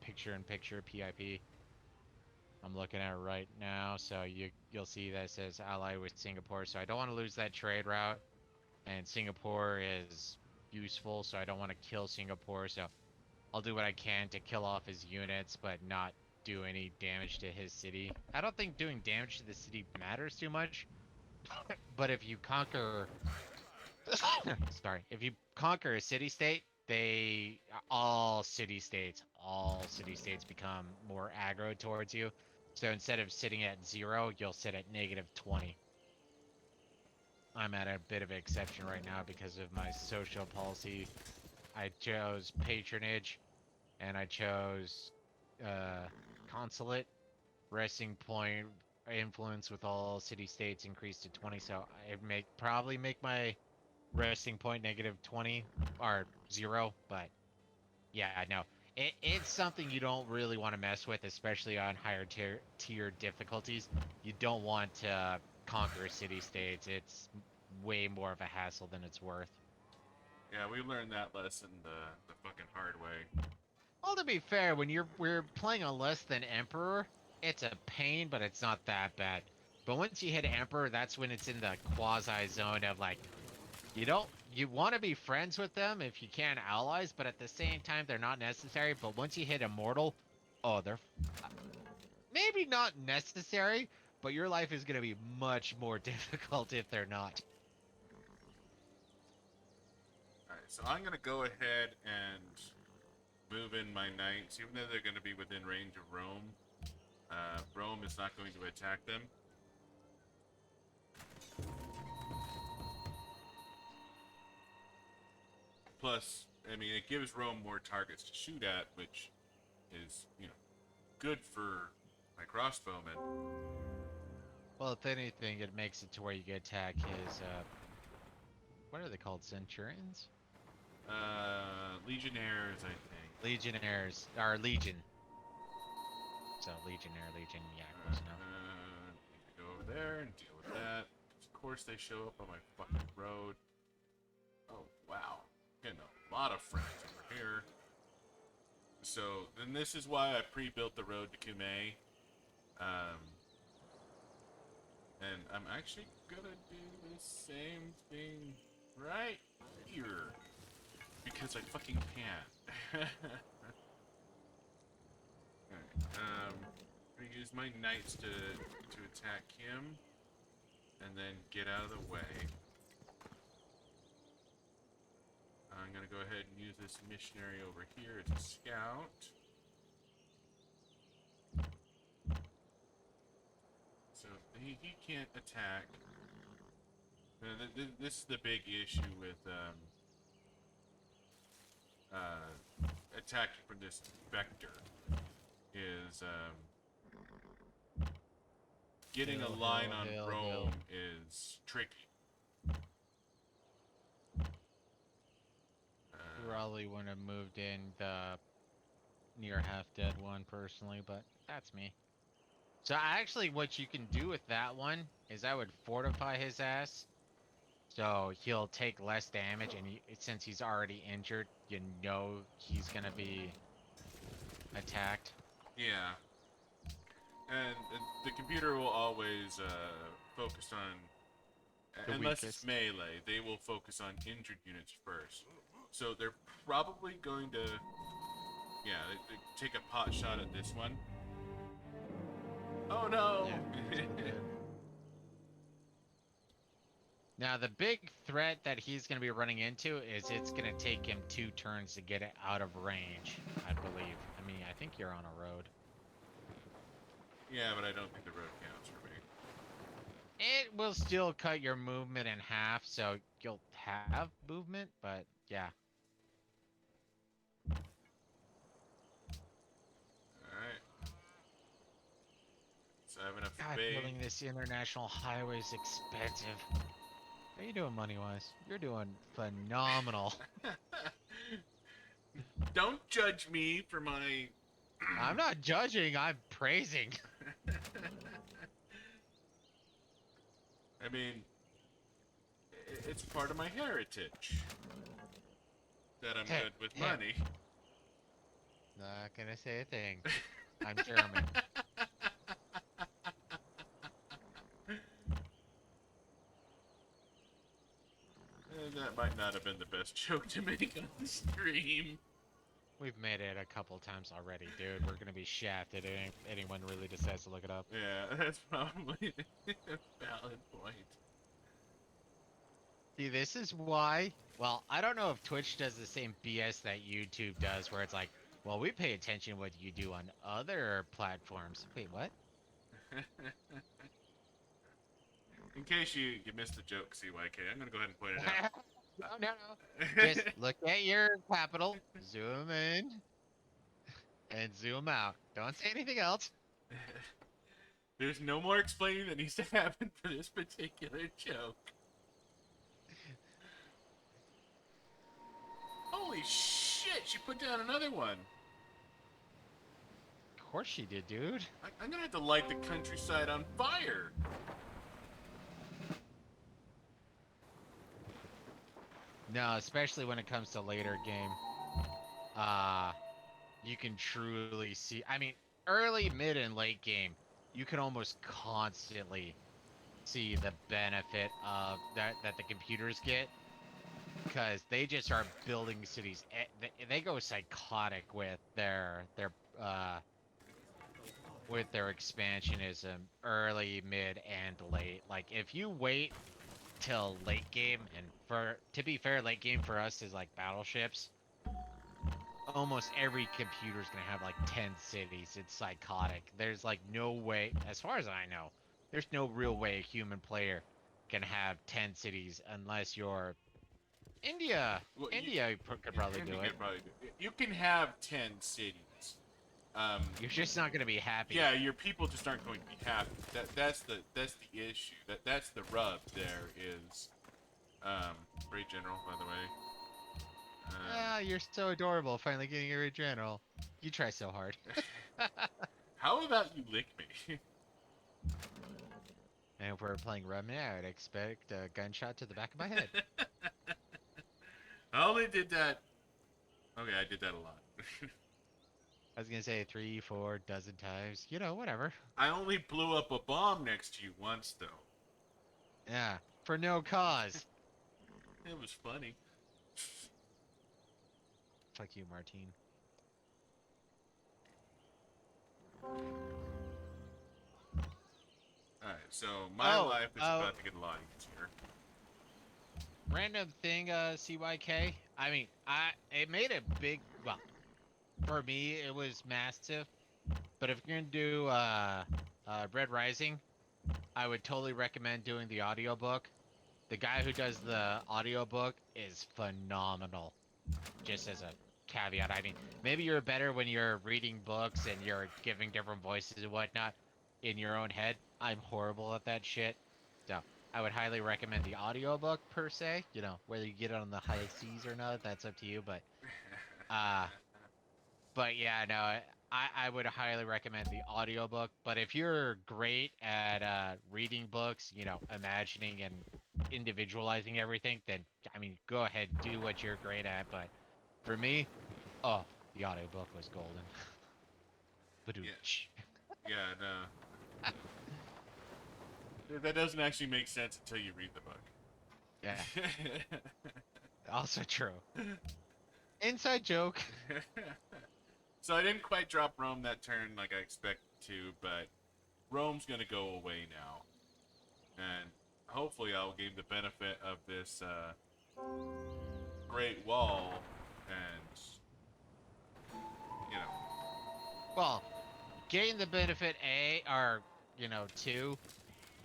picture-in-picture PIP, I'm looking at it right now, so you'll see that it says ally with Singapore. So I don't want to lose that trade route, and Singapore is useful, so I don't want to kill Singapore. So I'll do what I can to kill off his units, but not do any damage to his city. I don't think doing damage to the city matters too much. But if you conquer, sorry, if you conquer a city-state, all city-states become more aggro towards you. So instead of sitting at 0, you'll sit at -20. I'm at a bit of an exception right now because of my social policy. I chose patronage, and I chose consulate. Resting point influence with all city-states increased to 20, so I probably make my resting point -20 or 0, but yeah, no. It's something you don't really want to mess with, especially on higher tier difficulties. You don't want to conquer city-states. It's way more of a hassle than it's worth. Yeah, we learned that lesson the fucking hard way. Well, to be fair, when we're playing on less than Emperor, it's a pain, but it's not that bad. But once you hit Emperor, that's when it's in the quasi zone of like, you want to be friends with them if you can allies, but at the same time they're not necessary. But once you hit Immortal, oh, they're maybe not necessary, but your life is gonna be much more difficult if they're not. Alright, so I'm gonna go ahead and move in my knights, even though they're gonna be within range of Rome. Rome is not going to attack them. Plus, I mean, it gives Rome more targets to shoot at, which is, good for my crossbowmen. Well, if anything, it makes it to where you can attack his what are they called? Centurions? Legionnaires, I think. Legionnaires, or Legion. So Legionnaire, Legion, yeah, close enough. Need to go over there and deal with that. Of course, they show up on my fucking road. Oh wow, getting a lot of friends over here. So then this is why I pre-built the road to Cumae. And I'm actually gonna do the same thing right here. Because I fucking can. Alright, I'm gonna use my knights to attack him. And then get out of the way. I'm gonna go ahead and use this missionary over here as a scout. So he can't attack. This is the big issue with attacking from this vector. Is getting a line on Rome is tricky. Probably wouldn't have moved in the near half-dead one personally, but that's me. So actually what you can do with that one is I would fortify his ass. So he'll take less damage, and since he's already injured, you know he's gonna be attacked. Yeah. And the computer will always focus on... unless it's melee, they will focus on injured units first. So they're probably going to... yeah, they take a pot shot at this one. Oh no! Yeah. Now the big threat that he's going to be running into is it's going to take him 2 turns to get it out of range, I believe. I mean, I think you're on a road. Yeah, but I don't think the road counts for me. It will still cut your movement in half, so you'll have movement, but yeah. Alright. So I have enough God, bait. building this international highway is expensive. How you doing money-wise? You're doing phenomenal. Don't judge me for my... I'm not judging, I'm praising. I mean, it's part of my heritage that I'm good with money. Not gonna say a thing. I'm German. That might not have been the best joke to make on the stream. We've made it a couple times already, dude. We're gonna be shafted if anyone really decides to look it up. Yeah, that's probably a valid point. See, this is why. Well, I don't know if Twitch does the same BS that YouTube does, where it's like, well, we pay attention what you do on other platforms. Wait, what? In case you missed the joke, CYK, I'm gonna go ahead and point it out. No, no, no. Just look at your capital, zoom in, and zoom out. Don't say anything else. There's no more explaining that needs to happen for this particular joke. Holy shit, she put down another one. Of course she did, dude. I'm gonna have to light the countryside on fire. No, especially when it comes to later game. You can truly see. I mean, early, mid, and late game, you can almost constantly see the benefit of that the computers get, because they just are building cities. They go psychotic with their expansionism early, mid, and late. Like if you wait till late game, and to be fair, late game for us is like battleships. Almost every computer's gonna have like 10 cities. It's psychotic. There's like no way, as far as I know, there's no real way a human player can have 10 cities unless you're India. Well, India could probably do it. You can have 10 cities. You're just not gonna be happy. Yeah, your people just aren't going to be happy. That's the issue. That's the rub. There is, great general, by the way. Ah, you're so adorable. Finally getting a great general. You try so hard. How about you lick me? And if we're playing Remnant, I would expect a gunshot to the back of my head. I only did that. Okay, I did that a lot. I was gonna say 3, 4 dozen times. You know, whatever. I only blew up a bomb next to you once, though. Yeah, for no cause. It was funny. Fuck you, Martine. Alright, so my life is oh. about to get a lot easier. Random thing, CYK. I mean, it made a big, well, for me it was massive. But if you're gonna do Red Rising, I would totally recommend doing the audiobook. The guy who does the audiobook is phenomenal. Just as a caveat, I mean, maybe you're better when you're reading books and you're giving different voices and whatnot in your own head. I'm horrible at that shit. So I would highly recommend the audiobook per se. You know, whether you get it on the high seas or not, that's up to you. But yeah, no, I would highly recommend the audiobook. But if you're great at reading books, you know, imagining and individualizing everything, then I mean, go ahead, do what you're great at. But for me, the audiobook was golden. Yeah, no. That doesn't actually make sense until you read the book. Yeah. Also true. Inside joke. So I didn't quite drop Rome that turn like I expected to, but Rome's gonna go away now. And hopefully I'll gain the benefit of this Great Wall and, you know. Well, gain the benefit two,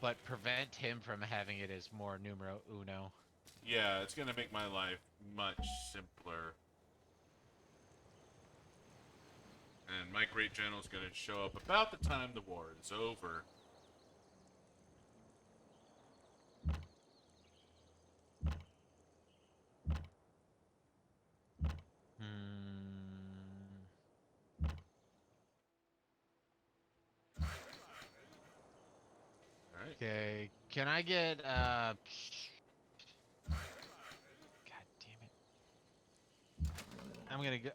but prevent him from having it as more numero uno. Yeah, it's gonna make my life much simpler. And my great general's gonna show up about the time the war is over. Alright. Okay, can I get God damn it. I'm gonna go.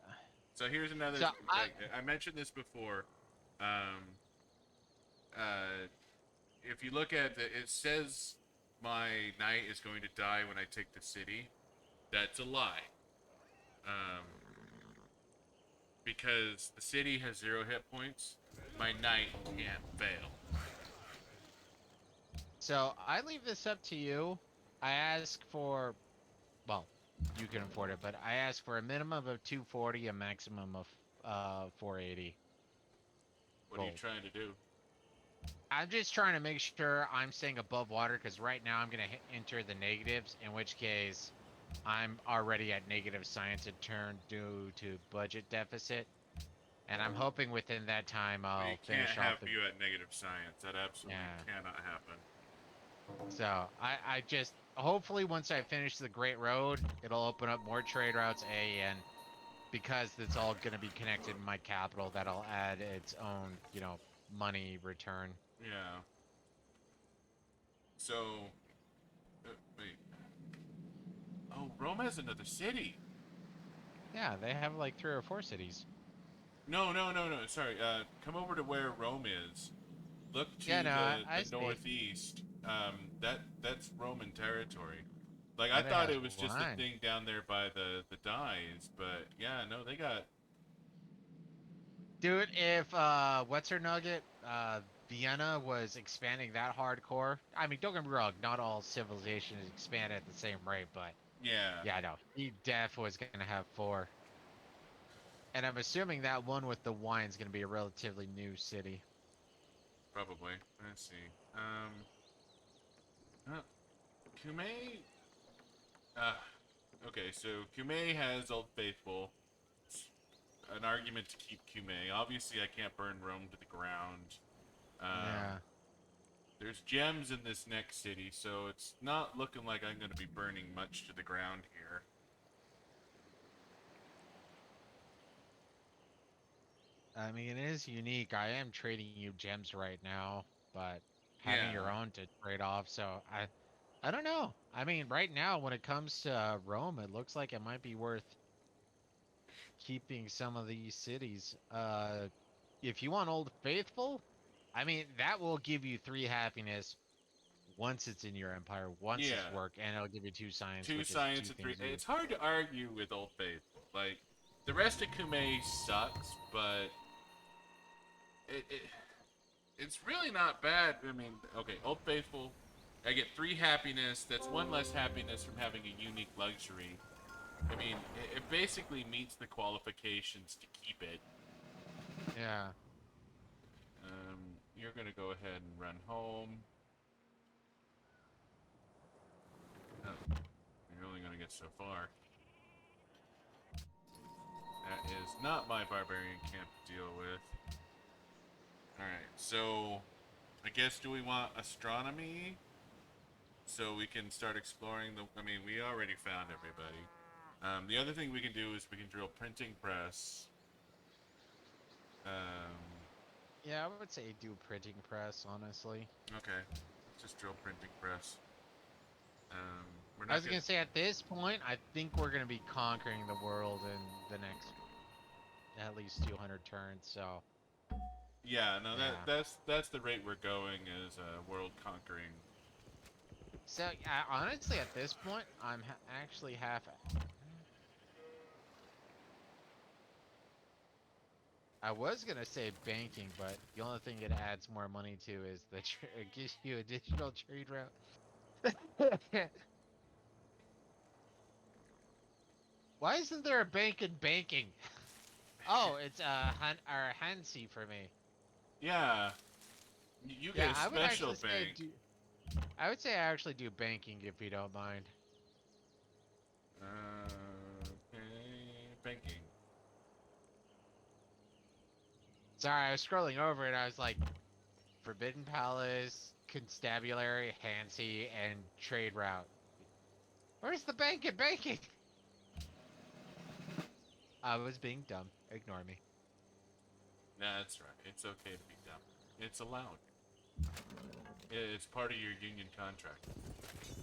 So here's another. So I mentioned this before. If you look at it says my knight is going to die when I take the city. That's a lie. because the city has 0 hit points, my knight can't fail. So I leave this up to you. I ask for, well, you can afford it, but I ask for a minimum of 240, a maximum of 480 What are you gold. trying to do? I'm just trying to make sure I'm staying above water because right now I'm gonna enter the negatives, in which case I'm already at negative science a turn due to budget deficit, and I'm hoping within that time We I'll can't finish off have the. you at negative science. That absolutely Yeah. cannot happen. So I just hopefully once I finish the Great Road, it'll open up more trade routes. And because it's all gonna be connected in my capital, that'll add its own, money return. Yeah. So, wait. Oh, Rome has another city. Yeah, they have like 3 or 4 cities. No, no, no, no. Sorry. Come over to where Rome is. Look to Yeah, no, I the see. northeast. That's Roman territory. Like I And it thought has it was just a one. thing down there by the Dines, but yeah, no, they got. Dude, if what's her nugget? Vienna was expanding that hardcore. I mean, don't get me wrong, not all civilizations expand at the same rate, but Yeah, yeah, no, he def was gonna have 4. And I'm assuming that one with the wine's gonna be a relatively new city. probably. Let's see. Uh, Kume. Uh, okay, so Kume has Old Faithful. It's an argument to keep Kume. Obviously, I can't burn Rome to the ground. Yeah. There's gems in this next city, so it's not looking like I'm going to be burning much to the ground here. I mean, it is unique. I am trading you gems right now, but having Yeah, your own to trade off, so I don't know. I mean, right now when it comes to Rome, it looks like it might be worth keeping some of these cities. If you want Old Faithful, I mean, that will give you 3 happiness once it's in your empire, once it's yeah. work, and it'll give you 2 science, Two which is science 2 and three. things you. It's hard to argue with Old Faithful. Like, the rest of Kume sucks, but it, it it's really not bad. I mean, okay, Old Faithful, I get 3 happiness. That's 1 less happiness from having a unique luxury. I mean, it basically meets the qualifications to keep it. Yeah. You're gonna go ahead and run home. Oh, you're only gonna get so far. That is not my barbarian camp to deal with. Alright, so I guess do we want astronomy? So we can start exploring the. I mean, we already found everybody. The other thing we can do is we can drill printing press. Um, Yeah, I would say do printing press, honestly. okay, just drill printing press. We're I not was gonna. gonna say at this point, I think we're gonna be conquering the world in the next at least 200 turns. So Yeah, no, yeah. that's the rate we're going is world conquering. So honestly, at this point, I'm actually half. I was gonna say banking, but the only thing it adds more money to is that it gives you additional trade route. Why isn't there a bank in banking? Oh, it's Hansi for me. Yeah, you Yeah, get a I would special actually say bank. do. I would say I actually do banking if you don't mind. Okay, banking. Sorry, I was scrolling over it. I was like, Forbidden Palace, Constabulary, Hansi, and Trade Route. Where's the bank in banking? I was being dumb. Ignore me. That's right. It's okay to be dumb. It's allowed. It's part of your union contract.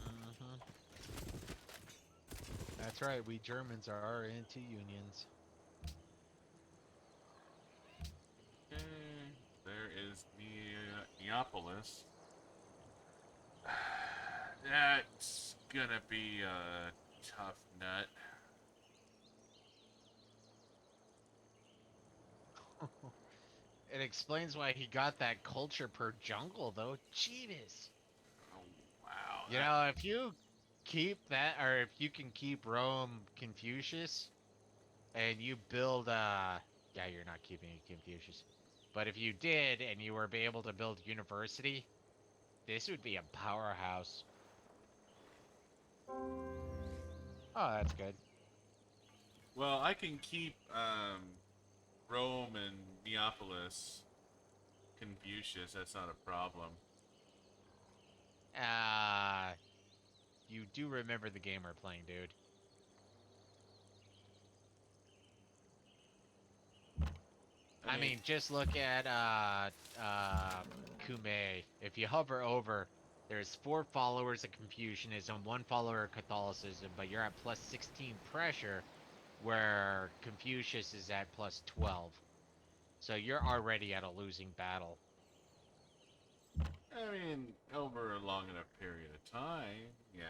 Hmm. That's right. We Germans are into unions. Okay, there is Neapolis. That's gonna be a tough nut. It explains why he got that culture per jungle, though. Jeebus. Oh, wow. You know, if you keep that, or if you can keep Rome Confucius, and you build, yeah, you're not keeping it Confucius. But if you did, and you were be able to build university, this would be a powerhouse. Oh, that's good. Well, I can keep Rome and Neapolis Confucius. That's not a problem. Uh, you do remember the game we're playing, dude. I mean, just look at Kume. If you hover over, there's 4 followers of Confucianism, 1 follower of Catholicism, but you're at plus 16 pressure, where Confucius is at plus 12. So you're already at a losing battle. I mean, over a long enough period of time, yeah.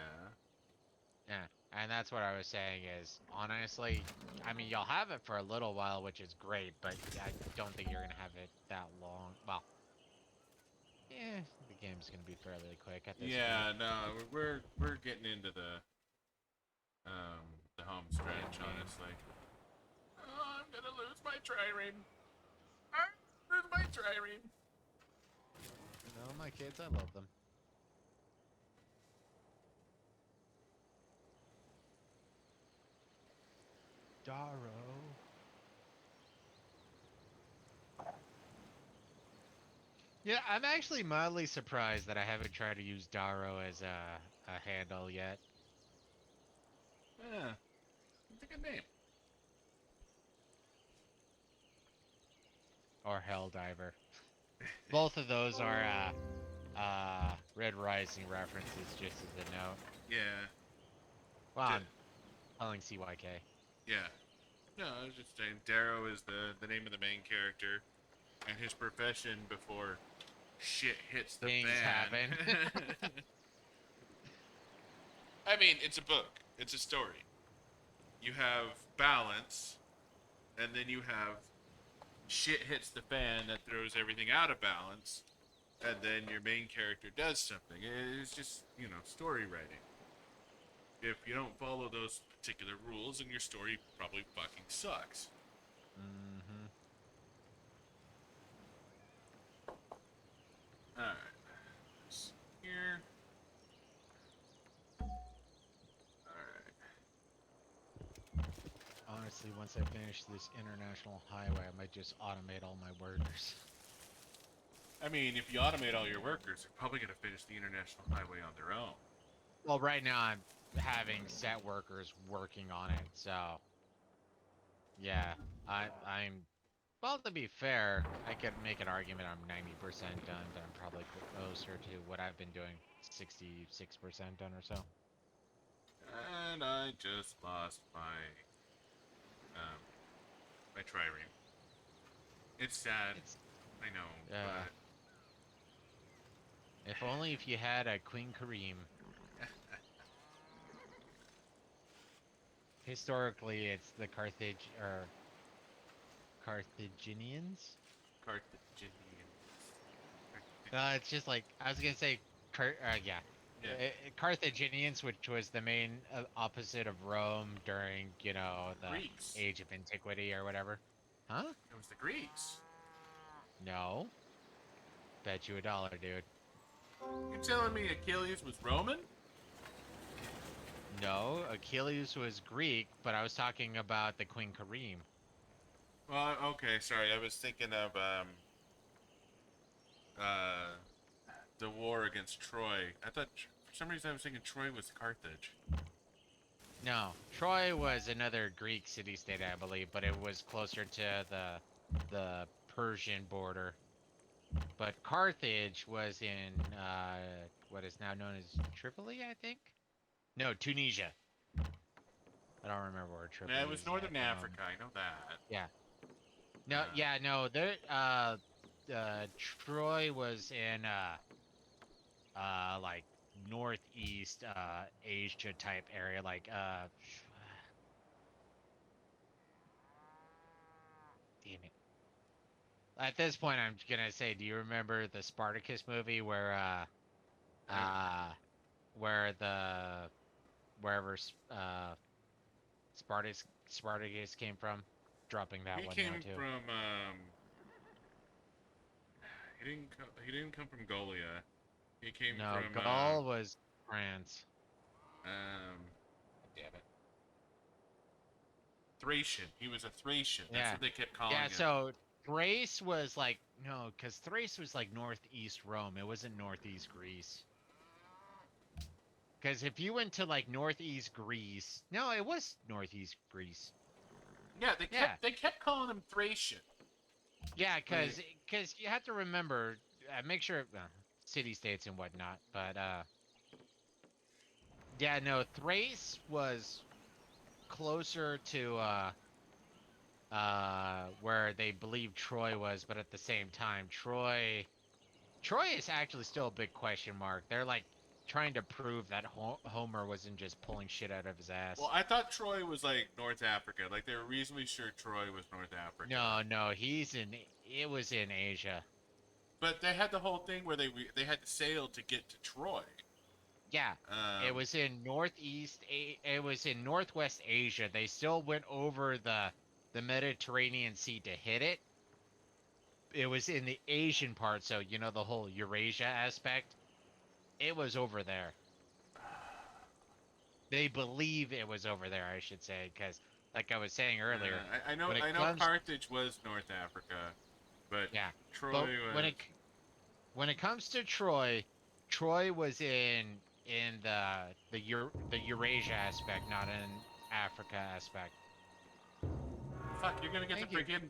Yeah, and that's what I was saying is, honestly, I mean, you'll have it for a little while, which is great, but I don't think you're going to have it that long. Well, yeah, the game's going to be fairly quick at this point. Yeah, no, we're getting into um the home stretch, honestly. Oh, I'm gonna lose my trireme. I'm gonna lose my trireme. No, my kids, I love them. Darrow. Yeah, I'm actually mildly surprised that I haven't tried to use Darrow as a handle yet. Yeah, it's a good name. Or Helldiver. Both of those are Red Rising references, just as a note. Yeah, Well, J- I'm calling CYK. yeah. No, I was just saying, Darrow is the name of the main character, and his profession before shit hits the Things happen. fan. I mean, it's a book. It's a story. You have balance, and then you have shit hits the fan that throws everything out of balance, and then your main character does something. It's just, story writing. If you don't follow those particular rules, then your story probably fucking sucks. Mm-hmm. Alright. Here. Alright. Honestly, once I finish this international highway, I might just automate all my workers. I mean, if you automate all your workers, they're probably going to finish the international highway on their own. Well, right now I'm having set workers working on it, so yeah, I'm. Well, to be fair, I could make an argument I'm 90% done, but I'm probably closer to what I've been doing, 66% done or so. And I just lost um, my trireme. It's sad, It's I know, uh, if only if you had a Queen Kareem. Historically, it's the Carthaginians. Carthaginians. It's just like I was gonna say, yeah, Yeah, Carthaginians, which was the main opposite of Rome during the Greeks. Age of Antiquity or whatever. Huh? It was the Greeks. No. Bet you $1, dude. You're telling me Achilles was Roman? No, Achilles was Greek, but I was talking about the Queen Kareem. Well, okay, sorry. I was thinking of uh, the war against Troy. I thought for some reason I was thinking Troy was Carthage. No, Troy was another Greek city-state, I believe, but it was closer to the Persian border. But Carthage was in what is now known as Tripoli, I think. No, Tunisia. I don't remember where Tripoli Yeah, it was is Northern at the moment. Africa. I know that. Yeah. No, yeah, no. There, Troy was in like northeast Asia type area, like damn it. At this point, I'm gonna say, do you remember the Spartacus movie uh, where the wherever Spartacus came from? Dropping that He one now came too. from he didn't come from Golia. He came No, from Gaul was France. damn it. Thracian. He was a Thracian. That's Yeah, what they kept calling yeah. him. So Thrace was like no, because Thrace was like northeast Rome. It wasn't northeast Greece. Because if you went to like northeast Greece, no, it was northeast Greece. Yeah, Yeah, they kept calling him Thracian. yeah, Like, because you have to remember, make sure city states and whatnot. But yeah, no, Thrace was closer to where they believe Troy was, but at the same time, Troy is actually still a big question mark. They're like trying to prove that Homer wasn't just pulling shit out of his well, ass. I thought Troy was like North Africa. Like they were reasonably sure Troy was North Africa. No, no, he's in. It was in Asia. But they had the whole thing where they had to sail to get to Troy. Yeah, it Um, was in It was in Northwest Asia. They still went over the Mediterranean Sea to hit it. It was in the Asian part, so you know the whole Eurasia aspect. It was over there. They believe it was over there, I should say, because like I was saying earlier, when it I know comes, Carthage was North Africa, but yeah, Troy but was. when it comes to Troy, Troy was in the Eurasia aspect, not in Africa aspect. Fuck, you're gonna get the Thank you. freaking.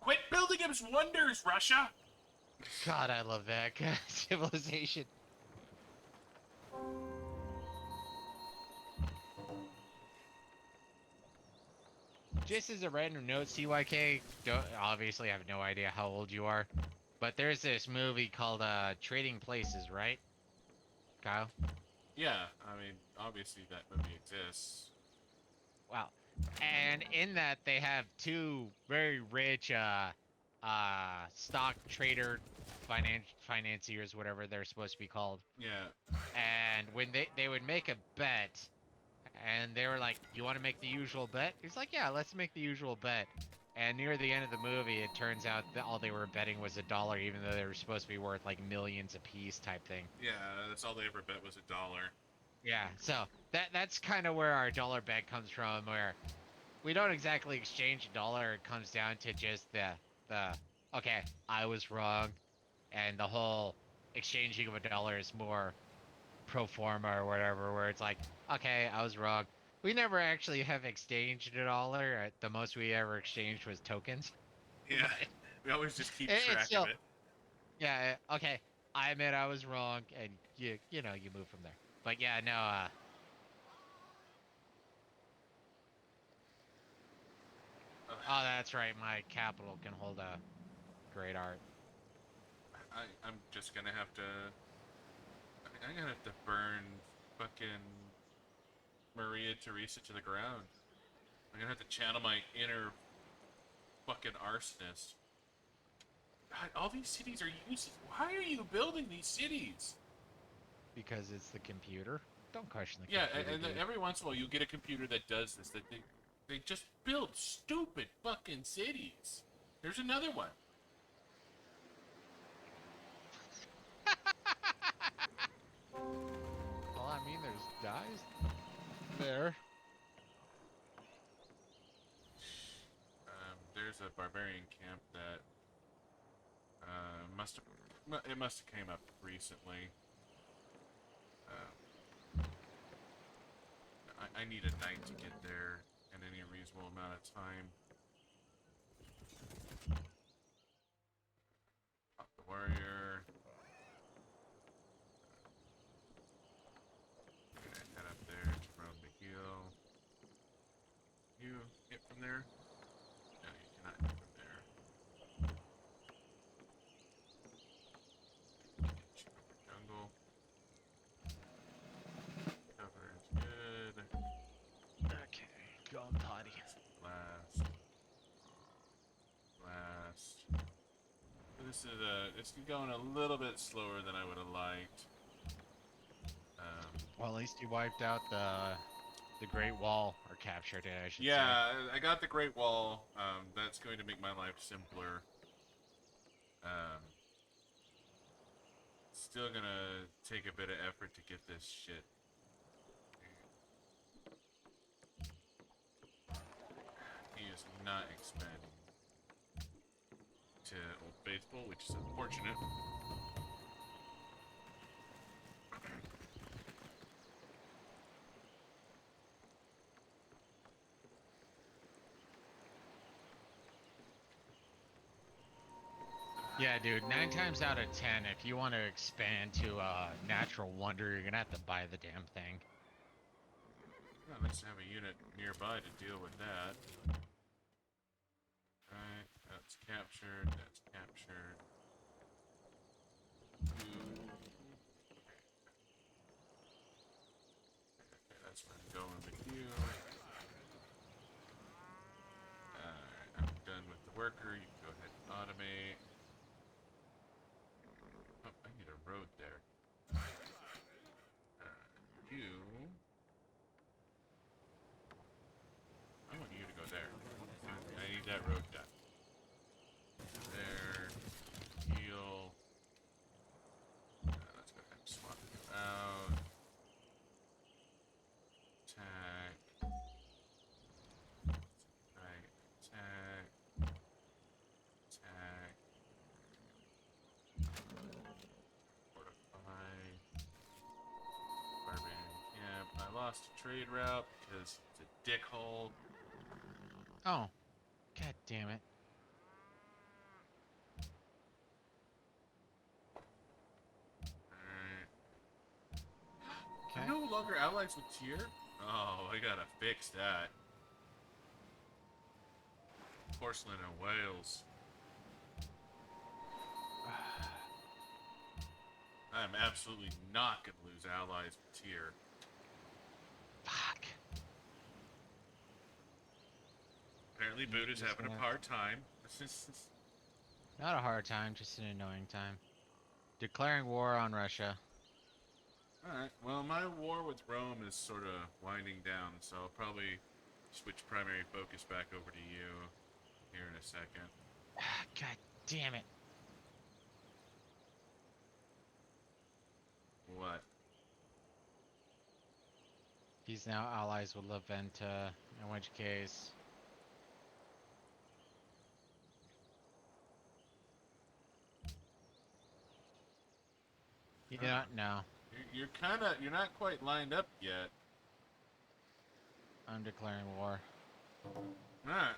Quit building his wonders, Russia! God, I love that civilization. Just as a random note, CYK, obviously I have no idea how old you are, but there's this movie called Trading Places, right, Kyle? Yeah, I mean, obviously that movie exists. Wow. And in that they have two very rich stock trader financiers, whatever they're supposed to be called. Yeah. And when they would make a bet, and they were like, "You want to make the usual bet?" He's like, "Yeah, let's make the usual bet." And near the end of the movie, it turns out that all they were betting was $1, even though they were supposed to be worth like millions a piece, type thing. Yeah, that's all they ever bet was $1. Yeah, so that's kind of where our dollar bet comes from, where we don't exactly exchange a dollar. It comes down to just the okay, I was wrong, and the whole exchanging of a dollar is more pro forma or whatever, where it's like, okay, I was wrong. We never actually have exchanged a dollar. The most we ever exchanged was tokens. Yeah. But We always just keep it's track of still, it. yeah, okay. I admit I was wrong, and you know you move from there. But yeah, no, oh, that's right. My capital can hold a great art. I'm just gonna have to. I'm gonna have to burn fucking Maria Teresa to the ground. I'm gonna have to channel my inner fucking arsonist. God, all these cities are useless. Why are you building these cities? Because it's the computer. Don't question the Yeah, computer, and then dude. every once in a while you get a computer that does this. That they just build stupid fucking cities. There's another one. Well, I mean, there's guys there. There's a barbarian camp that must have it must have came up recently. I need a knight to get there in any reasonable amount of time. Pop the warrior. Gonna head up there to Rome to heal. You hit from there? No, you cannot hit from there. Get you over jungle. Cover is good. Okay, go potty. Last. This is it's going a little bit slower than I would have liked. Well, at least you wiped out the Great Wall, or captured it, I should say. Yeah, I got the Great Wall. That's going to make my life simpler. Still gonna take a bit of effort to get this shit. He is not expanding to Old Faithful, which is unfortunate. Yeah, dude, 9 times out of 10, if you want to expand to Natural Wonder, you're gonna have to buy the damn thing. Well, nice to have a unit nearby to deal with that. Alright, that's captured, that's captured. Okay, that's where I'm going with you. Alright, I'm done with the worker. You can go ahead and automate. Oh, I need a road there. You. I want you to go there. I need that road done. There. Heal. Let's go ahead and swap you out. Attack. Right. Attack. Attack. Fortify. Barbarian camp. I lost a trade route because it's a dickhole. Oh, god damn it. Alright. Okay. I'm no longer allies with Tyr? Oh, I gotta fix that. Porcelain and Wales. I'm absolutely not gonna lose allies with Tyr. Fuck. Apparently, Buddha's having a hard time. Not a hard time, just an annoying time. Declaring war on Russia. Alright, well, my war with Rome is sort of winding down, so I'll probably switch primary focus back over to you here in a second. God damn it. What? He's now allies with La Venta, in which case... Yeah, no. You're not quite lined up yet. I'm declaring war. Alright.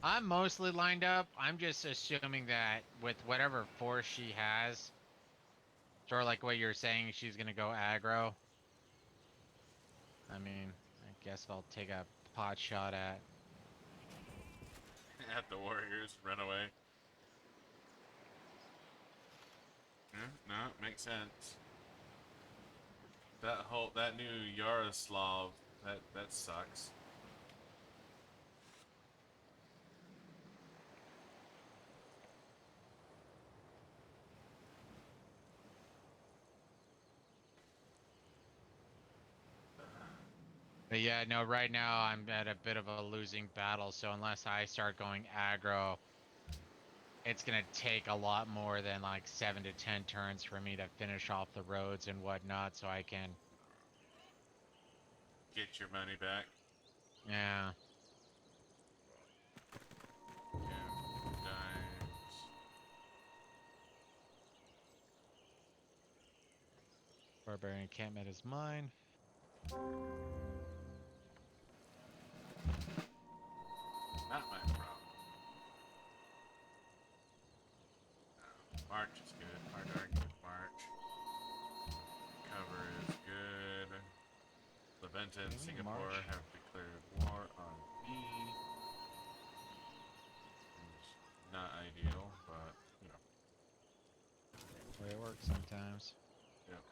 I'm mostly lined up. I'm just assuming that with whatever force she has, sort of like what you're saying, she's gonna go aggro. I mean, I guess I'll take a pot shot at. At the warriors, run away. Yeah, no, makes sense. That new Yaroslav, that sucks. But yeah, no, right now I'm at a bit of a losing battle, so unless I start going aggro, it's gonna take a lot more than like 7 to 10 turns for me to finish off the roads and whatnot, so I can... Get your money back. Yeah. Yeah, dimes. Barbarian encampment is mine. Not my problem. March is good. Hard to argue with March. Cover is good. Leventa and Singapore March. have declared war on me. It's not ideal, but, you know. The way it works sometimes. Yep.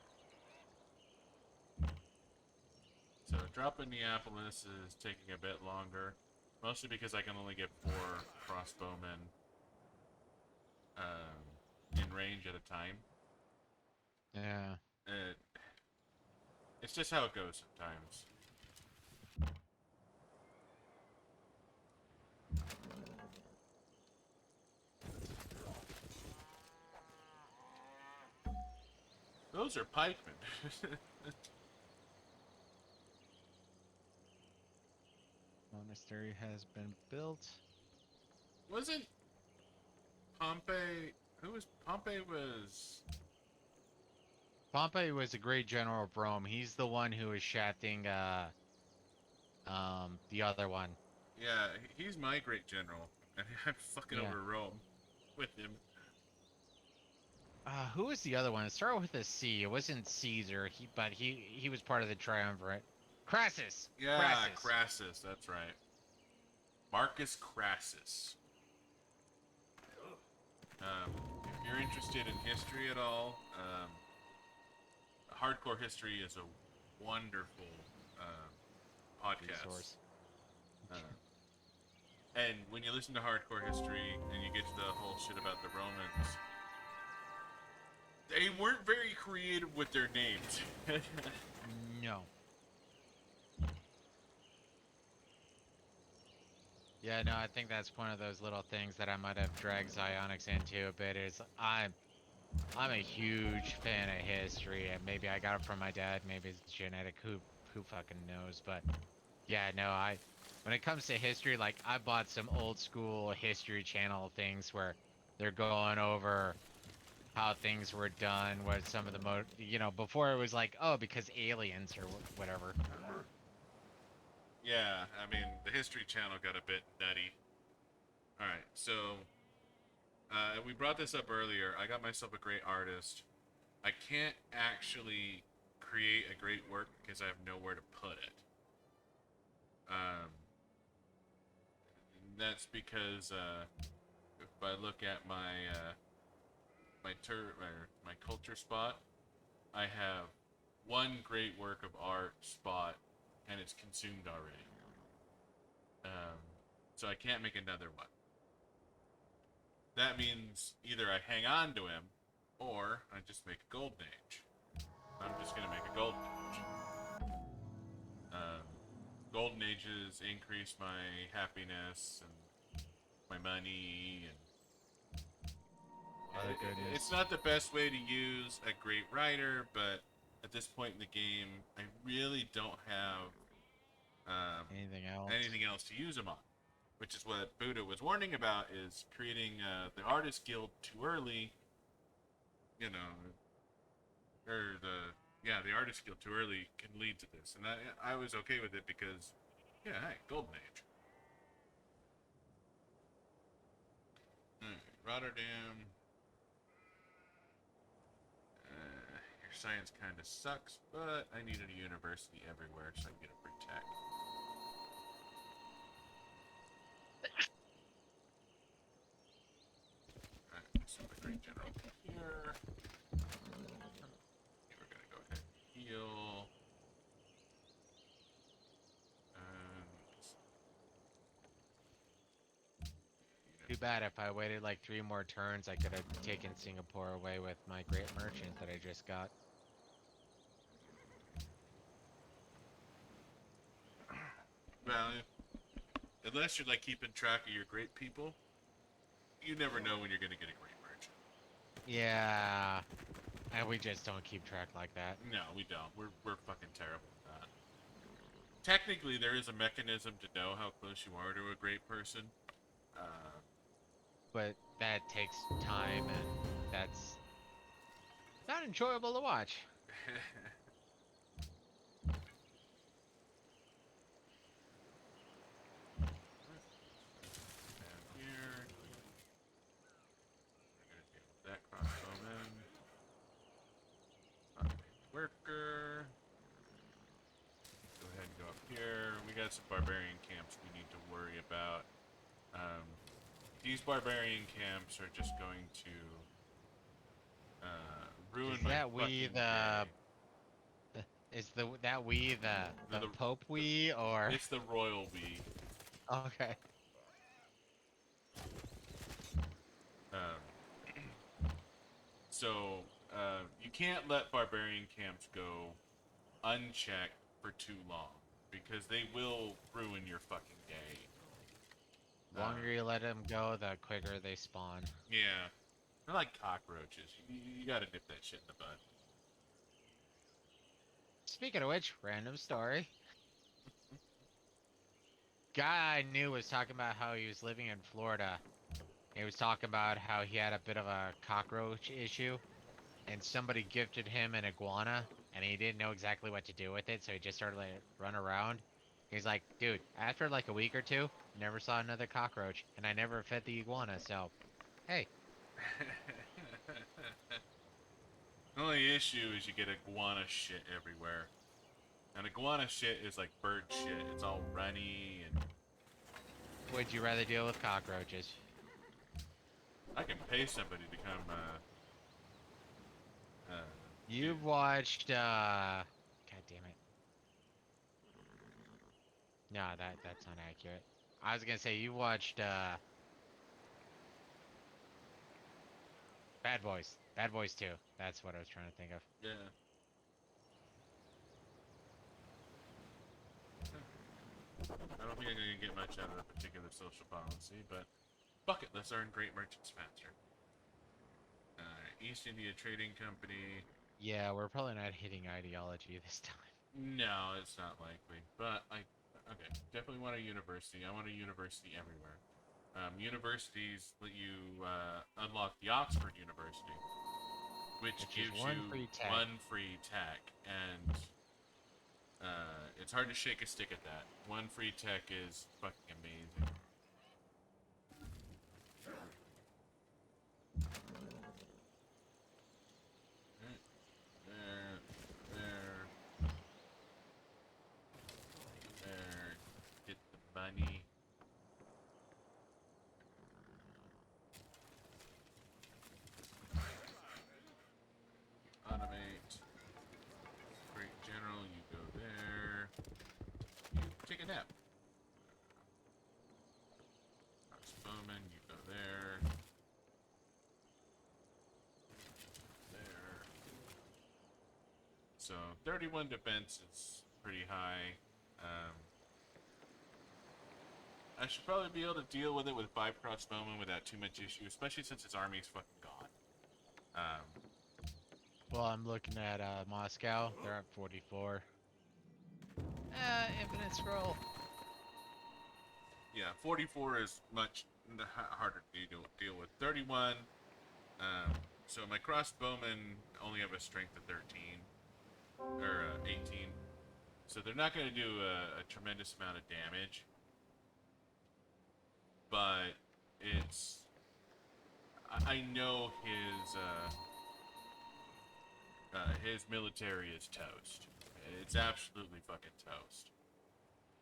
So dropping Neapolis is taking a bit longer. Mostly because I can only get 4 crossbowmen in range at a time. Yeah. It, it's just how it goes sometimes. Those are pikemen. Monastery has been built. Wasn't Pompey? Who was Pompey? Was Pompey was a great general of Rome. He's the one who was shafting the other one. yeah? He's my great general, and I'm fucking Yeah. over Rome with him. Who was the other one? It started with a C. It wasn't Caesar. He was part of the triumvirate. Crassus. Yeah, Crassus. Crassus. That's right. Marcus Crassus. If you're interested in history at all, Hardcore History is a wonderful podcast. Resource. And when you listen to Hardcore History and you get to the whole shit about the Romans, they weren't very creative with their names. No. Yeah, no, I think that's one of those little things that I might have dragged Xionics into a bit. Is I'm a huge fan of history, and maybe I got it from my dad. Maybe it's genetic. Who fucking knows? But yeah, no, when it comes to history, like I bought some old school History Channel things where they're going over how things were done, what some of the before it was like, oh, because aliens or whatever. Yeah, I mean, the History Channel got a bit nutty. Alright, so we brought this up earlier. I got myself a great artist. I can't actually create a great work because I have nowhere to put it. That's because if I look at my my culture spot, I have one great work of art spot, and it's consumed already. So I can't make another one. That means either I hang on to him, or I just make a golden age. I'm just gonna make a golden age. Golden ages increase my happiness and my money, and Other goodness. it's not the best way to use a great writer, but at this point in the game, I really don't have anything else to use them on. Which is what Buddha was warning about, is creating the artist guild too early, you know, or the artist guild too early can lead to this. And I was okay with it because, yeah, hey, Golden Age. Rotterdam. Your science kind of sucks, but I needed a university everywhere so I can get a free tech. So the great general here. We're gonna go ahead and heal. Too bad. If I waited like 3 more turns, I could have taken Singapore away with my great merchant that I just got. Well, unless you're like keeping track of your great people, you never know when you're gonna get a great merchant. Yeah, and we just don't keep track like that. No, we don't. We're fucking terrible at that. Technically, there is a mechanism to know how close you are to a great person. But that takes time, and that's not enjoyable to watch. That crossbowman. Worker. Go ahead and go up here. We got some barbarian camps we need to worry about. These barbarian camps are just going to ruin my fucking day. Is that we the Pope we, or It's the royal we. okay? So you can't let barbarian camps go unchecked for too long because they will ruin your fucking day. The longer you let them go, the quicker they spawn. Yeah, they're like cockroaches. You gotta nip that shit in the bud. Speaking of which, random story. Guy I knew was talking about how he was living in Florida. He was talking about how he had a bit of a cockroach issue, and somebody gifted him an iguana, and he didn't know exactly what to do with it, so he just started letting it run around. He's like, dude, after like a week or two, never saw another cockroach, and I never fed the iguana, so, hey. The only issue is you get iguana shit everywhere. And iguana shit is like bird shit. It's all runny and Would you rather deal with cockroaches? I can pay somebody to come You've watched, God damn it. No, that's not accurate. I was gonna say, you watched, Bad Boys. Bad Boys 2. That's what I was trying to think of. yeah. I don't think I'm gonna get much out of a particular social policy, but bucket lists earn great merchants faster. East India Trading Company. Yeah, we're probably not hitting ideology this time. No, it's not likely. But okay, definitely want a university. I want a university everywhere. Universities let you unlock the Oxford University, which gives one you free tech. one free tech, and it's hard to shake a stick at that. One free tech is fucking amazing. There. Get the bunny. Automate. Great General, you go there. You take a nap. Bowman, you go there. There. So 31 defense is pretty high. I should probably be able to deal with it with 5 crossbowmen without too much issue, especially since his army's fucking gone. Well, I'm looking at Moscow. They're at 44. Infinite scroll. Yeah, 44 is much harder to deal with. 31. So my crossbowmen only have a strength of 13 or 18, so they're not going to do a tremendous amount of damage. But it's I know his military is toast. It's absolutely fucking toast.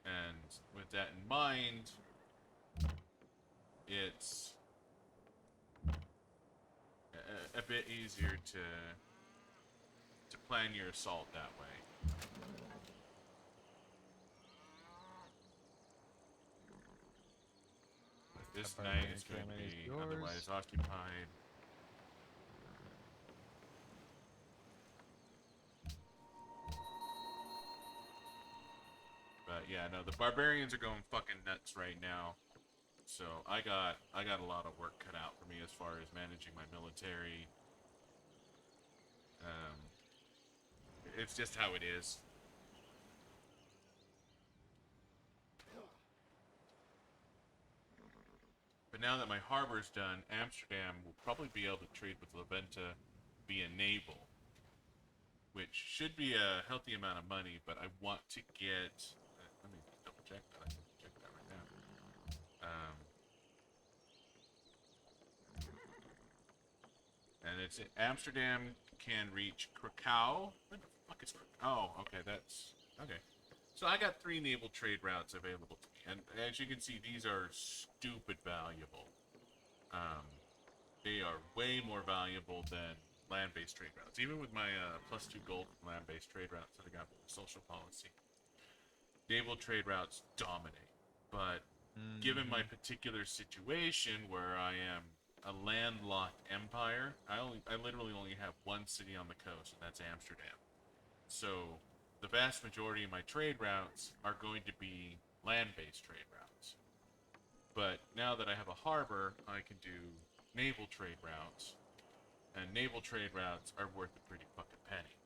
And with that in mind, it's a bit easier to plan your assault that way. Like this night is going to be otherwise occupied. But yeah, no, the barbarians are going fucking nuts right now. So I got a lot of work cut out for me as far as managing my military. It's just how it is. But now that my harbor's done, Amsterdam will probably be able to trade with Leventa via naval, which should be a healthy amount of money. But I want to get. Let me double check that. I can check that right now. And it's Amsterdam can reach Krakow. Where the fuck is Krakow? Oh, okay, that's okay. So I got 3 naval trade routes available to me, and as you can see, these are stupid valuable. They are way more valuable than land-based trade routes. Even with my +2 gold land-based trade routes that I got with the social policy, naval trade routes dominate. But given my particular situation where I am a landlocked empire. I literally only have one city on the coast, and that's Amsterdam. So the vast majority of my trade routes are going to be land-based trade routes. But now that I have a harbor, I can do naval trade routes, and naval trade routes are worth a pretty fucking penny.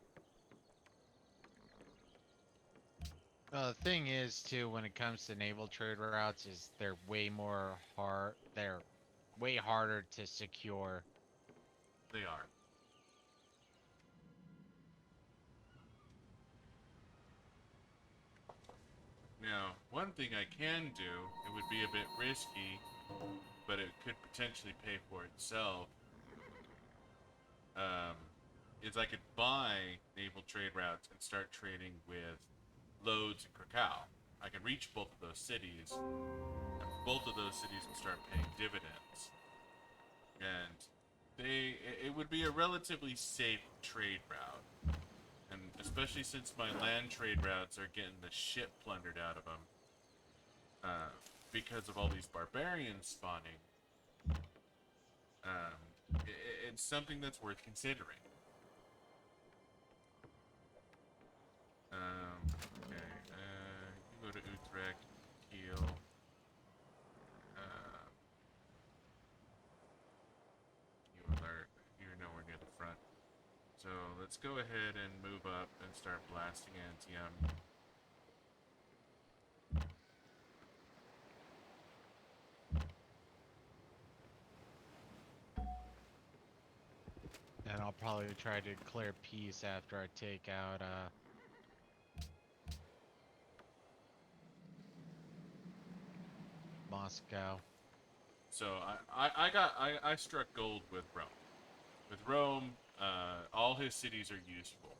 The thing is, too, when it comes to naval trade routes, is they're way more hard. They're way harder to secure. They are. Now, one thing I can do, it would be a bit risky, but it could potentially pay for itself, is I could buy naval trade routes and start trading with Lodz and Krakow. I can reach both of those cities, and both of those cities will start paying dividends. And it would be a relatively safe trade route. And especially since my land trade routes are getting the shit plundered out of them, because of all these barbarians spawning, it's something that's worth considering. Okay, you go to Utrecht, Kiel. You alert. You're nowhere near the front. So let's go ahead and move up and start blasting Antium. And I'll probably try to declare peace after I take out Moscow. So I struck gold with Rome. With Rome, all his cities are useful.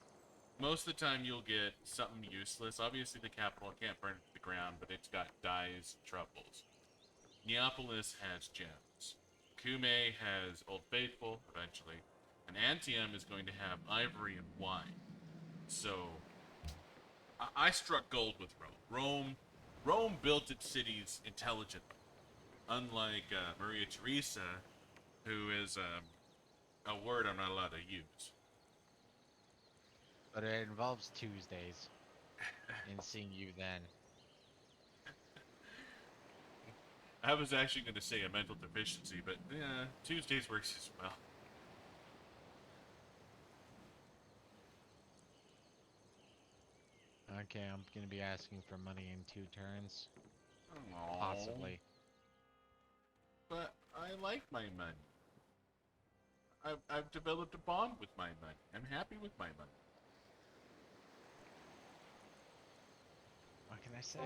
Most of the time you'll get something useless. Obviously the capital can't burn it to the ground, but it's got dyes and troubles. Neapolis has gems. Cumae has Old Faithful, eventually. And Antium is going to have ivory and wine. So, I struck gold with Rome. Rome built its cities intelligently. Unlike Maria Theresa, who is a word I'm not allowed to use. But it involves Tuesdays. And seeing you then. I was actually going to say a mental deficiency, but yeah, Tuesdays works as well. Okay, I'm gonna be asking for money in 2 turns. Aww. Possibly. But I like my money. I've developed a bond with my money. I'm happy with my money. What can I say?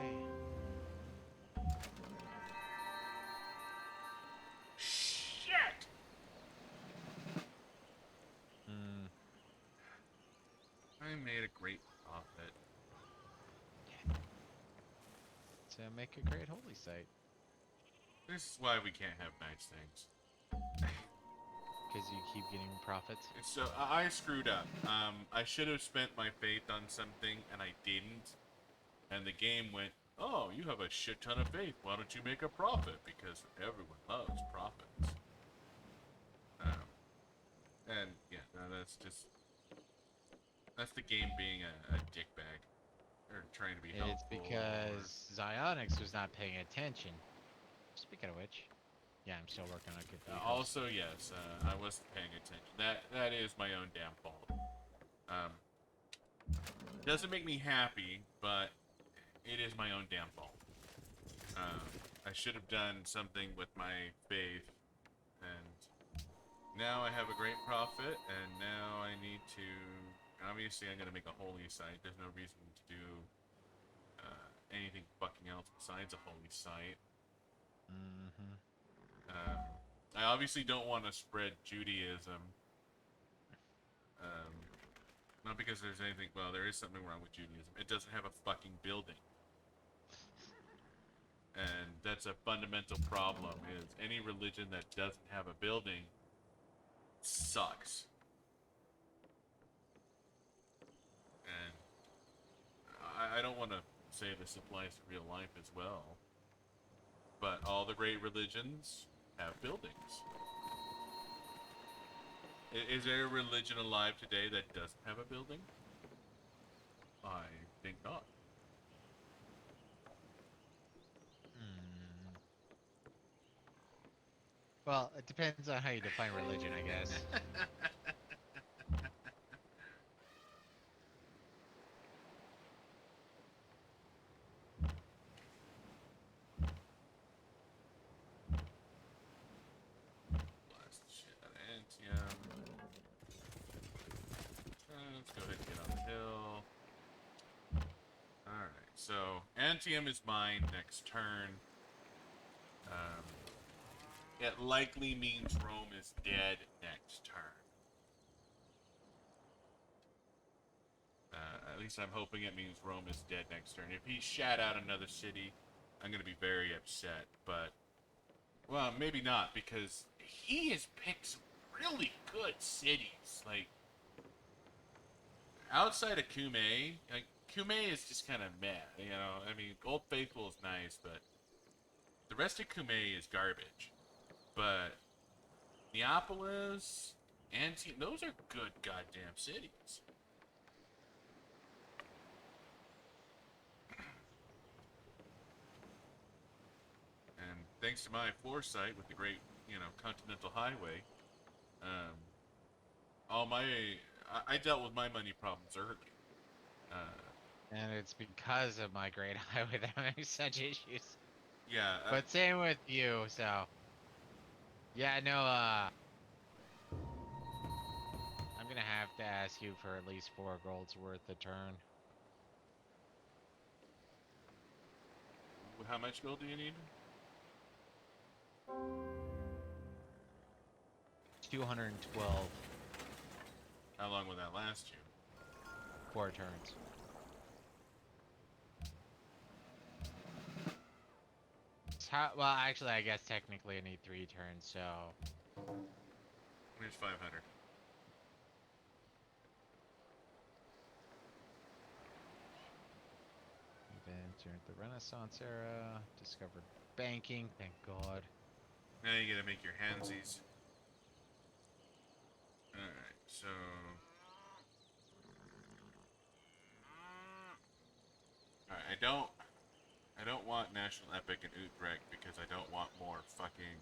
Shit! I made a great profit. To make a great holy site. This is why we can't have nice things. Because you keep getting profits. So I screwed up. I should have spent my faith on something, and I didn't. And the game went, oh, you have a shit ton of faith. Why don't you make a profit? Because everyone loves profits. And yeah, no, that's the game being a dickbag. Or trying to be helpful. It's because Xionyx was not paying attention. Speaking of which, yeah, I'm still working on good vehicles. Also, yes, I wasn't paying attention. That is my own damn fault. Doesn't make me happy, but it is my own damn fault. I should have done something with my faith, and now I have a great profit, and now I need to... Obviously, I'm going to make a holy site. There's no reason to do anything fucking else besides a holy site. Mm-hmm. I obviously don't want to spread Judaism. Not because there's anything... Well, there is something wrong with Judaism. It doesn't have a fucking building. And that's a fundamental problem, is any religion that doesn't have a building sucks. And I don't want to say this applies to real life as well, but all the great religions have buildings. Is there a religion alive today that doesn't have a building? I think not. Hmm. Well, it depends on how you define religion, I guess. Blast the shit out of Antium. Let's go ahead and get on the hill. Alright, so Antium is mine next turn. It likely means Rome is dead next turn. At least I'm hoping it means Rome is dead next turn. If he shat out another city, I'm going to be very upset. But, well, maybe not, because he has picked some really good cities. Like, outside of Kume, like, Kume is just kind of meh, you know? I mean, Old Faithful is nice, but the rest of Kume is garbage. But Neapolis, Antioch, those are good goddamn cities. And thanks to my foresight with the great, Continental Highway, um, I dealt with my money problems early. Uh, And it's because of my great highway that I'm having such issues. yeah, But same with you, so. Yeah, no, I'm gonna have to ask you for at least 4 golds worth a turn. how much gold do you need? 212. How long will that last you? 4 turns. Well, actually, I guess technically I need 3 turns, so. Here's 500. We've entered the Renaissance era, discovered banking, thank God. Now you gotta make your handsies. Alright, so... Alright, I don't want National Epic and Utrecht because I don't want more fucking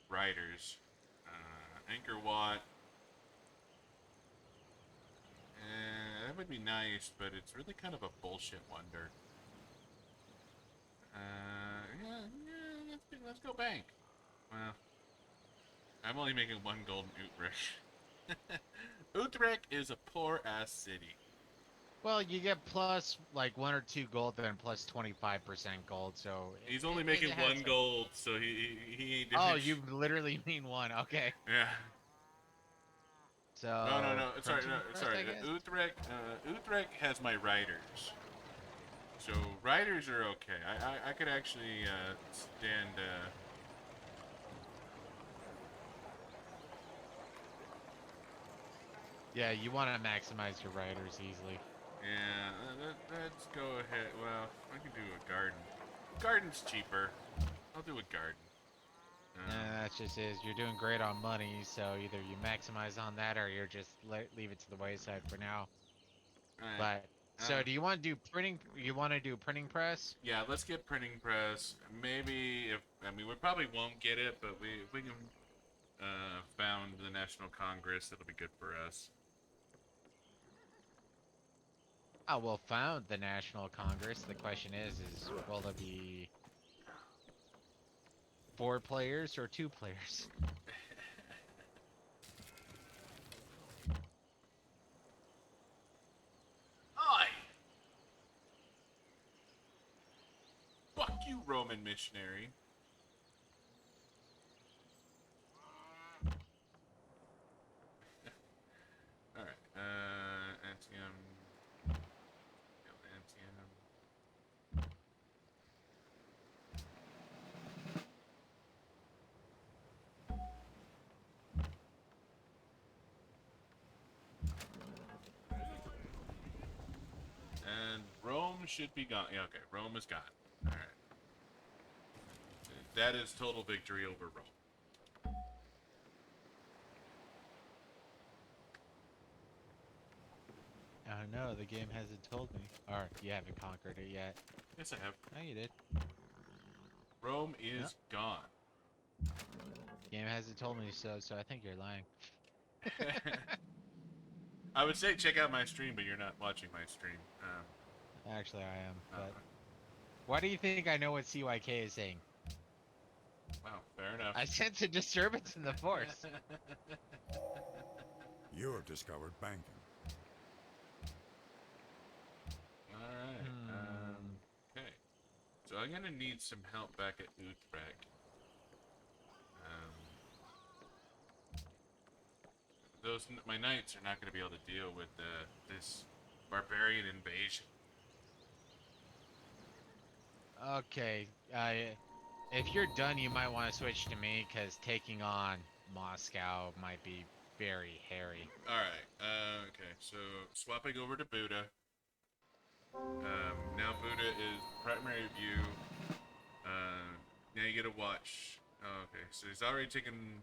riders. Anchor Watt. That would be nice, but it's really kind of a bullshit wonder. Yeah, let's go bank. Well, I'm only making 1 gold in Utrecht. Utrecht is a poor ass city. Well, you get plus like 1 or 2 gold, then plus 25% gold. So He's only making 1 gold, so he ain't doing Oh, you literally mean 1. Okay. Yeah. So No. Sorry, press, sorry. I guess? Utrecht has my riders. So riders are okay. I could actually stand. Yeah, you want to maximize your riders easily. Yeah, let's go ahead. Well, I can do a garden. Garden's cheaper. I'll do a garden. That's just is you're doing great on money, so either you maximize on that or you're just leave it to the wayside for now. Right. But so do you want to do printing? You want to do printing press? Yeah, let's get printing press. Maybe we probably won't get it, but if we can found the National Congress, that'll be good for us. Oh, well, found the National Congress. The question is will there be 4 players or 2 players? Fuck you, Roman missionary. Alright, Antium. Antium. And Rome should be gone. Yeah, okay, Rome is gone. Alright. That is total victory over Rome. no, the game hasn't told me. Or you haven't conquered it yet. Yes, I have. No, you did. Rome No. is gone. Game hasn't told me so, so I think you're lying. I would say check out my stream, but you're not watching my stream. Actually, I am. Oh, But why do you think I know what CYK is saying? wow, fair enough. I sense a disturbance in the force. You have discovered banking. Alright, okay. So I'm gonna need some help back at Utrecht. My knights are not gonna be able to deal with this barbarian invasion. Okay, if you're done, you might want to switch to me, because taking on Moscow might be very hairy. Alright, okay, so swapping over to Buddha. Now Buddha is primary view. Now you get to watch. Oh, okay, so he's already taken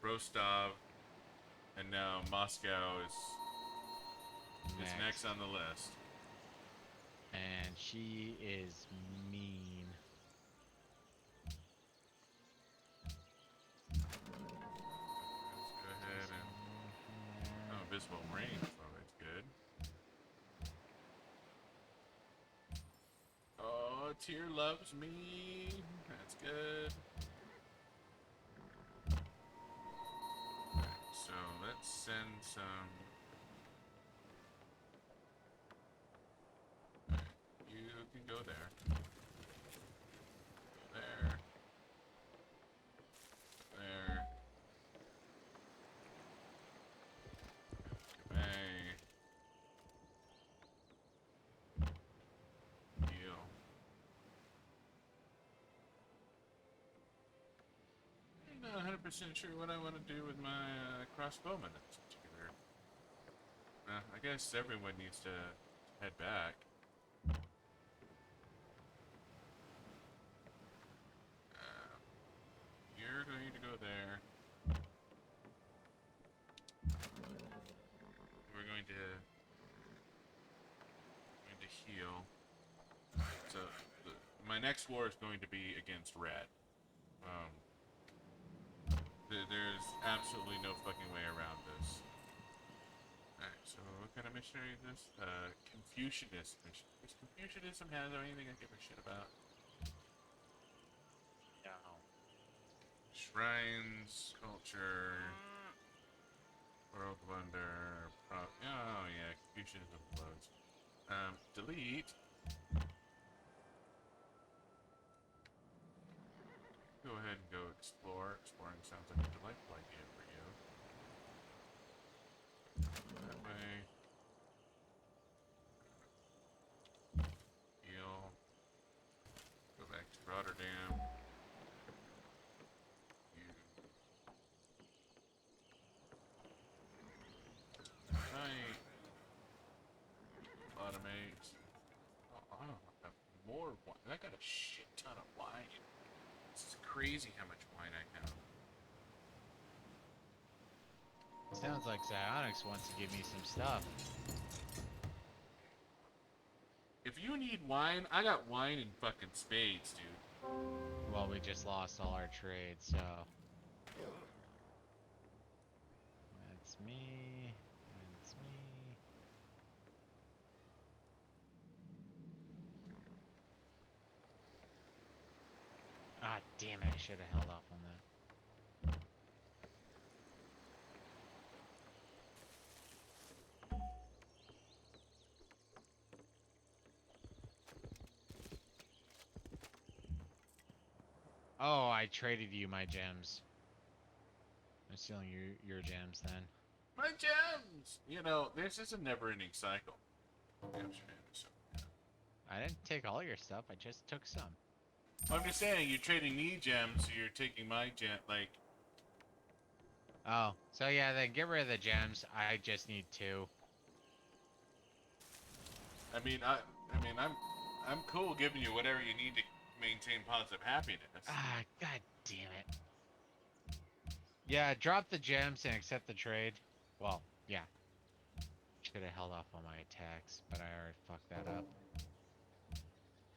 Rostov, and now Moscow is next on the list. And she is mean. Let's go ahead and... Oh, visible range is always good. Oh, Tyr loves me. That's good. Alright, so let's send some... Alright, you can go there. There. There. Hey. Deal. I'm not 100% sure what I want to do with my crossbowman in particular. I guess everyone needs to head back. You're going to go there. We're going to heal. So my next war is going to be against Red. There's absolutely no fucking way around this. Alright, so what kind of missionary is this? Confucianist mission. Does Confucianism have anything I give a shit about? No. Shrines, culture, world wonder, oh yeah, Confucianism flows. Delete. Go ahead and go explore. Exploring sounds like a delightful idea for you. That way. Heal. Go back to Rotterdam. You. Right. Automate. Oh, I don't have more wine. I got a shit ton of wine. This is crazy how much wine I have. Sounds like Psionics wants to give me some stuff. If you need wine, I got wine in fucking spades, dude. Well, we just lost all our trades, so... That's me. That's me. Ah, damn it, I should have held off on that. Oh, I traded you my gems. I'm stealing your gems then. My gems! You know, this is a never-ending cycle. Yeah, sure. I didn't take all your stuff, I just took some. I'm just saying, you're trading me gems, so you're taking my gem, like... Oh, so yeah, then get rid of the gems. I just need 2. I'm cool giving you whatever you need to maintain positive happiness. Ah, god damn it. Yeah, drop the gems and accept the trade. Well, yeah. should have held off on my attacks, but I already fucked that up.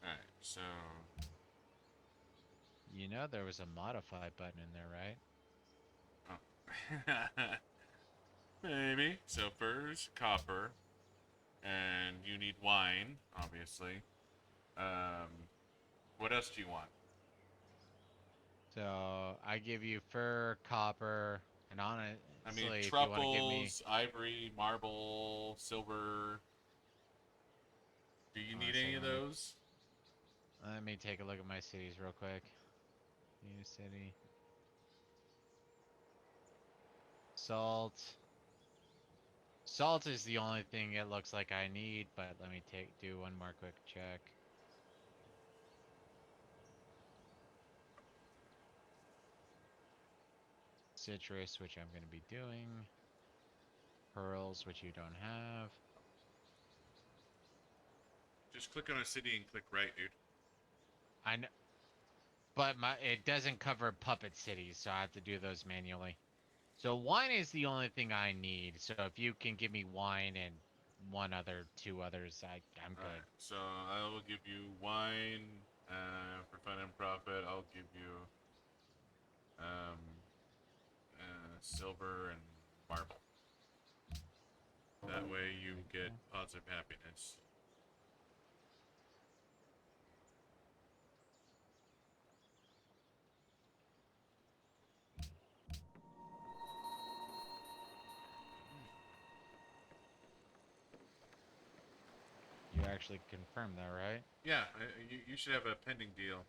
Alright, so... You know there was a modify button in there, right? Oh. Maybe. So furs, copper, and you need wine, obviously. What else do you want? So I give you fur, copper, and I mean, honestly, if you want to give me, truffles, ivory, marble, silver. Do you need honestly, any of those? let me take a look at my cities real quick. New city, salt. Salt is the only thing it looks like I need, but let me do one more quick check. Citrus, which I'm going to be doing. Pearls, which you don't have. Just click on a city and click right, dude. I know, but it doesn't cover puppet cities, so I have to do those manually. So wine is the only thing I need. So if you can give me wine and two others, I'm good. Alright, so I will give you wine for fun and profit. I'll give you um, silver and marble. That way you get positive happiness. You actually confirmed that, right? Yeah, you should have a pending deal.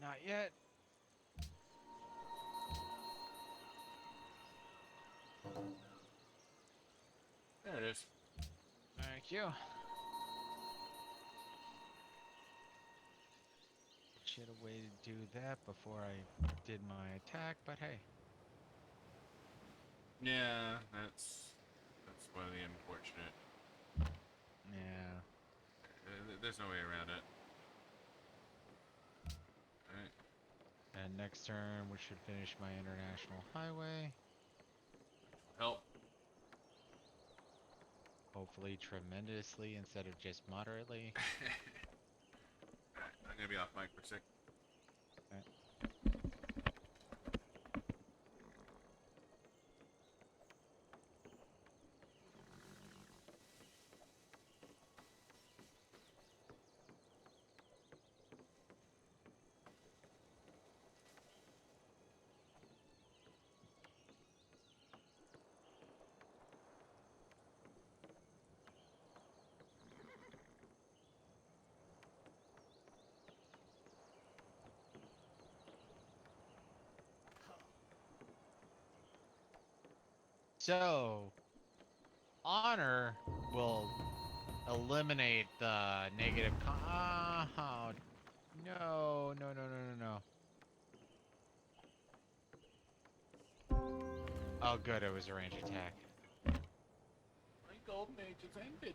Not yet. There it is. Thank you. Should have waited to do that before I did my attack, but hey. Yeah, that's one of the unfortunate. Yeah. There's no way around it. Alright. And next turn, we should finish my international highway. Help. Hopefully tremendously instead of just moderately. Alright, I'm gonna be off mic for a sec. Okay. So, honor will eliminate the negative oh, no, no, no, no, no, no. Oh, good, it was a range attack. My golden age has ended.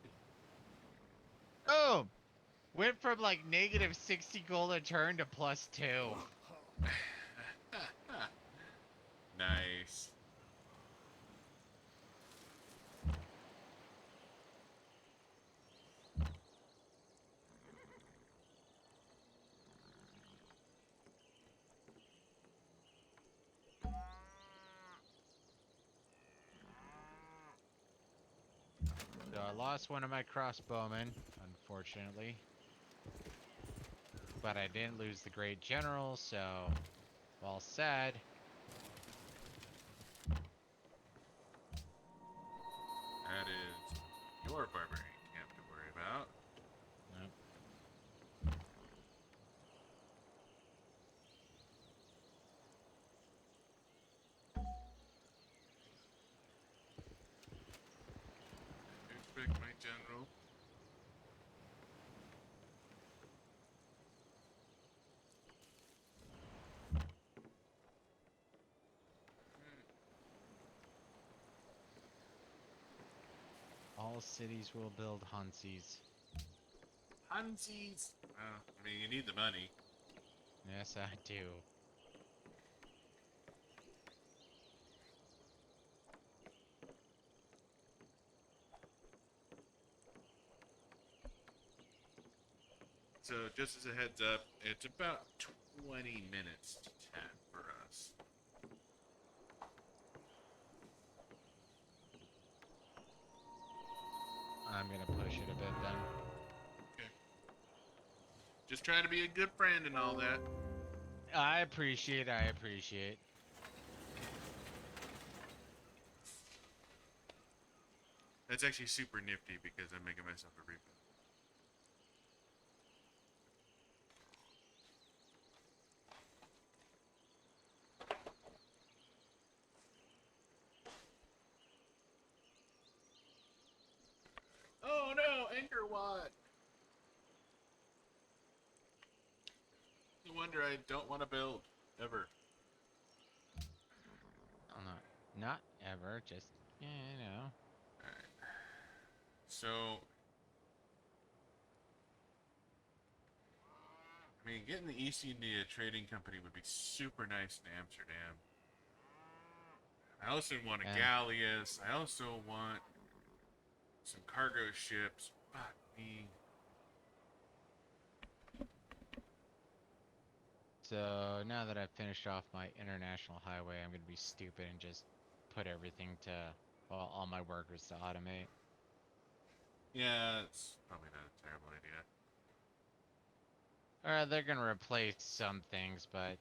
Oh! Went from like negative 60 gold a turn to +2. Nice. So I lost one of my crossbowmen, unfortunately. But I didn't lose the great general, so while sad. That is your barbarian camp to worry about. Nope. Expect my general. All cities will build Hansis. Hansies. I mean, you need the money. Yes, I do. So just as a heads up, it's about 20 minutes to 10 for us. I'm gonna push it a bit then. Okay. Just trying to be a good friend and all that. I appreciate. I appreciate. That's actually super nifty because I'm making myself a repo. Oh no, anchor watt! No wonder I don't want to build ever. Oh, not ever. Just you know. Alright. So, I mean, getting the East India Trading Company would be super nice in Amsterdam. I also want a Yeah. galleass. I also want some cargo ships. Fuck me. So now that I've finished off my international highway, I'm gonna be stupid and just put everything to, well, all my workers to automate. Yeah, it's probably not a terrible idea. Or they're gonna replace some things, but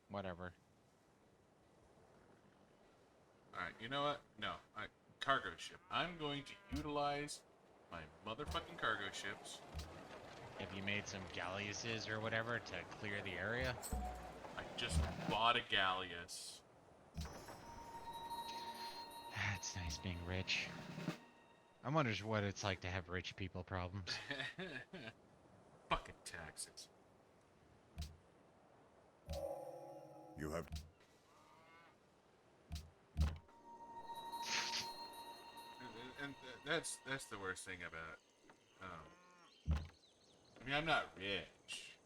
whatever. Alright, you know what? No. Cargo ship. I'm going to utilize my motherfucking cargo ships. Have you made some galleasses or whatever to clear the area? I just bought a galleass. It's nice being rich. I wonder what it's like to have rich people problems. Fucking taxes. You have And that's the worst thing about. I mean, I'm not rich,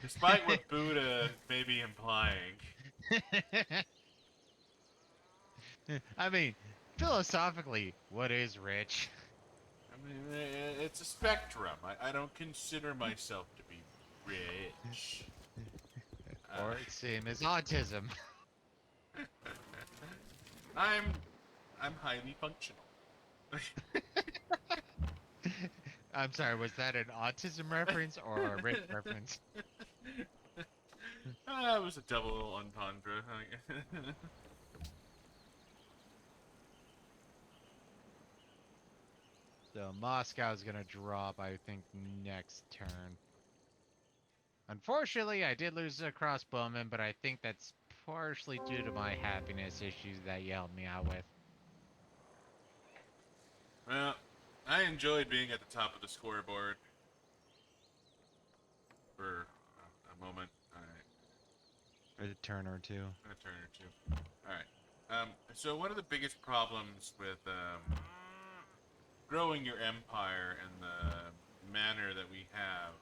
despite what Buddha may be implying. I mean, philosophically, what is rich? I mean, it's a spectrum. I don't consider myself to be rich. Or same as autism. I'm I'm highly functional. I'm sorry, was that an autism reference or a rich reference? That was a double entendre. So Moscow's gonna drop, I think, next turn. Unfortunately, I did lose a crossbowman, but I think that's partially due to my happiness issues that you helped me out with. Well, I enjoyed being at the top of the scoreboard for a moment. A turn or two. A turn or two. Alright. So one of the biggest problems with growing your empire in the manner that we have,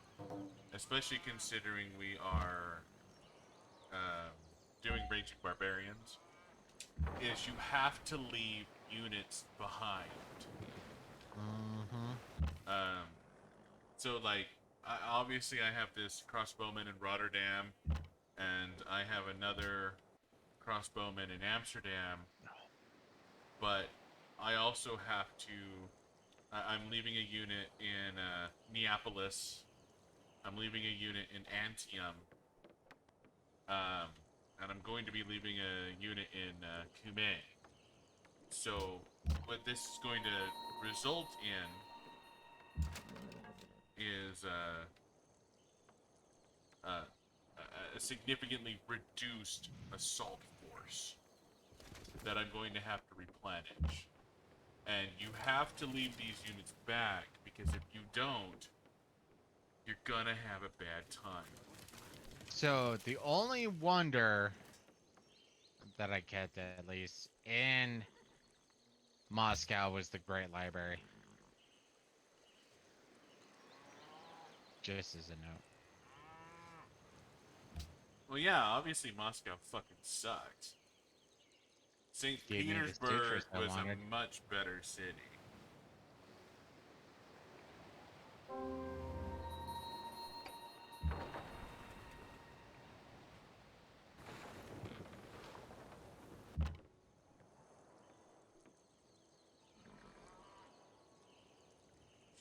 especially considering we are doing Raging Barbarians, is you have to leave units behind. Mm-hmm. So, like, obviously I have this crossbowman in Rotterdam, and I have another crossbowman in Amsterdam, but I also have to... I'm leaving a unit in Neapolis. I'm leaving a unit in Antium. And I'm going to be leaving a unit in Cumae. So, what this is going to result in is a significantly reduced assault force that I'm going to have to replenish. And you have to leave these units back, because if you don't, you're gonna have a bad time. So the only wonder that I kept, at least in Moscow, was the Great Library. Just as a note. Well, yeah, obviously Moscow fucking sucks. St. Gave me the Petersburg citrus I was wanted. a much better city.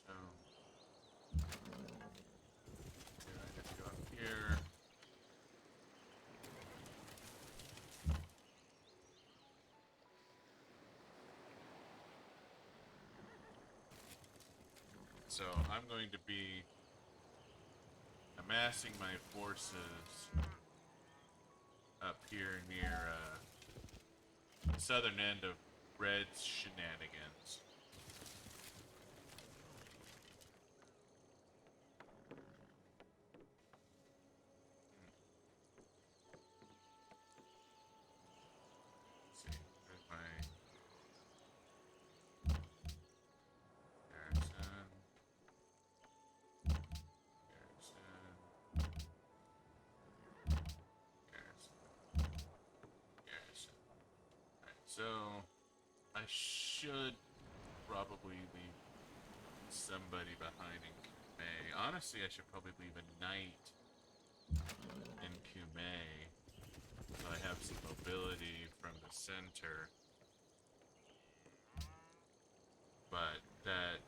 So, yeah, I just go up here. So I'm going to be amassing my forces up here near the southern end of Red's shenanigans. Let's see, there's my garrison. Garrison. Alright, so I should probably leave somebody behind in Kume. Honestly, I should probably leave a knight in Kume so I have some mobility from the center. But that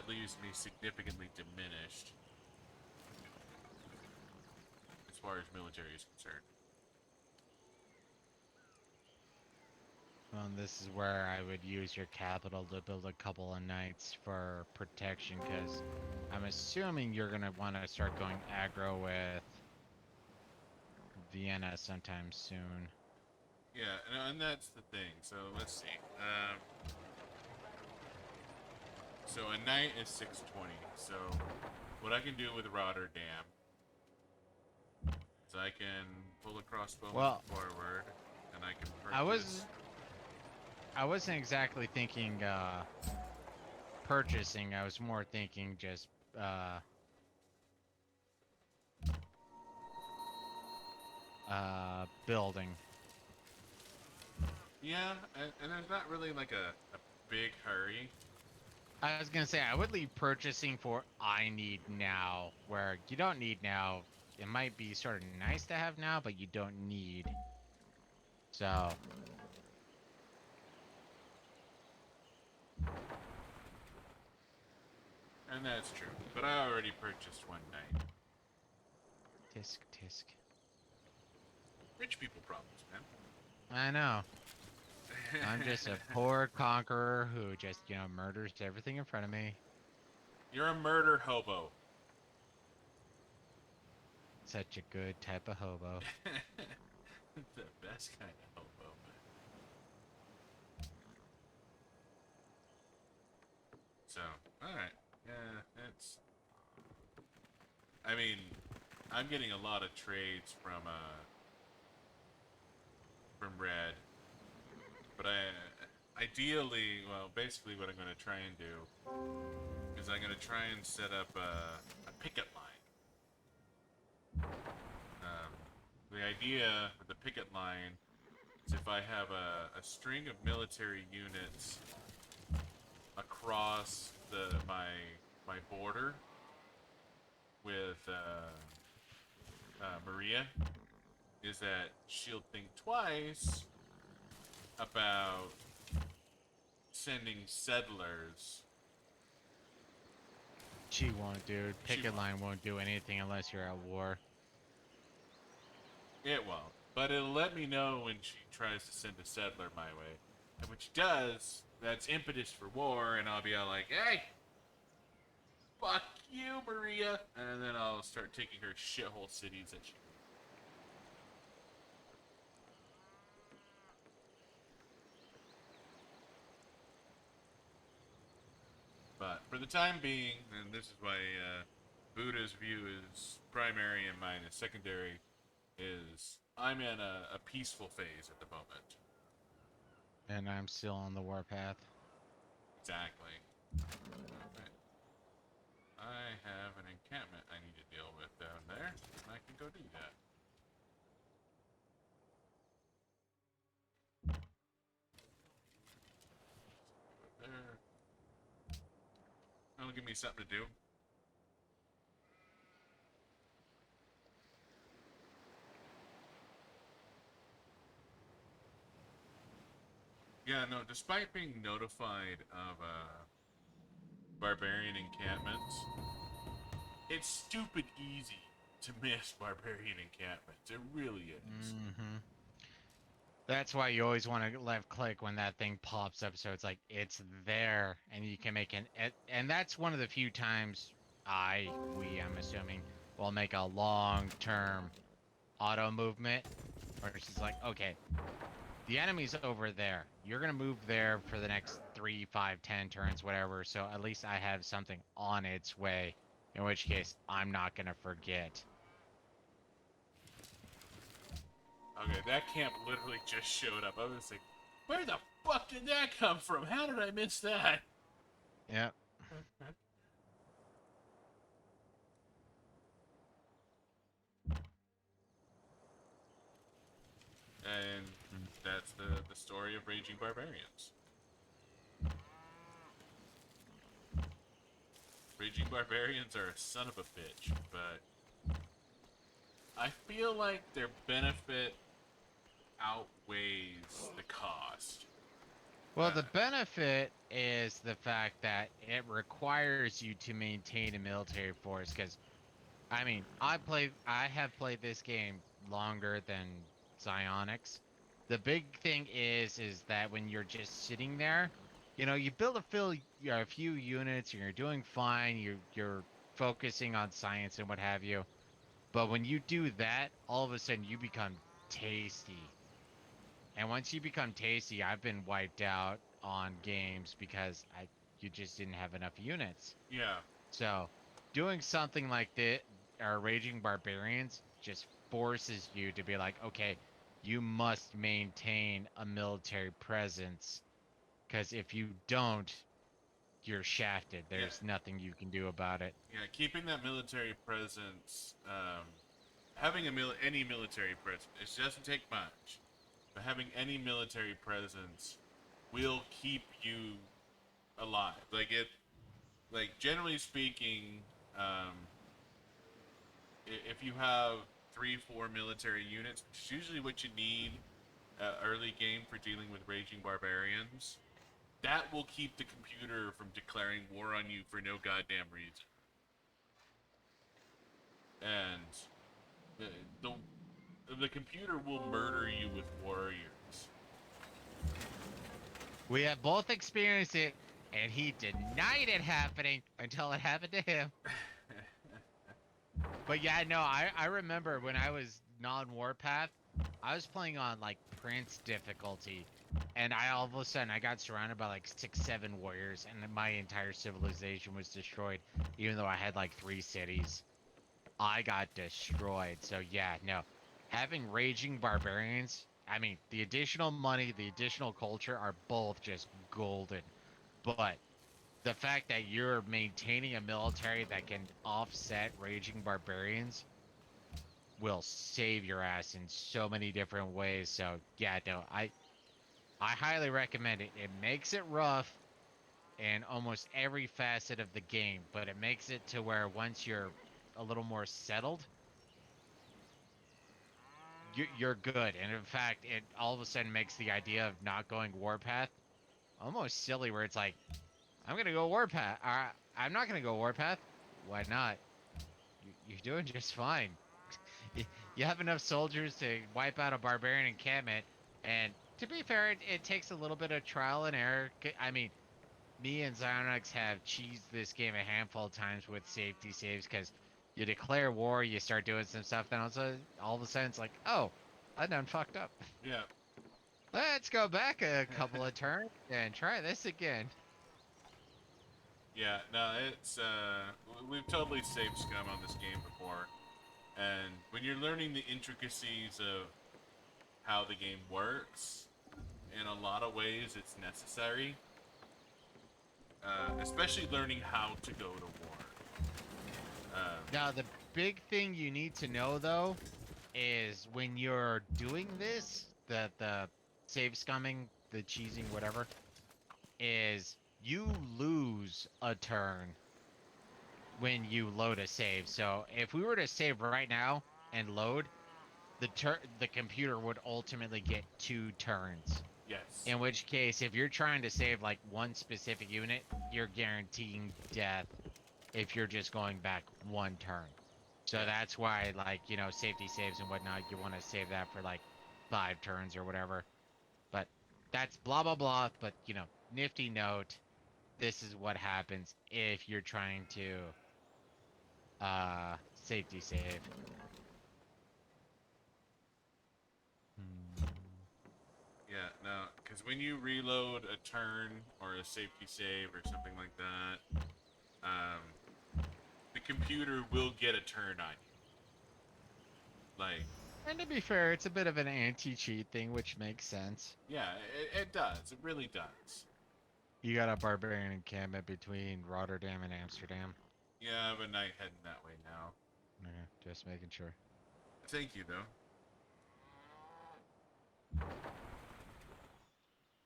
leaves me significantly diminished as far as military is concerned. Well, this is where I would use your capital to build a couple of knights for protection, because I'm assuming you're gonna want to start going aggro with Vienna sometime soon. Yeah, and that's the thing. So let's see. So a knight is 620. So what I can do with Rotterdam is I can pull a crossbowman forward, and I can purchase. I wasn't exactly thinking purchasing. I was more thinking just building. Yeah, and there's not really like a big hurry. I was gonna say I would leave purchasing for I need now, where you don't need now. It might be sort of nice to have now, but you don't need. So. And that's true. But I already purchased one knight. Tisk tisk. Rich people problems, man. I know. I'm just a poor conqueror who just, murders everything in front of me. You're a murder hobo. Such a good type of hobo. The best kind of hobo, man. So, alright. Yeah, it's... I mean, I'm getting a lot of trades from Red. But ideally, well, basically what I'm going to try and do is I'm going to try and set up a picket line. The idea with the picket line is if I have a string of military units across my border with Maria, is that she'll think twice about sending settlers. She won't, dude. Picket line won't do anything unless you're at war. It won't, but it'll let me know when she tries to send a settler my way. And when she does, that's impetus for war, and I'll be all like, hey, fuck you, Maria. And then I'll start taking her shithole cities that she... But for the time being, and this is why Buddha's view is primary and mine is secondary, is I'm in a peaceful phase at the moment. And I'm still on the warpath. Exactly. Okay. I have an encampment I need to deal with down there, and I can go do that. That'll give me something to do. Yeah, no, despite being notified of barbarian encampments, it's stupid easy to miss barbarian encampments. It really is. Mm-hmm. That's why you always want to left click when that thing pops up, so it's like it's there, and you can make and that's one of the few times I'm assuming, will make a long-term auto movement, where it's just like, okay, the enemy's over there. You're gonna move there for the next 3, 5, 10 turns, whatever. So at least I have something on its way. In which case, I'm not gonna forget. Okay, that camp literally just showed up. I was like, where the fuck did that come from? How did I miss that? Yep. And that's the story of Raging Barbarians. Raging Barbarians are a son of a bitch, but I feel like their benefit outweighs the cost. Well, the benefit is the fact that it requires you to maintain a military force. Because, I mean, I have played this game longer than Psionics. The big thing is that when you're just sitting there, you know, you build a few units, and you're doing fine. You're focusing on science and what have you. But when you do that, all of a sudden you become tasty. And once you become tasty, I've been wiped out on games because you just didn't have enough units. Yeah. So, doing something like this, or Raging Barbarians, just forces you to be like, okay, you must maintain a military presence, because if you don't, you're shafted. There's nothing you can do about it. Yeah, keeping that military presence, having any military presence, it doesn't take much, but having any military presence will keep you alive. Like generally speaking, if you have 3, 4 military units, which is usually what you need early game for dealing with Raging Barbarians, that will keep the computer from declaring war on you for no goddamn reason. And the computer will murder you with warriors. We have both experienced it, and he denied it happening until it happened to him. But yeah, no, I remember when I was non-Warpath, I was playing on like Prince difficulty, and all of a sudden I got surrounded by like 6, 7 warriors, and my entire civilization was destroyed, even though I had like 3 cities. I got destroyed. So yeah, no, having Raging Barbarians, I mean, the additional money, the additional culture are both just golden. But the fact that you're maintaining a military that can offset Raging Barbarians will save your ass in so many different ways. So yeah, no, I highly recommend it. It makes it rough in almost every facet of the game, but it makes it to where once you're a little more settled, you're good. And in fact, it all of a sudden makes the idea of not going Warpath almost silly, where it's like, I'm gonna go Warpath. I'm not gonna go Warpath. Why not? You're doing just fine. You have enough soldiers to wipe out a barbarian encampment, and to be fair, it takes a little bit of trial and error. I mean, me and Xynox have cheesed this game a handful of times with safety saves, because you declare war, you start doing some stuff, then also all of a sudden it's like, oh, I done fucked up. Yeah. Let's go back a couple of turns and try this again. Yeah, no, it's, we've totally saved scum on this game before. And when you're learning the intricacies of how the game works, in a lot of ways it's necessary. Especially learning how to go to war. Now, the big thing you need to know, though, is when you're doing this, the save scumming, the cheesing, whatever, is you lose a turn when you load a save. So if we were to save right now and load, the computer would ultimately get 2 turns. Yes. In which case, if you're trying to save like one specific unit, you're guaranteeing death if you're just going back 1 turn. So Yeah. that's why, like, you know, safety saves and whatnot, you want to save that for like 5 turns or whatever. But that's blah blah blah. But you know, nifty note. This is what happens if you're trying to safety save. Yeah, no, because when you reload a turn or a safety save or something like that, the computer will get a turn on you. Like, And to be fair, it's a bit of an anti-cheat thing, which makes sense. yeah, it does. It really does. You got a barbarian encampment between Rotterdam and Amsterdam. Yeah, I have a knight heading that way now. Okay, just making sure. Thank you, though.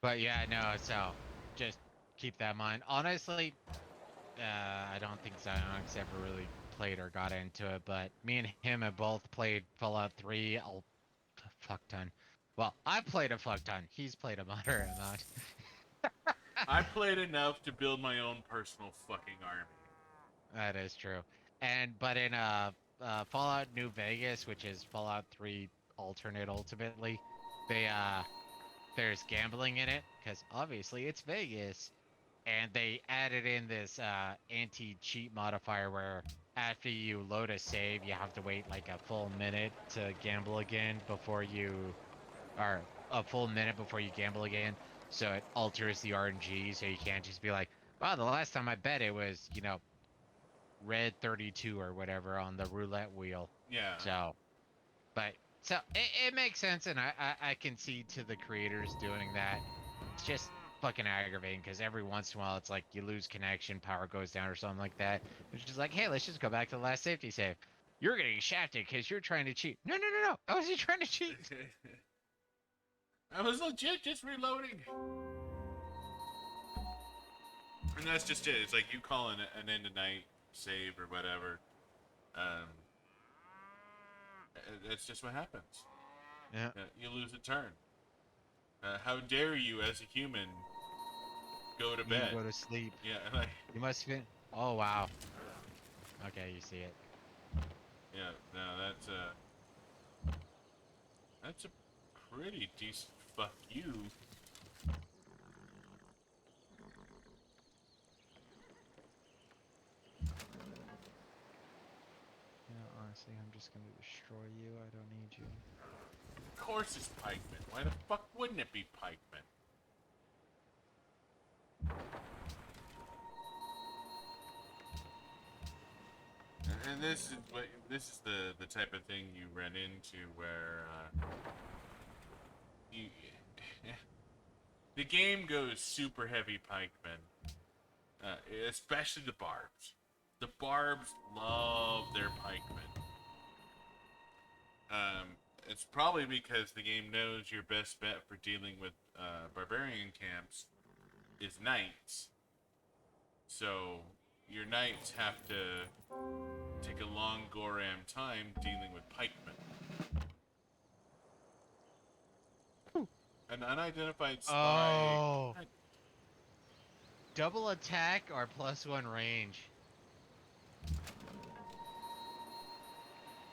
But yeah, no, so just keep that in mind. Honestly, I don't think Zionix ever really played or got into it, but me and him have both played Fallout 3 a fuck ton. Well, I've played a fuck ton. He's played a moderate amount. I played enough to build my own personal fucking army. That is true. But in Fallout New Vegas, which is Fallout 3 alternate ultimately, they there's gambling in it because obviously it's Vegas, and they added in this anti-cheat modifier where after you load a save, you have to wait like a full minute to gamble again before you, or a full minute before you gamble again. So it alters the RNG, so you can't just be like, wow, the last time I bet it was, you know, red 32 or whatever on the roulette wheel. Yeah. So, but so it makes sense, and I can see to the creators doing that. It's just fucking aggravating because every once in a while it's like you lose connection, power goes down or something like that. It's just like, hey, let's just go back to the last safety save. You're getting shafted because you're trying to cheat. No, no, no, no. I wasn't trying to cheat. I was legit just reloading. And that's just it. It's like you call an end of night save or whatever. That's just what happens. Yeah. You lose a turn. How dare you, as a human, go to You bed? go to sleep. Yeah, like, You must fit. Oh wow. Okay, you see it. yeah. No, that's a pretty decent fuck you. Yeah, honestly, I'm just gonna destroy you. I don't need you. Of course it's pikemen. Why the fuck wouldn't it be pikemen? And this is the type of thing you run into where you the game goes super heavy pikemen, especially the barbs. The barbs love their pikemen. It's probably because the game knows your best bet for dealing with barbarian camps is knights. So your knights have to take a long goram time dealing with pikemen. An unidentified spy. Oh. Double attack or +1 range?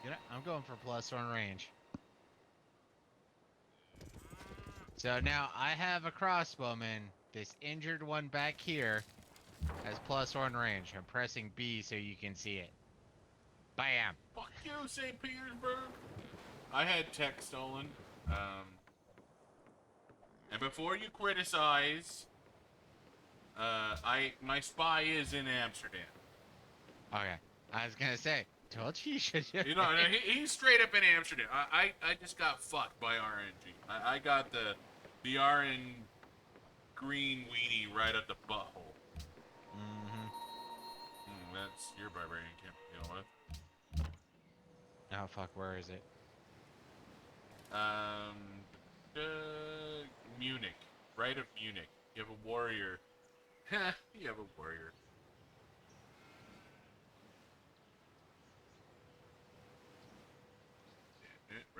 You know, I'm going for +1 range. So now I have a crossbowman. This injured one back here has +1 range. I'm pressing B so you can see it. Bam! Fuck you, St. Petersburg. I had tech stolen. And before you criticize, my spy is in Amsterdam. Okay, I was gonna say, told you should. You know, he's straight up in Amsterdam. I just got fucked by RNG. I got the RN green weenie right at the butthole. That's your barbarian camp. You know what? Oh fuck, where is it? Uh, Munich, right of Munich. You have a warrior. You have a warrior.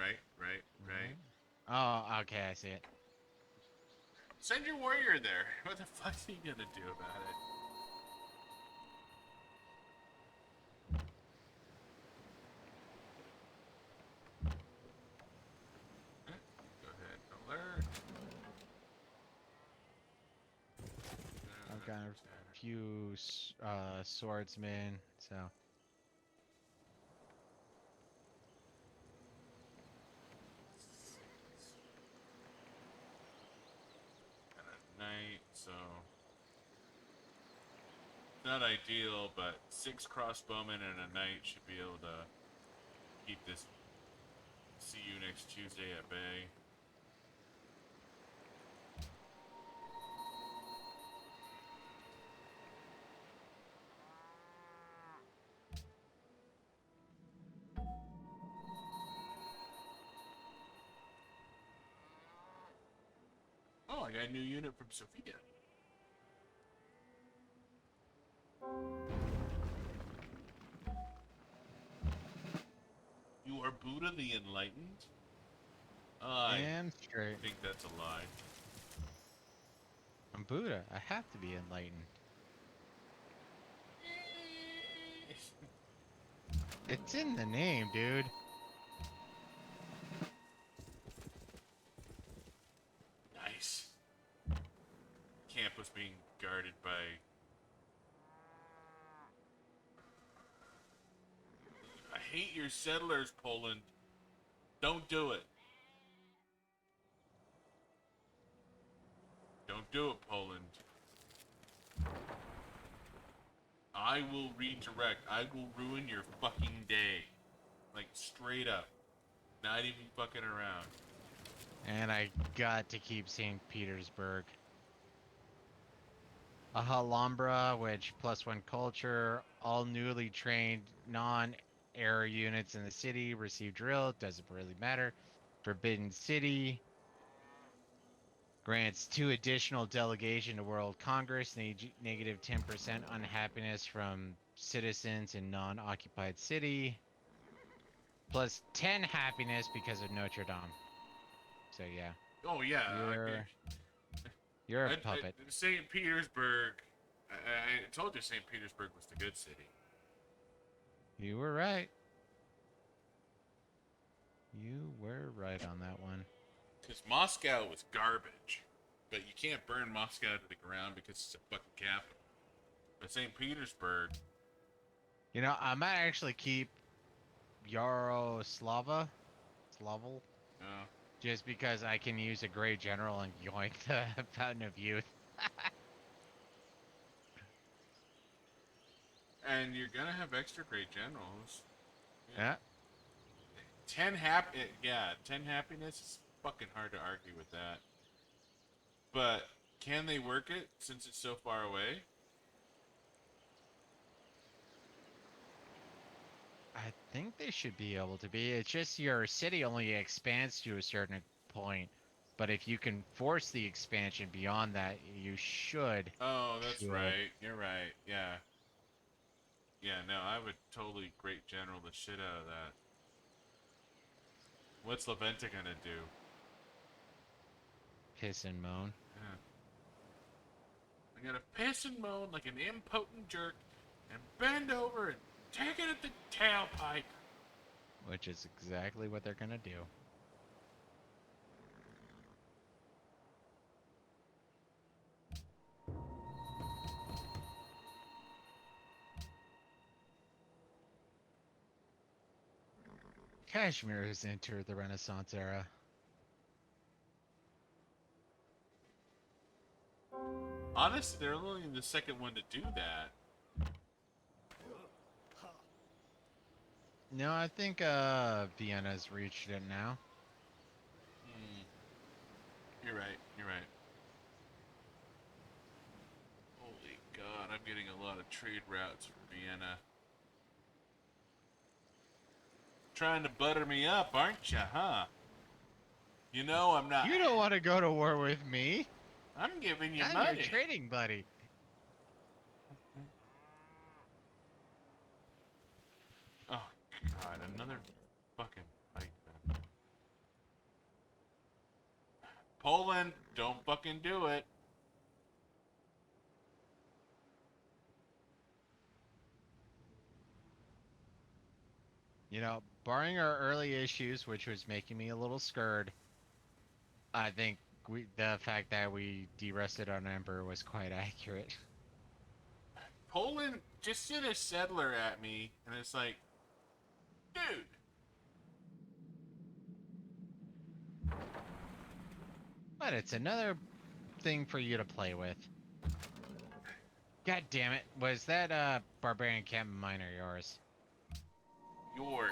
Right. Oh, okay, I see it. Send your warrior there. What the fuck's he gonna do about it? Go ahead, alert. I've got a few swordsmen, so And a knight, so not ideal, but 6 crossbowmen and a knight should be able to keep this see you next Tuesday at bay. Oh, I got a new unit from Sofia. You are Buddha the Enlightened? I damn straight. think that's a lie. I'm Buddha. I have to be enlightened. It's in the name, dude. Nice. Camp was being guarded by... I hate your settlers, Poland. Don't do it. Don't do it, Poland. I will redirect. I will ruin your fucking day. Like, straight up. Not even fucking around. And I got to keep St. Petersburg. A Alhambra, which +1 culture, all newly trained non-air units in the city receive drill, doesn't really matter. Forbidden City grants 2 additional delegation to World Congress, negative 10% unhappiness from citizens in non-occupied city, plus 10 happiness because of Notre Dame. So yeah, Oh, yeah. you're a puppet. St. Petersburg. I told you St. Petersburg was the good city. You were right. You were right on that one. Because Moscow was garbage. But you can't burn Moscow to the ground because it's a fucking capital. But St. Petersburg... You know, I might actually keep Slavel, just because I can use a Grey General and yoink the Fountain of Youth. And you're gonna have extra great generals. Yeah. 10 happiness is fucking hard to argue with that. But can they work it since it's so far away? I think they should be able to be. It's just your city only expands to a certain point. But if you can force the expansion beyond that, you should. Oh, that's Should. right. You're right. Yeah. Yeah, no, I would totally great general the shit out of that. What's Leventa gonna do? Piss and moan. Yeah. I'm gonna piss and moan like an impotent jerk and bend over and take it at the tailpipe. Which is exactly what they're gonna do. Kashmir has entered the Renaissance era. Honestly, they're only the second one to do that. No, I think Vienna's reached it now. You're right. You're right. Holy God, I'm getting a lot of trade routes from Vienna. Trying to butter me up, aren't you, huh? You know I'm not. You don't want to go to war with me. I'm giving you I'm money. your trading buddy. Oh God, another fucking fight. Man. Poland, don't fucking do it. You know, barring our early issues, which was making me a little scared, I think the fact that we de-rested on Emperor was quite accurate. Poland just sent a settler at me, and it's like, dude. But it's another thing for you to play with. God damn it. Was that barbarian camp mine or yours? Yours.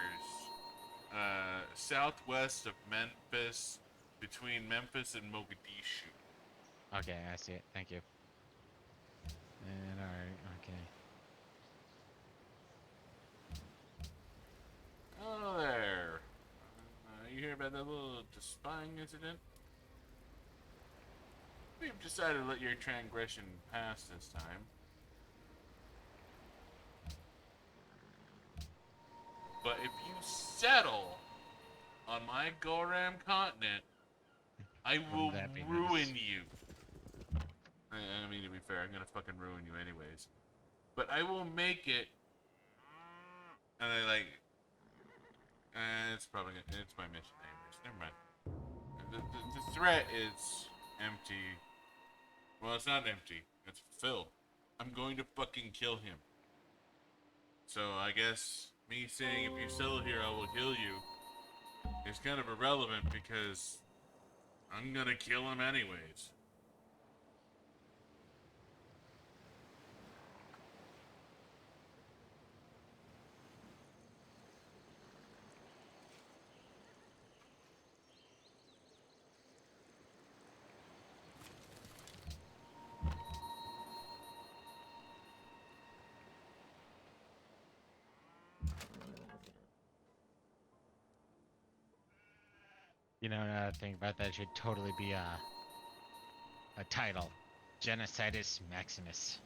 Southwest of Memphis, between Memphis and Mogadishu. Okay, I see it. Thank you. And alright, okay. Oh, there. You hear about that little spying incident? We've decided to let your transgression pass this time. But if you settle on my Goram continent, I will Wouldn't that be ruin nice? you. I mean, to be fair, I'm gonna fucking ruin you anyways. But I will make it. And I like. It's probably it's my mission anyways. Never mind. The threat is empty. Well, it's not empty. It's filled. I'm going to fucking kill him. So I guess me saying if you settle here, I will kill you is kind of irrelevant because I'm gonna kill him anyways. You know, another thing about that should totally be a title. Genocidus Maximus.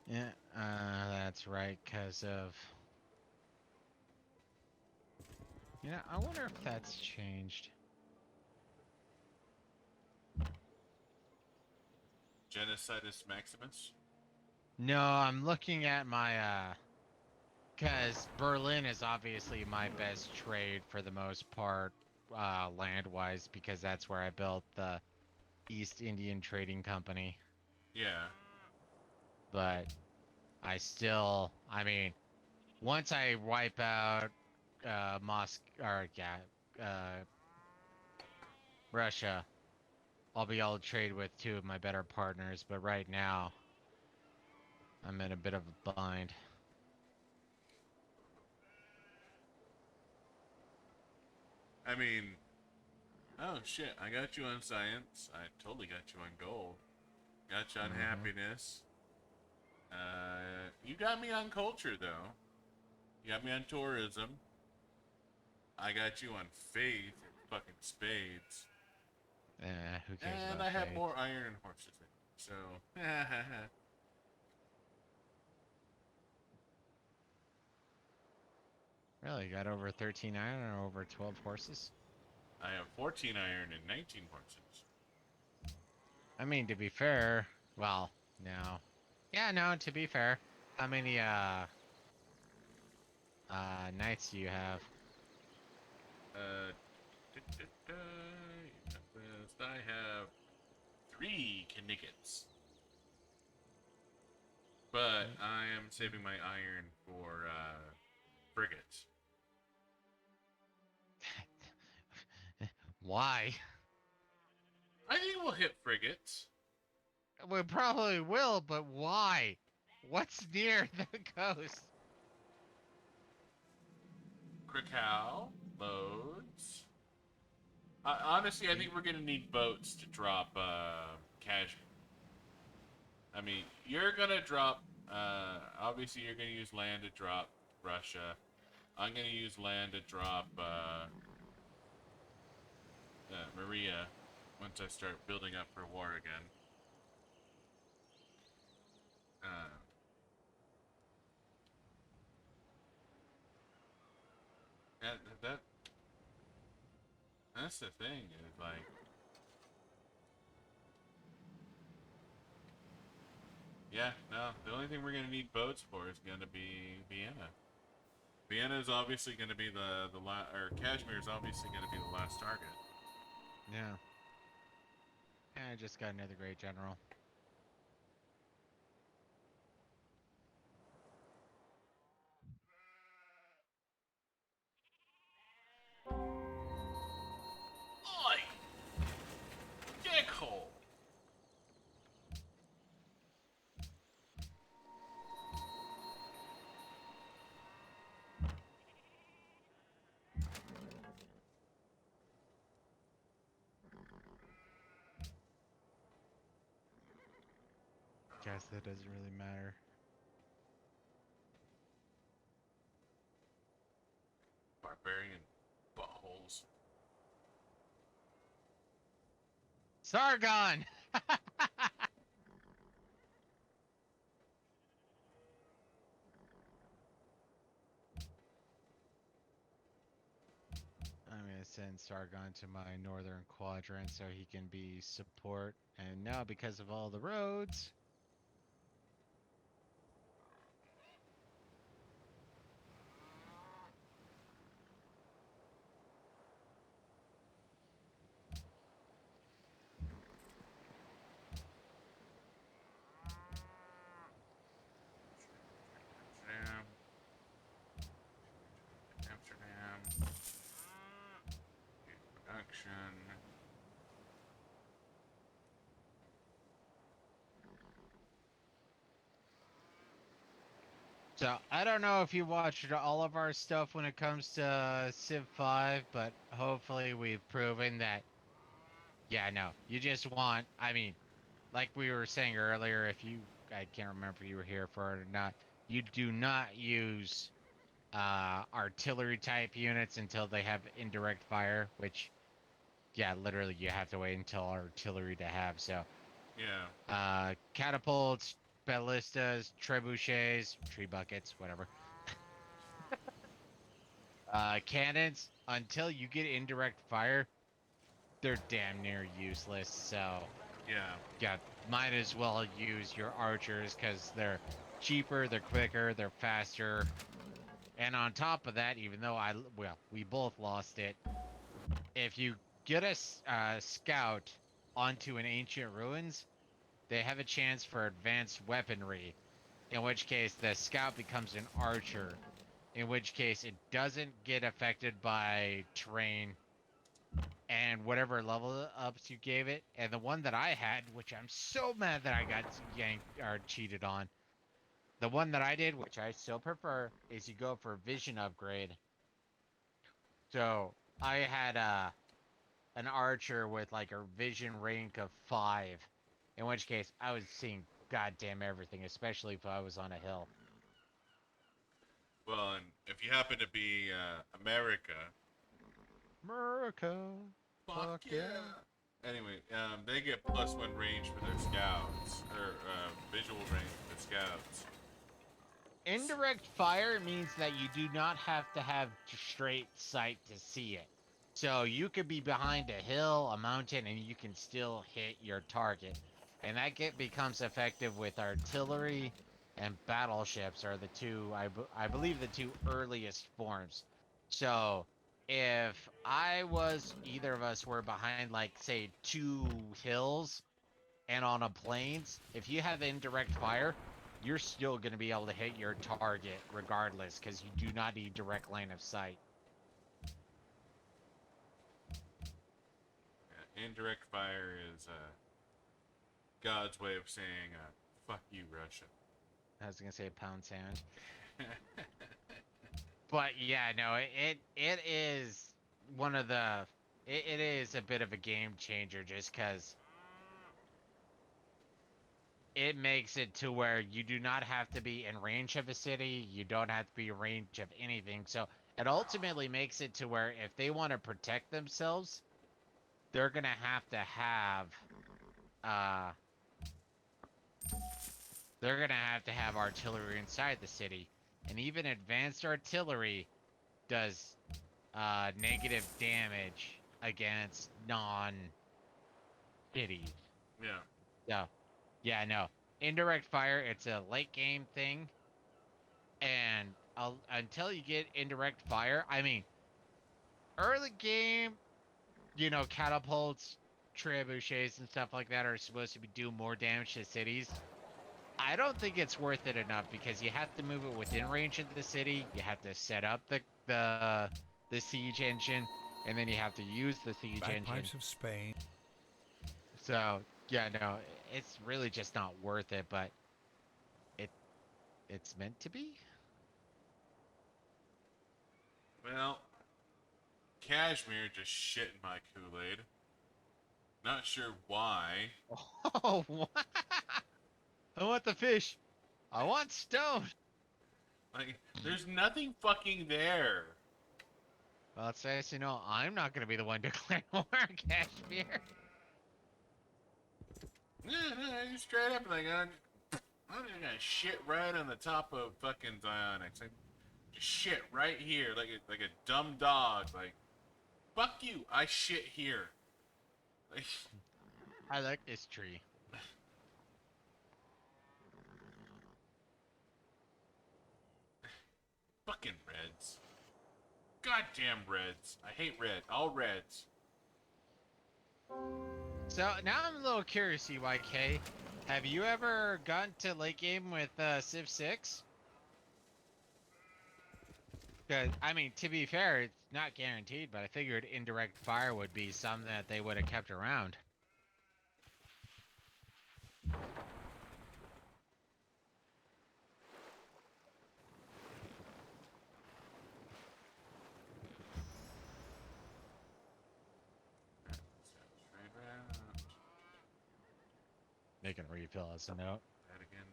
Yeah, that's right, because of... You know, I wonder if that's changed. Genocidus Maximus? No, I'm looking at my, because Berlin is obviously my best trade for the most part, land-wise, because that's where I built the East Indian Trading Company. Yeah. But I mean, once I wipe out, Russia, I'll be able to trade with two of my better partners, but right now, I'm in a bit of a bind. I mean, oh shit, I got you on science. I totally got you on gold. Got you on happiness. You got me on culture, though. You got me on tourism. I got you on faith, fucking spades. Who cares And about I have faith? more iron and horses than you, so... Really, got over 13 iron or over 12 horses? I have 14 iron and 19 horses. I mean, to be fair, well, no. Yeah, no, to be fair, how many, knights do you have? I have 3 Kniggets. But I am saving my iron for, frigates. Why? I think we'll hit frigates. We probably will, but why? What's near the coast? Krakow, loads. Honestly, I think we're gonna need boats to drop Kashmir. I mean, you're gonna drop. Obviously, you're gonna use land to drop Russia. I'm gonna use land to drop Maria once I start building up for war again. And That's the thing, is like... Yeah, no, the only thing we're gonna need boats for is gonna be Vienna. Vienna is obviously gonna be or Kashmir is obviously gonna be the last target. Yeah. I just got another great general. Oi! Dickhole! Guess that doesn't really matter. Barbarian buttholes. Sargon! I'm gonna send Sargon to my northern quadrant so he can be support. And now, because of all the roads, Amsterdam. Production. so I don't know if you watched all of our stuff when it comes to Civ 5, but hopefully we've proven that, yeah, no, you just want, I mean, like we were saying earlier, I can't remember if you were here for it or not, you do not use artillery type units until they have indirect fire, which, yeah, literally you have to wait until artillery to have. So, Yeah. catapults, ballistas, trebuchets, tree buckets, whatever. Cannons, until you get indirect fire, they're damn near useless. So, Yeah. might as well use your archers because they're cheaper, they're quicker, they're faster. And on top of that, even though we both lost it, if you get a scout onto an ancient ruins, they have a chance for advanced weaponry, in which case the scout becomes an archer, in which case it doesn't get affected by terrain and whatever level ups you gave it. And the one that I had, which I'm so mad that I got yanked or cheated on, the one that I did, which I still prefer, is you go for vision upgrade. So I had an archer with like a vision rank of 5, in which case I was seeing goddamn everything, especially if I was on a hill. Well, and if you happen to be America, America. fuck yeah. Anyway, they get +1 range for their scouts, or visual range for the scouts. Indirect fire means that you do not have to have straight sight to see it. So you could be behind a hill, a mountain, and you can still hit your target. And that becomes effective with artillery and battleships are the two, I believe the two earliest forms. So if either of us were behind like, say, 2 hills and on a plains, if you have indirect fire, you're still going to be able to hit your target regardless because you do not need direct line of sight. Yeah, indirect fire is God's way of saying, fuck you, Russia. I was going to say pound sand. But yeah, no, it is one of the... It is a bit of a game changer just because it makes it to where you do not have to be in range of a city. You don't have to be in range of anything. So it ultimately makes it to where if they want to protect themselves, they're going uh, to have artillery inside the city. And even advanced artillery does negative damage against non-cities. Yeah. So, yeah, no. Indirect fire, it's a late game thing. And until you get indirect fire, I mean, early game, catapults, trebuchets, and stuff like that are supposed to do more damage to cities. I don't think it's worth it enough because you have to move it within range of the city. You have to set up the siege engine, and then you have to use the siege engine. Bagpipes of Spain. So yeah, no, it's really just not worth it. But it it's meant to be. Well, Kashmir just shit in my Kool-Aid. Not sure why. Oh, what? I want the fish. I want stone. Like, there's nothing fucking there. Well, it's nice to know I'm not going to be the one declaring war on Kashmir. Yeah, straight up, like, I'm just gonna shit right on the top of fucking Zionics. Like, just shit right here, like a dumb dog. Like, fuck you, I shit here. Like, I like this tree. fucking Reds. Goddamn Reds. I hate red. All Reds. So now I'm a little curious, EYK. Have you ever gotten to late game with Civ 6? Because, I mean, to be fair, it's not guaranteed, but I figured indirect fire would be something that they would have kept around. Straight round. Making a refill as a note. That again.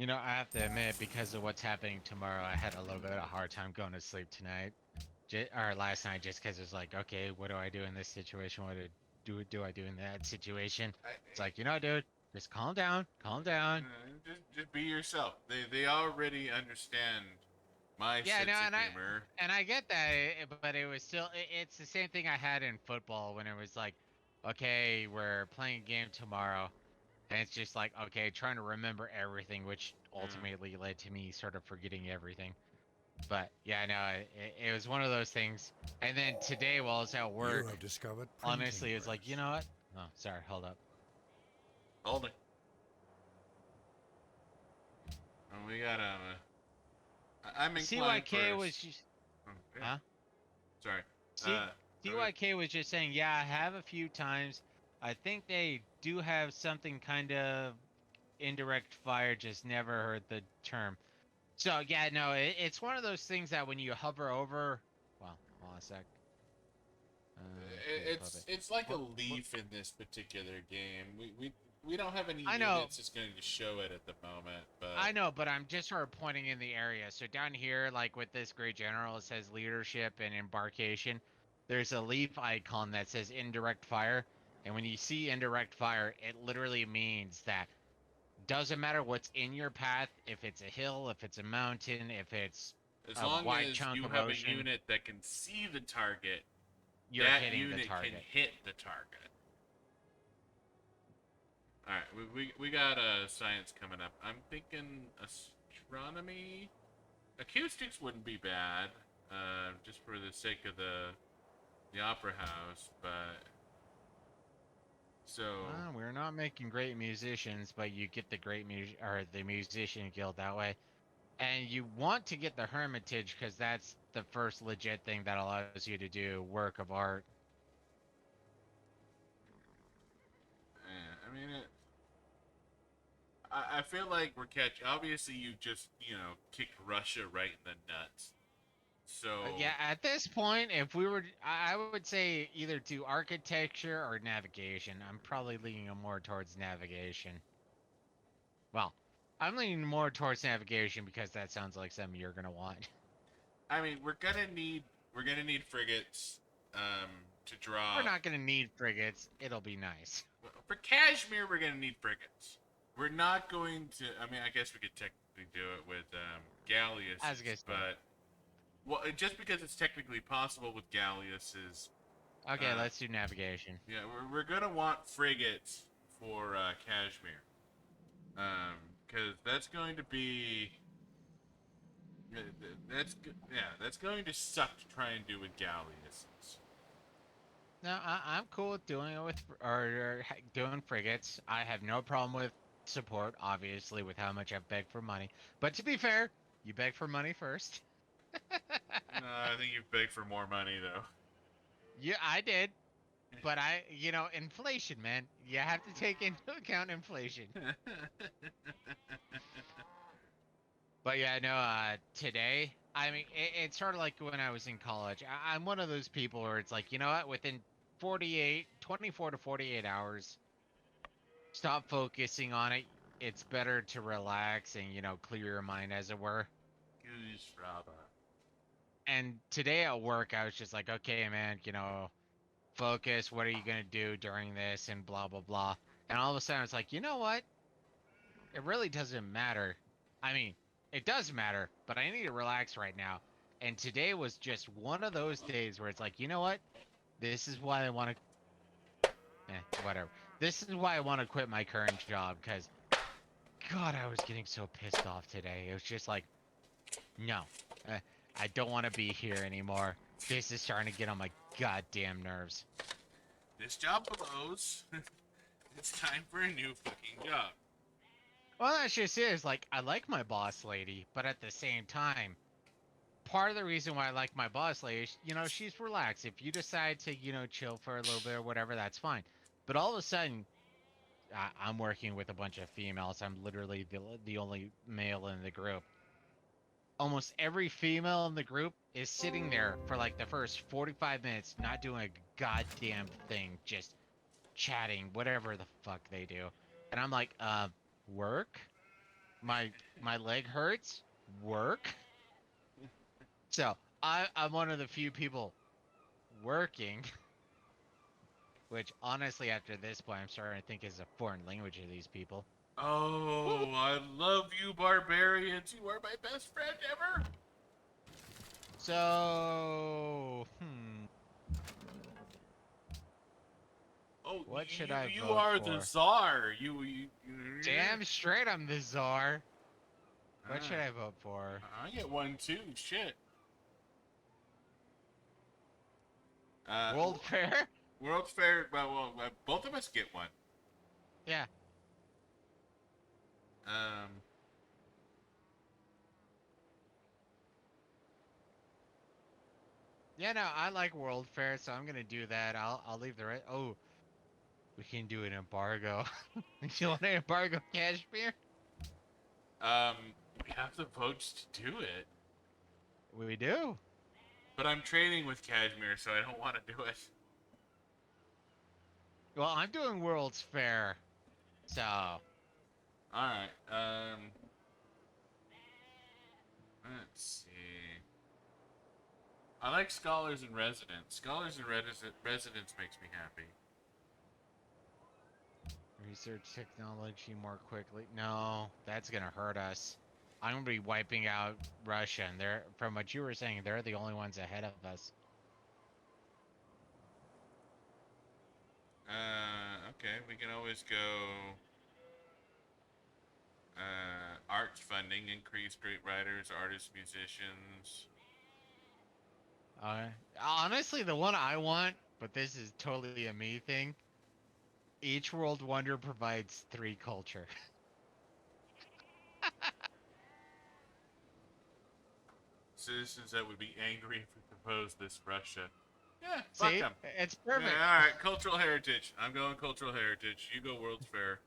I have to admit, because of what's happening tomorrow, I had a little bit of a hard time going to sleep tonight. Or last night, just because it's like, okay, what do I do in this situation? What do I do in that situation? It's like, dude, just calm down, calm down. Just be yourself. They already understand my sense of humor. And I get that, but it was still, it's the same thing I had in football when it was like, okay, we're playing a game tomorrow. And it's just like, okay, trying to remember everything, which ultimately led to me sort of forgetting everything. But yeah, no, it was one of those things. And then today, while I was at work, You have discovered honestly, it's like, press. you know what? Oh, sorry, hold up. Hold it. We got I'm inclined CYK for was just, okay. huh? Sorry. CYK was just saying, yeah, I have a few times. I think they do have something kind of indirect fire, just never heard the term. So yeah, no, it's one of those things that when you hover over, well, hold on a sec. It's like a leaf in this particular game. We don't have any units that's going to show it at the moment, but I know, but I'm just sort of pointing in the area. So down here, like with this great general, it says leadership and embarkation. There's a leaf icon that says indirect fire, and when you see indirect fire, it literally means that doesn't matter what's in your path, if it's a hill, if it's a mountain, if it's as a long wide as chunk you of have ocean, a unit that can see the target, you're that hitting unit the target. can hit the target. All right, we got science coming up. I'm thinking astronomy, acoustics wouldn't be bad, just for the sake of the opera house, but so We're not making great musicians, but you get the the musician guild that way. And you want to get the hermitage because that's the first legit thing that allows you to do work of art. yeah, I mean I feel like we're catching. Obviously, you just kicked Russia right in the nuts. So Yeah, at this point, if we were, I would say either do architecture or navigation. I'm probably leaning more towards navigation. Well, I'm leaning more towards navigation because that sounds like something you're gonna want. I mean, we're gonna need frigates to draw. We're not gonna need frigates. It'll be nice. For Kashmir, we're gonna need frigates. We're not going to. I mean, I guess we could technically technically do it with galleasses, I was gonna say. but well, just because it's technically possible with galleasses. Okay, let's do navigation. Yeah, we're gonna want frigates for Kashmir, because that's going to be that's going to suck to try and do with galleasses. No, I'm cool with doing it with doing frigates. I have no problem with support, obviously, with how much I've begged for money. But to be fair, you beg for money first. No, I think you've begged for more money though. Yeah, I did. But inflation, man. You have to take into account inflation. But yeah, no, today, I mean, it's sort of like when I was in college. I'm one of those people where it's like, you know what, within 24 to 48 hours, stop focusing on it. It's better to relax and, clear your mind, as it were. Goose Rabba. And today at work, I was just like, okay, man, focus. What are you going to do during this? And blah, blah, blah. And all of a sudden, it's like, you know what? It really doesn't matter. I mean, it does matter, but I need to relax right now. And today was just one of those days where it's like, you know what? This is why I want to. Whatever. This is why I want to quit my current job, because, God, I was getting so pissed off today. It was just like, no, I don't want to be here anymore. This is starting to get on my goddamn nerves. This job blows. It's time for a new fucking job. Well, that's just it. It's like, I like my boss lady, but at the same time, part of the reason why I like my boss lady is, she's relaxed. If you decide to, chill for a little bit or whatever, that's fine. But all of a sudden, I'm working with a bunch of females. I'm literally the only male in the group. Almost every female in the group is sitting there for like the first 45 minutes, not doing a goddamn thing, just chatting, whatever the fuck they do. And I'm like, work? My leg hurts? Work? So, I'm one of the few people working, which honestly, after this point, I'm starting to think is a foreign language to these people. Oh, I love you, barbarians. You are my best friend ever. So, Oh, what should I you vote are for? the czar. You Damn straight, I'm the czar. What should Ah, I vote for? I get one too. Shit. World Fair? World's Fair. Well, both of us get one. Yeah. Yeah, no, I like World Fair, so I'm gonna do that. I'll leave the rest. Oh, we can do an embargo. You want an embargo Kashmir? We have the votes to do it. We do. But I'm trading with Kashmir, so I don't want to do it. Well, I'm doing World's Fair, so. Alright, let's see. I like Scholars and Residents. Scholars and Residents makes me happy. Research technology more quickly. No, that's gonna hurt us. I'm gonna be wiping out Russia, and from what you were saying, they're the only ones ahead of us. Okay, we can always go. Arts funding, increase great writers, artists, musicians. Honestly, the one I want, but this is totally a me thing. Each world wonder provides 3 culture. Citizens that would be angry if we proposed this Russia. Yeah, See, fuck them. it's perfect. Yeah, alright, cultural heritage. I'm going cultural heritage. You go World's Fair.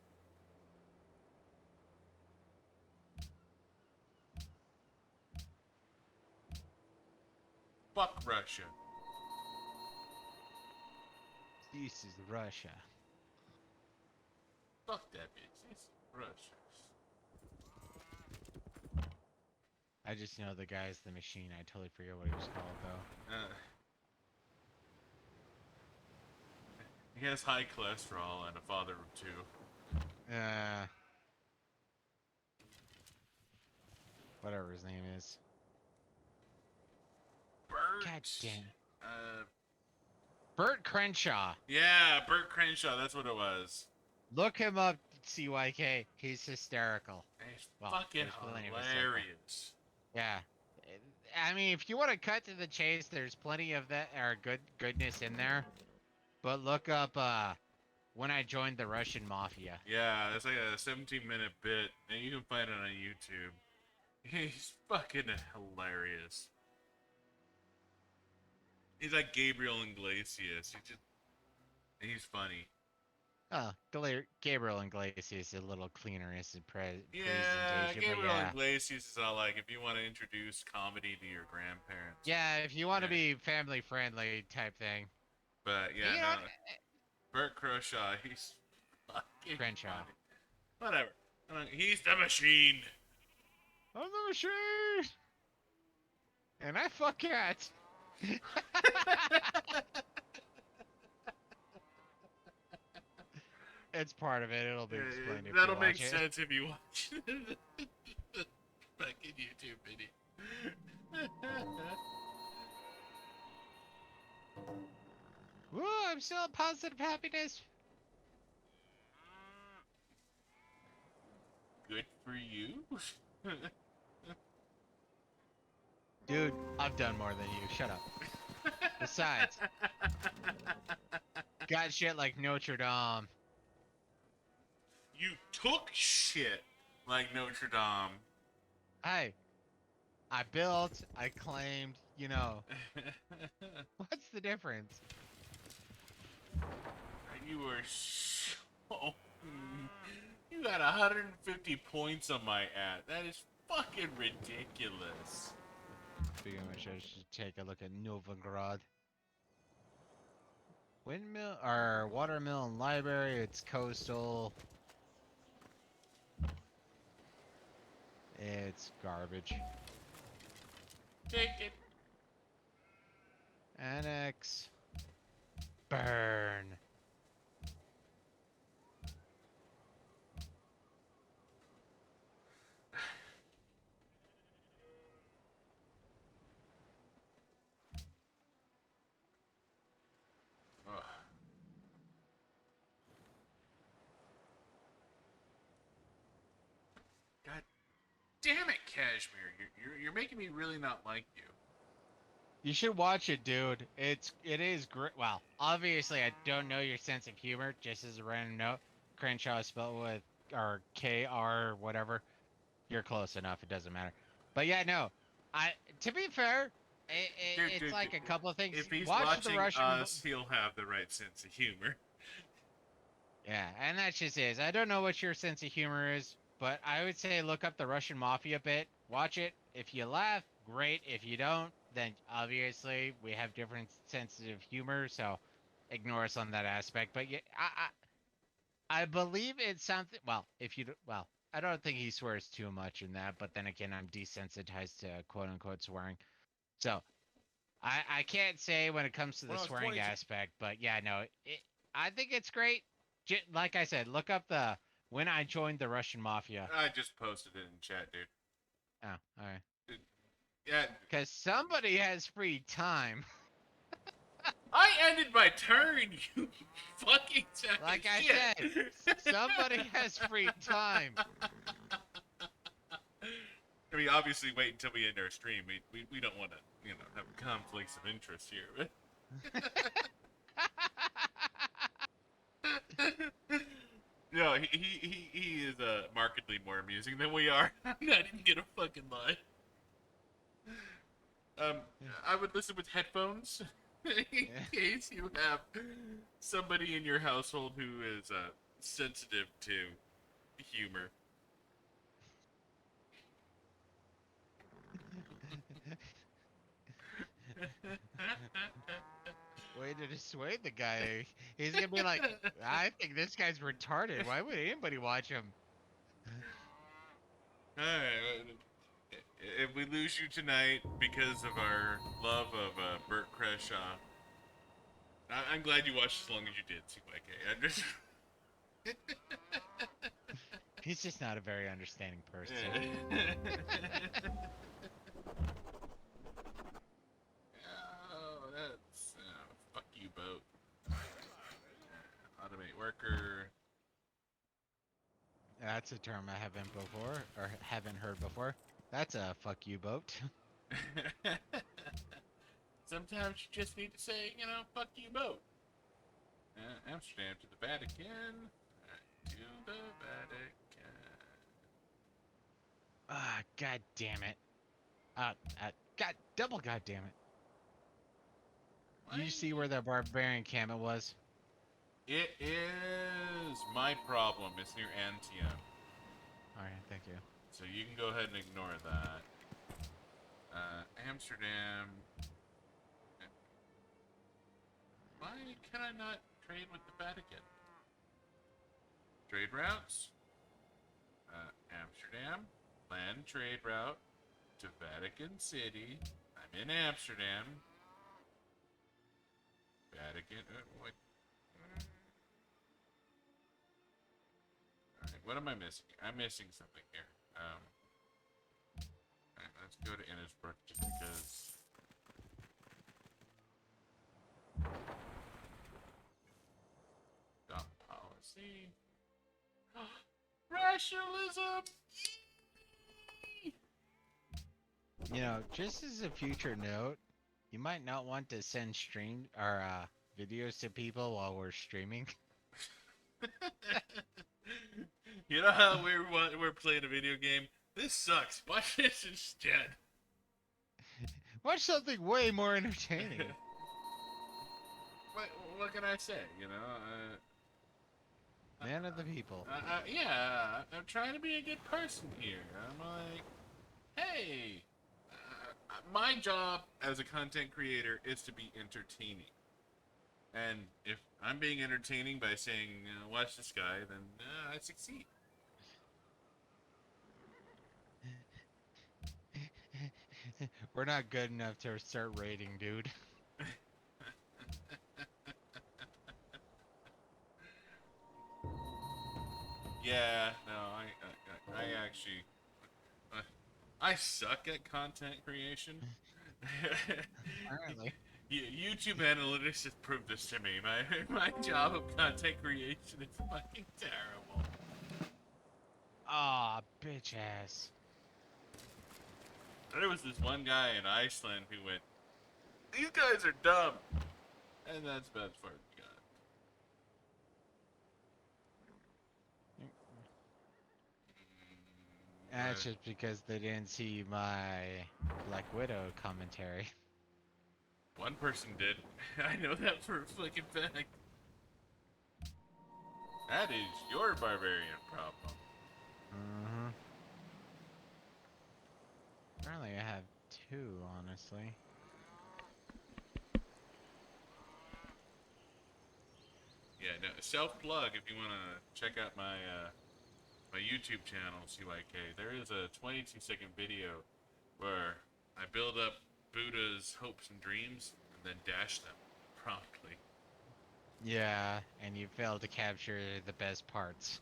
Fuck Russia. This is Russia. Fuck that bitch. It's Russia. I just know the guy's the machine. I totally forget what he was called, though. He has high cholesterol and a father of 2. Whatever his name is. Bert. God damn. Uh, Bert Crenshaw. yeah, Bert Crenshaw. That's what it was. Look him up, CYK. He's hysterical. He's Well, fucking there's plenty of hysterical. hilarious. Yeah. I mean, if you want to cut to the chase, there's plenty of that or goodness in there. But look up when I joined the Russian mafia. Yeah, it's like a 17-minute bit, and you can find it on YouTube. He's fucking hilarious. He's like Gabriel Iglesias. He's funny. Oh, Gabriel Iglesias is a little cleaner in his Yeah, presentation. Gabriel But yeah. Iglesias is all like, if you want to introduce comedy to your grandparents. Yeah, if you want to Yeah. be family friendly type thing. But yeah, You no. know, Bert Crenshaw, he's fucking Crenshaw. funny. Whatever. He's the machine. I'm the machine, and I fuck cats. It's part of it. It'll be explained if That'll you make watch it. sense if you watch the fucking YouTube video. Woo! I'm still positive happiness. Good for you. Dude, I've done more than you. Shut up. Besides, got shit like Notre Dame. You took shit like Notre Dame. Hey, I built, I claimed, you know. What's the difference? You were so... You got 150 points on my ad. That is fucking ridiculous. Speaking of which, I should take a look at Novigrad. Windmill, or watermill and library, it's coastal. It's garbage. Take it. Annex. Burn. Ugh. God damn it, Cashmere. You're making me really not like you. You should watch it, dude. It is great. Well, obviously, I don't know your sense of humor. Just as a random note, Crenshaw is spelled with or KR whatever. You're close enough. It doesn't matter. But yeah, no. To be fair, it's like a couple of things. If he's Watch watching the Russian. us, he'll have the right sense of humor. Yeah, and that just is. I don't know what your sense of humor is, but I would say look up the Russian Mafia bit. Watch it. If you laugh, great. If you don't, then obviously we have different senses of humor, so ignore us on that aspect. But yeah, I believe it's something. Well, I don't think he swears too much in that. But then again, I'm desensitized to quote unquote swearing, so I can't say when it comes to the Well, it's swearing 22. aspect. But yeah, no, I think it's great. Like I said, look up the when I joined the Russian Mafia. I just posted it in chat, dude. Oh, all right. Yeah, Because somebody has free time. I ended my turn, you fucking sack of Like I shit. said, somebody has free time. I mean, obviously, wait until we end our stream. We don't want to, have conflicts of interest here. No, he is markedly more amusing than we are. I'm not even gonna fucking lie. I would listen with headphones in case you have somebody in your household who is sensitive to humor. Way to dissuade the guy. He's gonna be like, I think this guy's retarded. Why would anybody watch him? Alright, if we lose you tonight because of our love of Bert Crenshaw, I'm glad you watched as long as you did, CYK. He's just not a very understanding person. Oh, that's fuck you, boat. Automate worker. That's a term I haven't before, or haven't heard before. That's a fuck you boat. Sometimes you just need to say, fuck you, boat. Amsterdam to the Vatican. To the Vatican. Ah, god damn it. Double god damn it. You see where the barbarian camp was? It is my problem. It's near Antium. Alright, thank you. So you can go ahead and ignore that. Amsterdam. Why can I not trade with the Vatican? Trade routes. Amsterdam. Land trade route to Vatican City. I'm in Amsterdam. Vatican. What? Alright, what am I missing? I'm missing something here. Alright, let's go to Innisbrook just because. Stop policy. Rationalism! You know, just as a future note, you might not want to send stream or videos to people while we're streaming. You know how we're playing a video game? This sucks. Watch this instead. Watch something way more entertaining. What can I say? Man of the people. Yeah, I'm trying to be a good person here. I'm like, hey, my job as a content creator is to be entertaining. And if I'm being entertaining by saying, watch this guy, then I succeed. We're not good enough to start rating, dude. Yeah, no, I actually, I suck at content creation. Apparently. YouTube analytics has proved this to me. My job of content creation is fucking terrible. Aw, bitch ass. There was this one guy in Iceland who went, "These guys are dumb," and that's about as far as we got. That's just because they didn't see my Black Widow commentary. One person did. I know that for a fucking fact. That is your barbarian problem. Mm-hmm. Apparently I have two, honestly. Yeah, no, self-plug if you want to check out my my YouTube channel, CYK. There is a 22-second video where I build up Buddha's hopes and dreams and then dash them promptly. Yeah, and you failed to capture the best parts.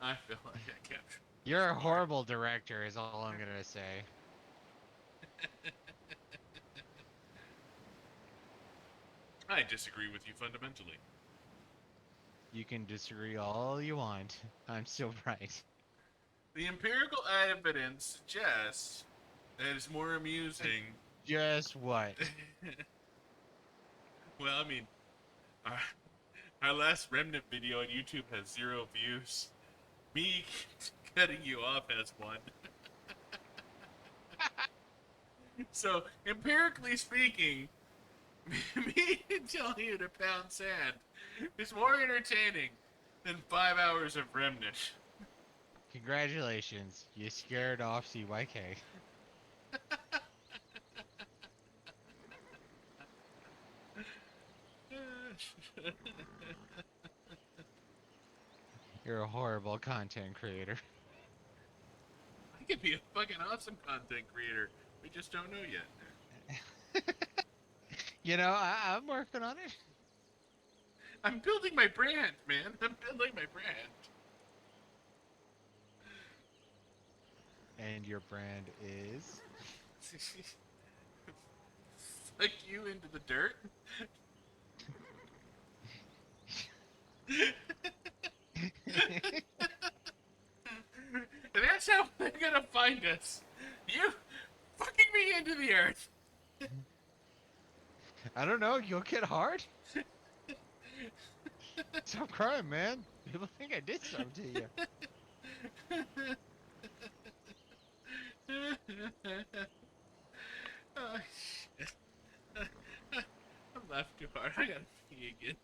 I feel like I captured. You're a horrible director, is all I'm gonna say. I disagree with you fundamentally. You can disagree all you want. I'm still right. The empirical evidence suggests that it's more amusing. Just what? Well, I mean, our last Remnant video on YouTube has 0 views. Me cutting you off has 1. So, empirically speaking, me telling you to pound sand is more entertaining than 5 hours of Remnant. Congratulations, you scared off CYK. You're a horrible content creator. I could be a fucking awesome content creator. We just don't know yet. You know, I'm working on it. I'm building my brand, man. I'm building my brand. And your brand is? Flick you into the dirt? And that's how they're gonna find us. You fucking me into the earth. I don't know, you'll get hard? Stop crying, man. People think I did something to you. Oh, shit. I'm laughing too hard. I gotta pee again.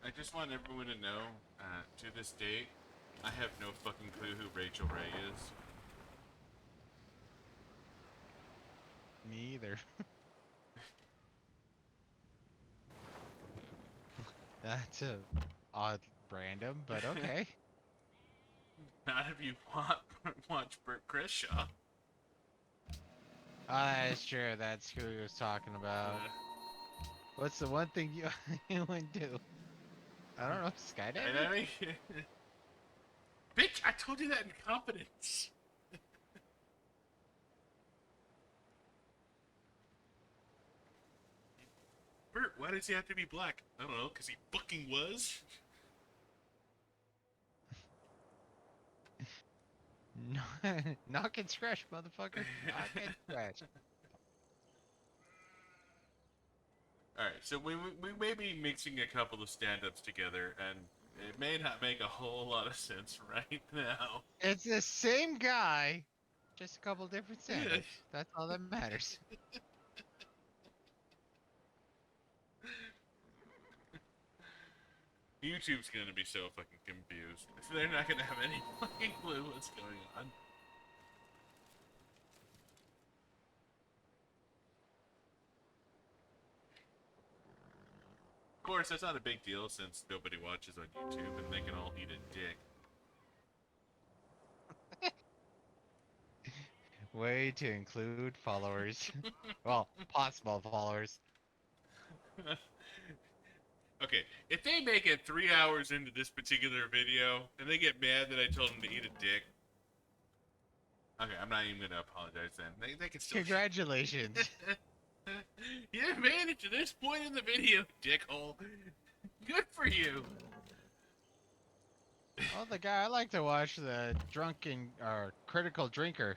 I just want everyone to know, to this date, I have no fucking clue who Rachel Ray is. Me either. That's a odd random, but okay. Not if you watch Burt Crenshaw. That's true, that's who he was talking about. What's the one thing you, you wouldn't do? I don't know, skydiving? And I mean, bitch, I told you that in confidence. Bert, why does he have to be black? I don't know, because he fucking was. No, knock and scratch, motherfucker. Knock and scratch. Alright, so we may be mixing a couple of stand-ups together, and it may not make a whole lot of sense right now. It's the same guy, just a couple different stand-ups. That's all that matters. YouTube's gonna be so fucking confused. They're not gonna have any fucking clue what's going on. Of course, that's not a big deal since nobody watches on YouTube and they can all eat a dick. Way to include followers. Well, possible followers. Okay, if they make it 3 hours into this particular video and they get mad that I told them to eat a dick, okay, I'm not even gonna apologize then. They can still. Congratulations. You made it to this point in the video, dickhole. Good for you. Well, the guy I like to watch, the drunken or critical drinker.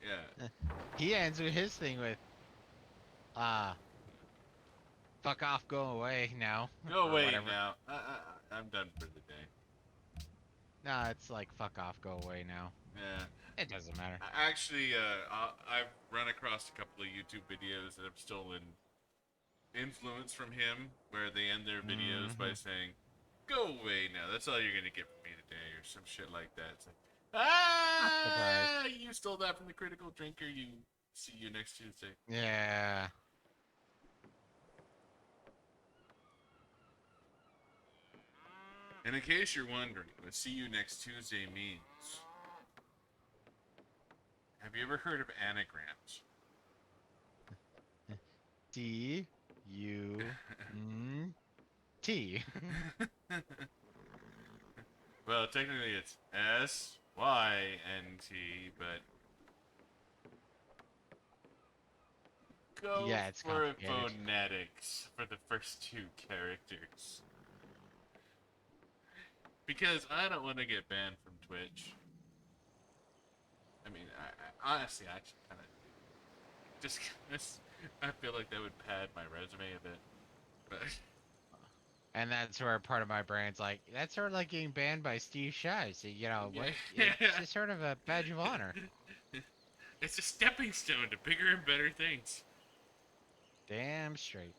Yeah. He ends with his thing with, fuck off, go away now. Go or away whatever. now. I'm done for the day. Nah, it's like fuck off, go away now. Yeah. It doesn't matter. Actually, I've run across a couple of YouTube videos that have stolen influence from him, where they end their videos by saying, "Go away now. That's all you're gonna get from me today," or some shit like that. It's like, you stole that from the critical drinker. See you next Tuesday. Yeah. And in case you're wondering what "see you next Tuesday" means, have you ever heard of anagrams? D-U-N-T. Well, technically it's S-Y-N-T, but go Yeah, it's for complicated. phonetics for the first two characters. Because I don't want to get banned from Twitch. I mean, honestly, I actually kind of just. I feel like that would pad my resume a bit, but And that's where part of my brain's like, that's sort of like getting banned by Steve Shives. So, you know, what? yeah. It's just sort of a badge of honor. It's a stepping stone to bigger and better things. Damn straight.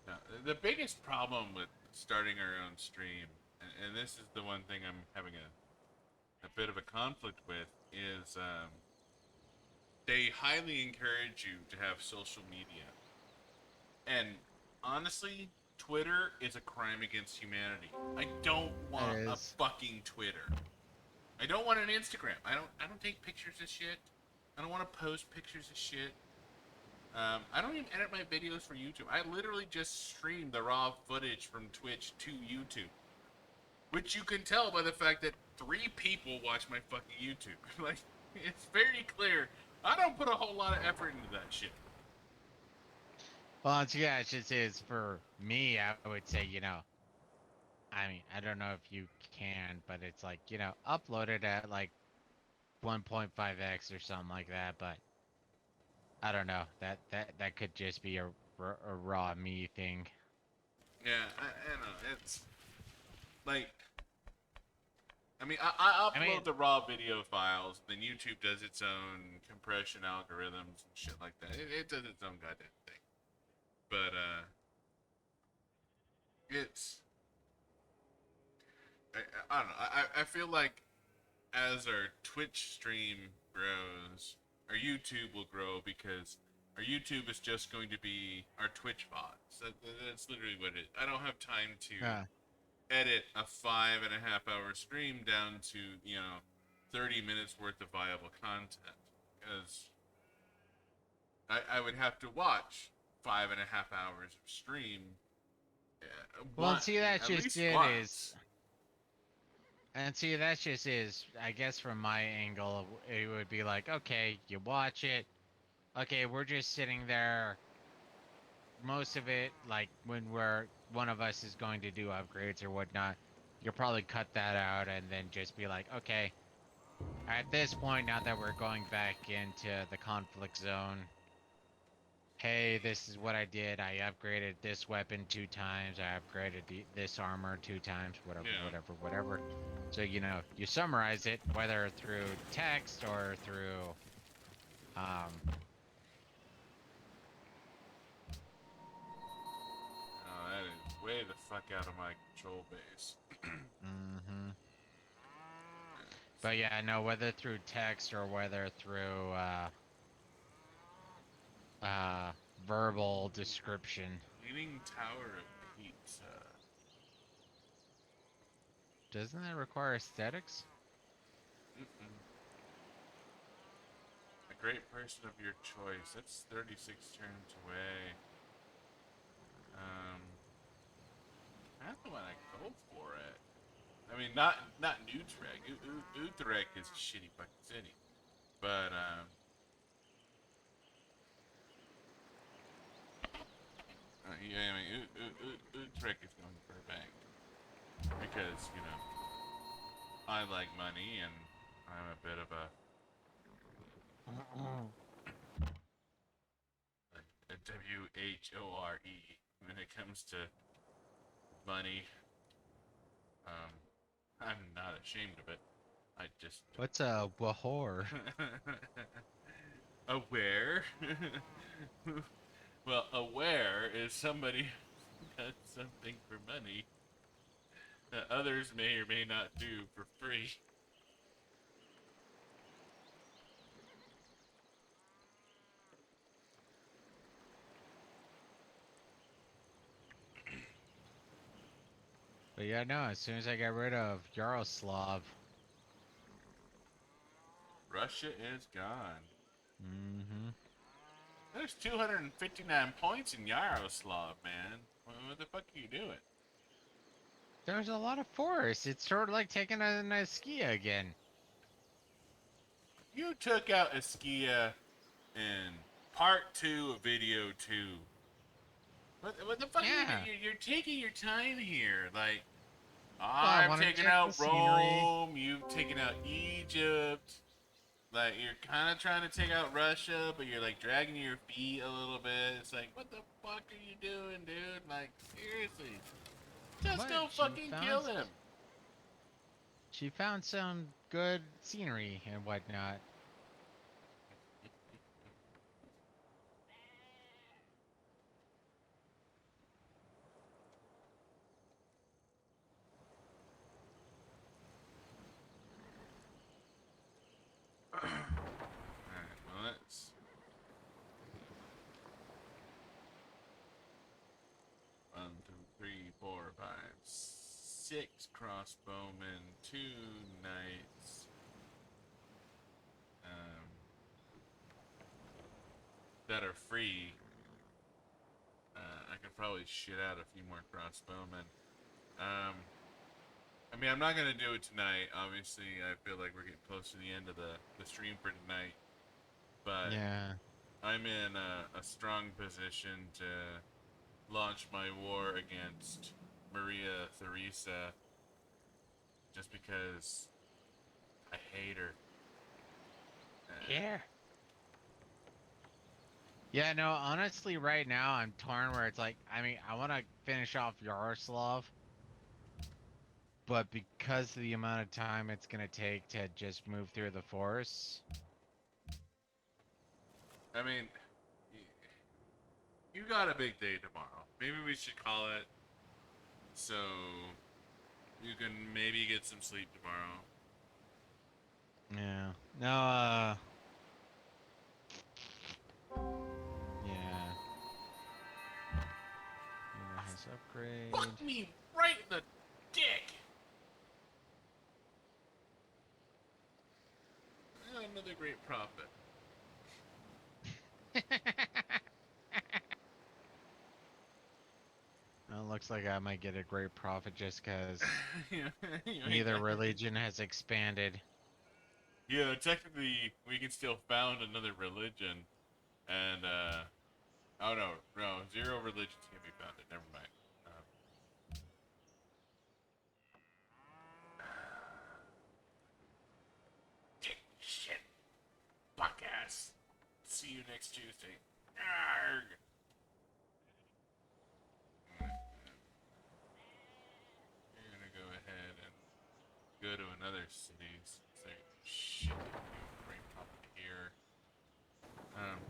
Now, the biggest problem with starting our own stream, and this is the one thing I'm having a bit of a conflict with, is they highly encourage you to have social media. And honestly, Twitter is a crime against humanity. I don't want It a is. fucking Twitter. I don't want an Instagram. I don't take pictures of shit. I don't want to post pictures of shit. I don't even edit my videos for YouTube. I literally just stream the raw footage from Twitch to YouTube. Which you can tell by the fact that 3 people watch my fucking YouTube. Like, it's very clear. I don't put a whole lot of effort into that shit. Well, yeah, it just is for me. I would say, you know, I mean, I don't know if you can, but it's like, you know, upload it at like 1.5x or something like that. But I don't know. That could just be a raw me thing. Yeah, I know. It's like, I mean, I upload the raw video files, then YouTube does its own compression algorithms and shit like that. It does its own goddamn thing. But, it's, I don't know. I feel like as our Twitch stream grows, our YouTube will grow because our YouTube is just going to be our Twitch bots. That's literally what it is. I don't have time to edit a 5.5-hour stream down to, 30 minutes worth of viable content. Because I would have to watch 5.5 hours of stream. Well, see, that at just least it once. is. And see, that just is, I guess from my angle, it would be like, okay, you watch it. Okay, we're just sitting there. Most of it, like when one of us is going to do upgrades or whatnot, you'll probably cut that out and then just be like, okay, at this point, now that we're going back into the conflict zone, hey, this is what I did. I upgraded this weapon 2 times. I upgraded this armor 2 times, whatever. So, you know, you summarize it, whether through text or through, Oh, that is way the fuck out of my control base. But yeah, no, whether through text or whether through, verbal description. Leaning Tower of Pizza. Doesn't that require aesthetics? A great person of your choice. That's 36 turns away. That's the one I go for it. I mean, not Utrecht. Utrecht is a shitty fucking city. But, yeah, I mean, Utrecht is going for a bank. Because, I like money and I'm a bit of a WHORE when it comes to money. I'm not ashamed of it. I just What's a wahore? aware. Well, aware is somebody who does something for money that others may or may not do for free. But yeah, no, as soon as I get rid of Yaroslav. Russia is gone. There's 259 points in Yaroslav, man. What the fuck are you doing? There's a lot of forest. It's sort of like taking an Askia again. You took out Askia in part 2 of video 2. What the fuck? Yeah. You're taking your time here. Like, I I'm wanna taking check the out scenery. Rome. You've taken out Egypt. Like, you're kind of trying to take out Russia, but you're, like, dragging your feet a little bit. It's like, what the fuck are you doing, dude? Like, seriously. Just But go fucking kill him. she found some good scenery and whatnot. Alright, well, that's... 6 crossbowmen, 2 knights, that are free. I could probably shit out a few more crossbowmen. I mean, I'm not gonna do it tonight. Obviously, I feel like we're getting close to the end of the stream for tonight. But Yeah. I'm in a strong position to launch my war against Maria Theresa just because I hate her. Yeah. Yeah, no, honestly, right now I'm torn where it's like, I mean, I want to finish off Yaroslav, but because of the amount of time it's going to take to just move through the forests. I mean, you got a big day tomorrow. Maybe we should call it so you can maybe get some sleep tomorrow. Yeah. No, yeah. It has upgrade. Fuck me right in the dick! Another great prophet. Well, it looks like I might get a great profit just because Yeah, neither religion has expanded. yeah, technically, we can still found another religion, and, oh no, 0 religions can be founded, never mind. Shit, fuck ass. See you next Tuesday. Arrgh. You're gonna go ahead and go to another city. Say, shit, right up here. Um,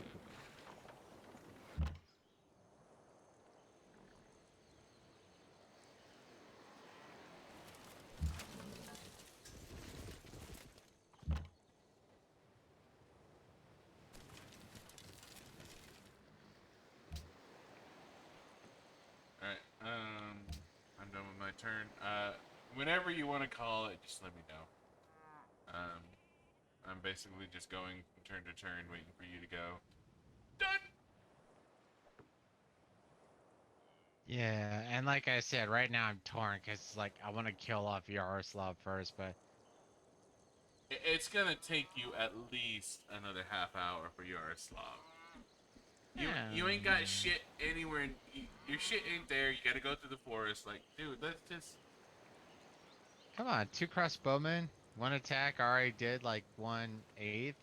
Alright, I'm done with my turn. Whenever you want to call it, just let me know. I'm basically just going from turn to turn, waiting for you to go. Done! Yeah, and like I said, right now I'm torn because like I want to kill off Yaroslav first, but It's gonna take you at least another half hour for Yaroslav. You ain't got shit anywhere. Your shit ain't there. You gotta go through the forest. Like, dude, let's just... Come on, 2 crossbowmen, 1 attack. Already did like 1/8.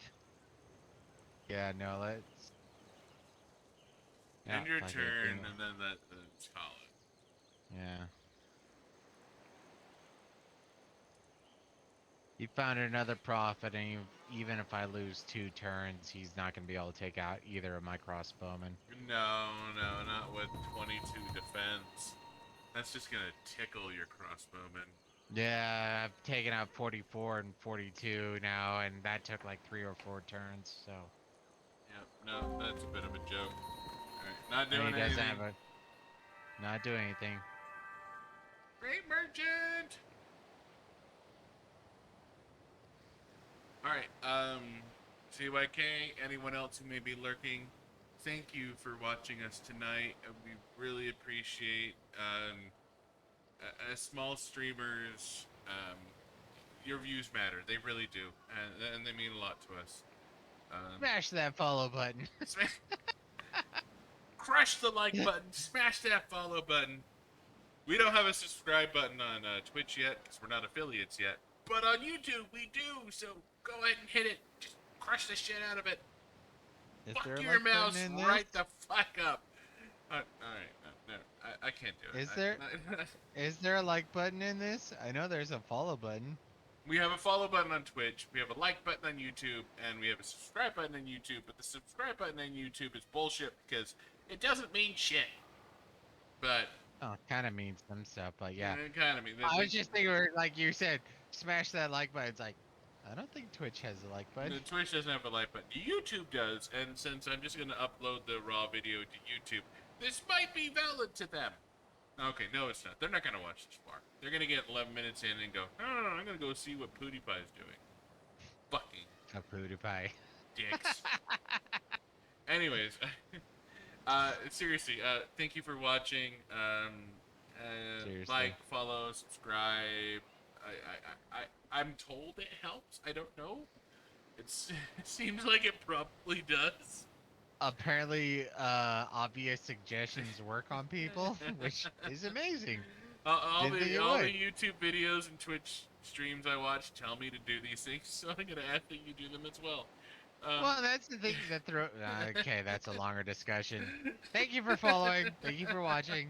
Yeah, no, let's. End your fuck it, turn, and then let's call it. Yeah. You found another profit, and even if I lose 2 turns, he's not gonna be able to take out either of my crossbowmen. No, not with 22 defense. That's just gonna tickle your crossbowman. Yeah, I've taken out 44 and 42 now, and that took like 3 or 4 turns, so. Yep, no, that's a bit of a joke. Alright, not And doing he doesn't anything. have a. Not doing anything. Great merchant! Alright, CYK, anyone else who may be lurking, thank you for watching us tonight. We really appreciate, as small streamers, your views matter. They really do, and they mean a lot to us. Smash that follow button. Crush the like button, smash that follow button. We don't have a subscribe button on Twitch yet because we're not affiliates yet. But on YouTube, we do. So go ahead and hit it. Just crush the shit out of it. Is Fuck there a your like button mouse in this? right the fuck up. All right, no, I can't do it. Is there? Is there a like button in this? I know there's a follow button. We have a follow button on Twitch, we have a like button on YouTube, and we have a subscribe button on YouTube, but the subscribe button on YouTube is bullshit because it doesn't mean shit. But Oh, kind of means some stuff, but yeah. it kind of means. I was just thinking, like you said, smash that like button. It's like, I don't think Twitch has a like button. Twitch doesn't have a like button. YouTube does, and since I'm just gonna upload the raw video to YouTube, this might be valid to them. Okay, no, it's not. They're not gonna watch this far. They're gonna get 11 minutes in and go, no, I'm gonna go see what PewDiePie's doing. Fucking A PewDiePie. dicks. Anyways, seriously, thank you for watching. Seriously. Like, follow, subscribe. I'm told it helps. I don't know. It seems like it probably does. Apparently, obvious suggestions work on people, which is amazing. All Didn't think the it all would. the YouTube videos and Twitch streams I watch tell me to do these things, so I'm gonna ask that you do them as well. Well, that's the thing that throw. Okay, that's a longer discussion. Thank you for following. Thank you for watching.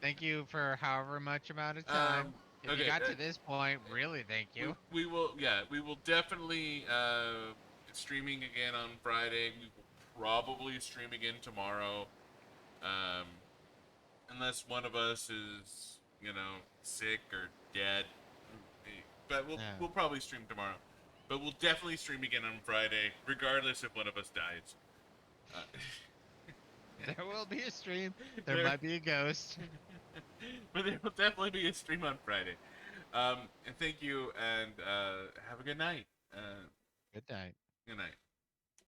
Thank you for however much amount of time. If okay, you got to this point, really thank you. We will definitely streaming again on Friday. We will probably stream again tomorrow, unless one of us is sick or dead. But we'll probably stream tomorrow. But we'll definitely stream again on Friday, regardless if one of us dies. There will be a stream. There might be a ghost. But there will definitely be a stream on Friday. And thank you, and have a good night. Good night. Good night.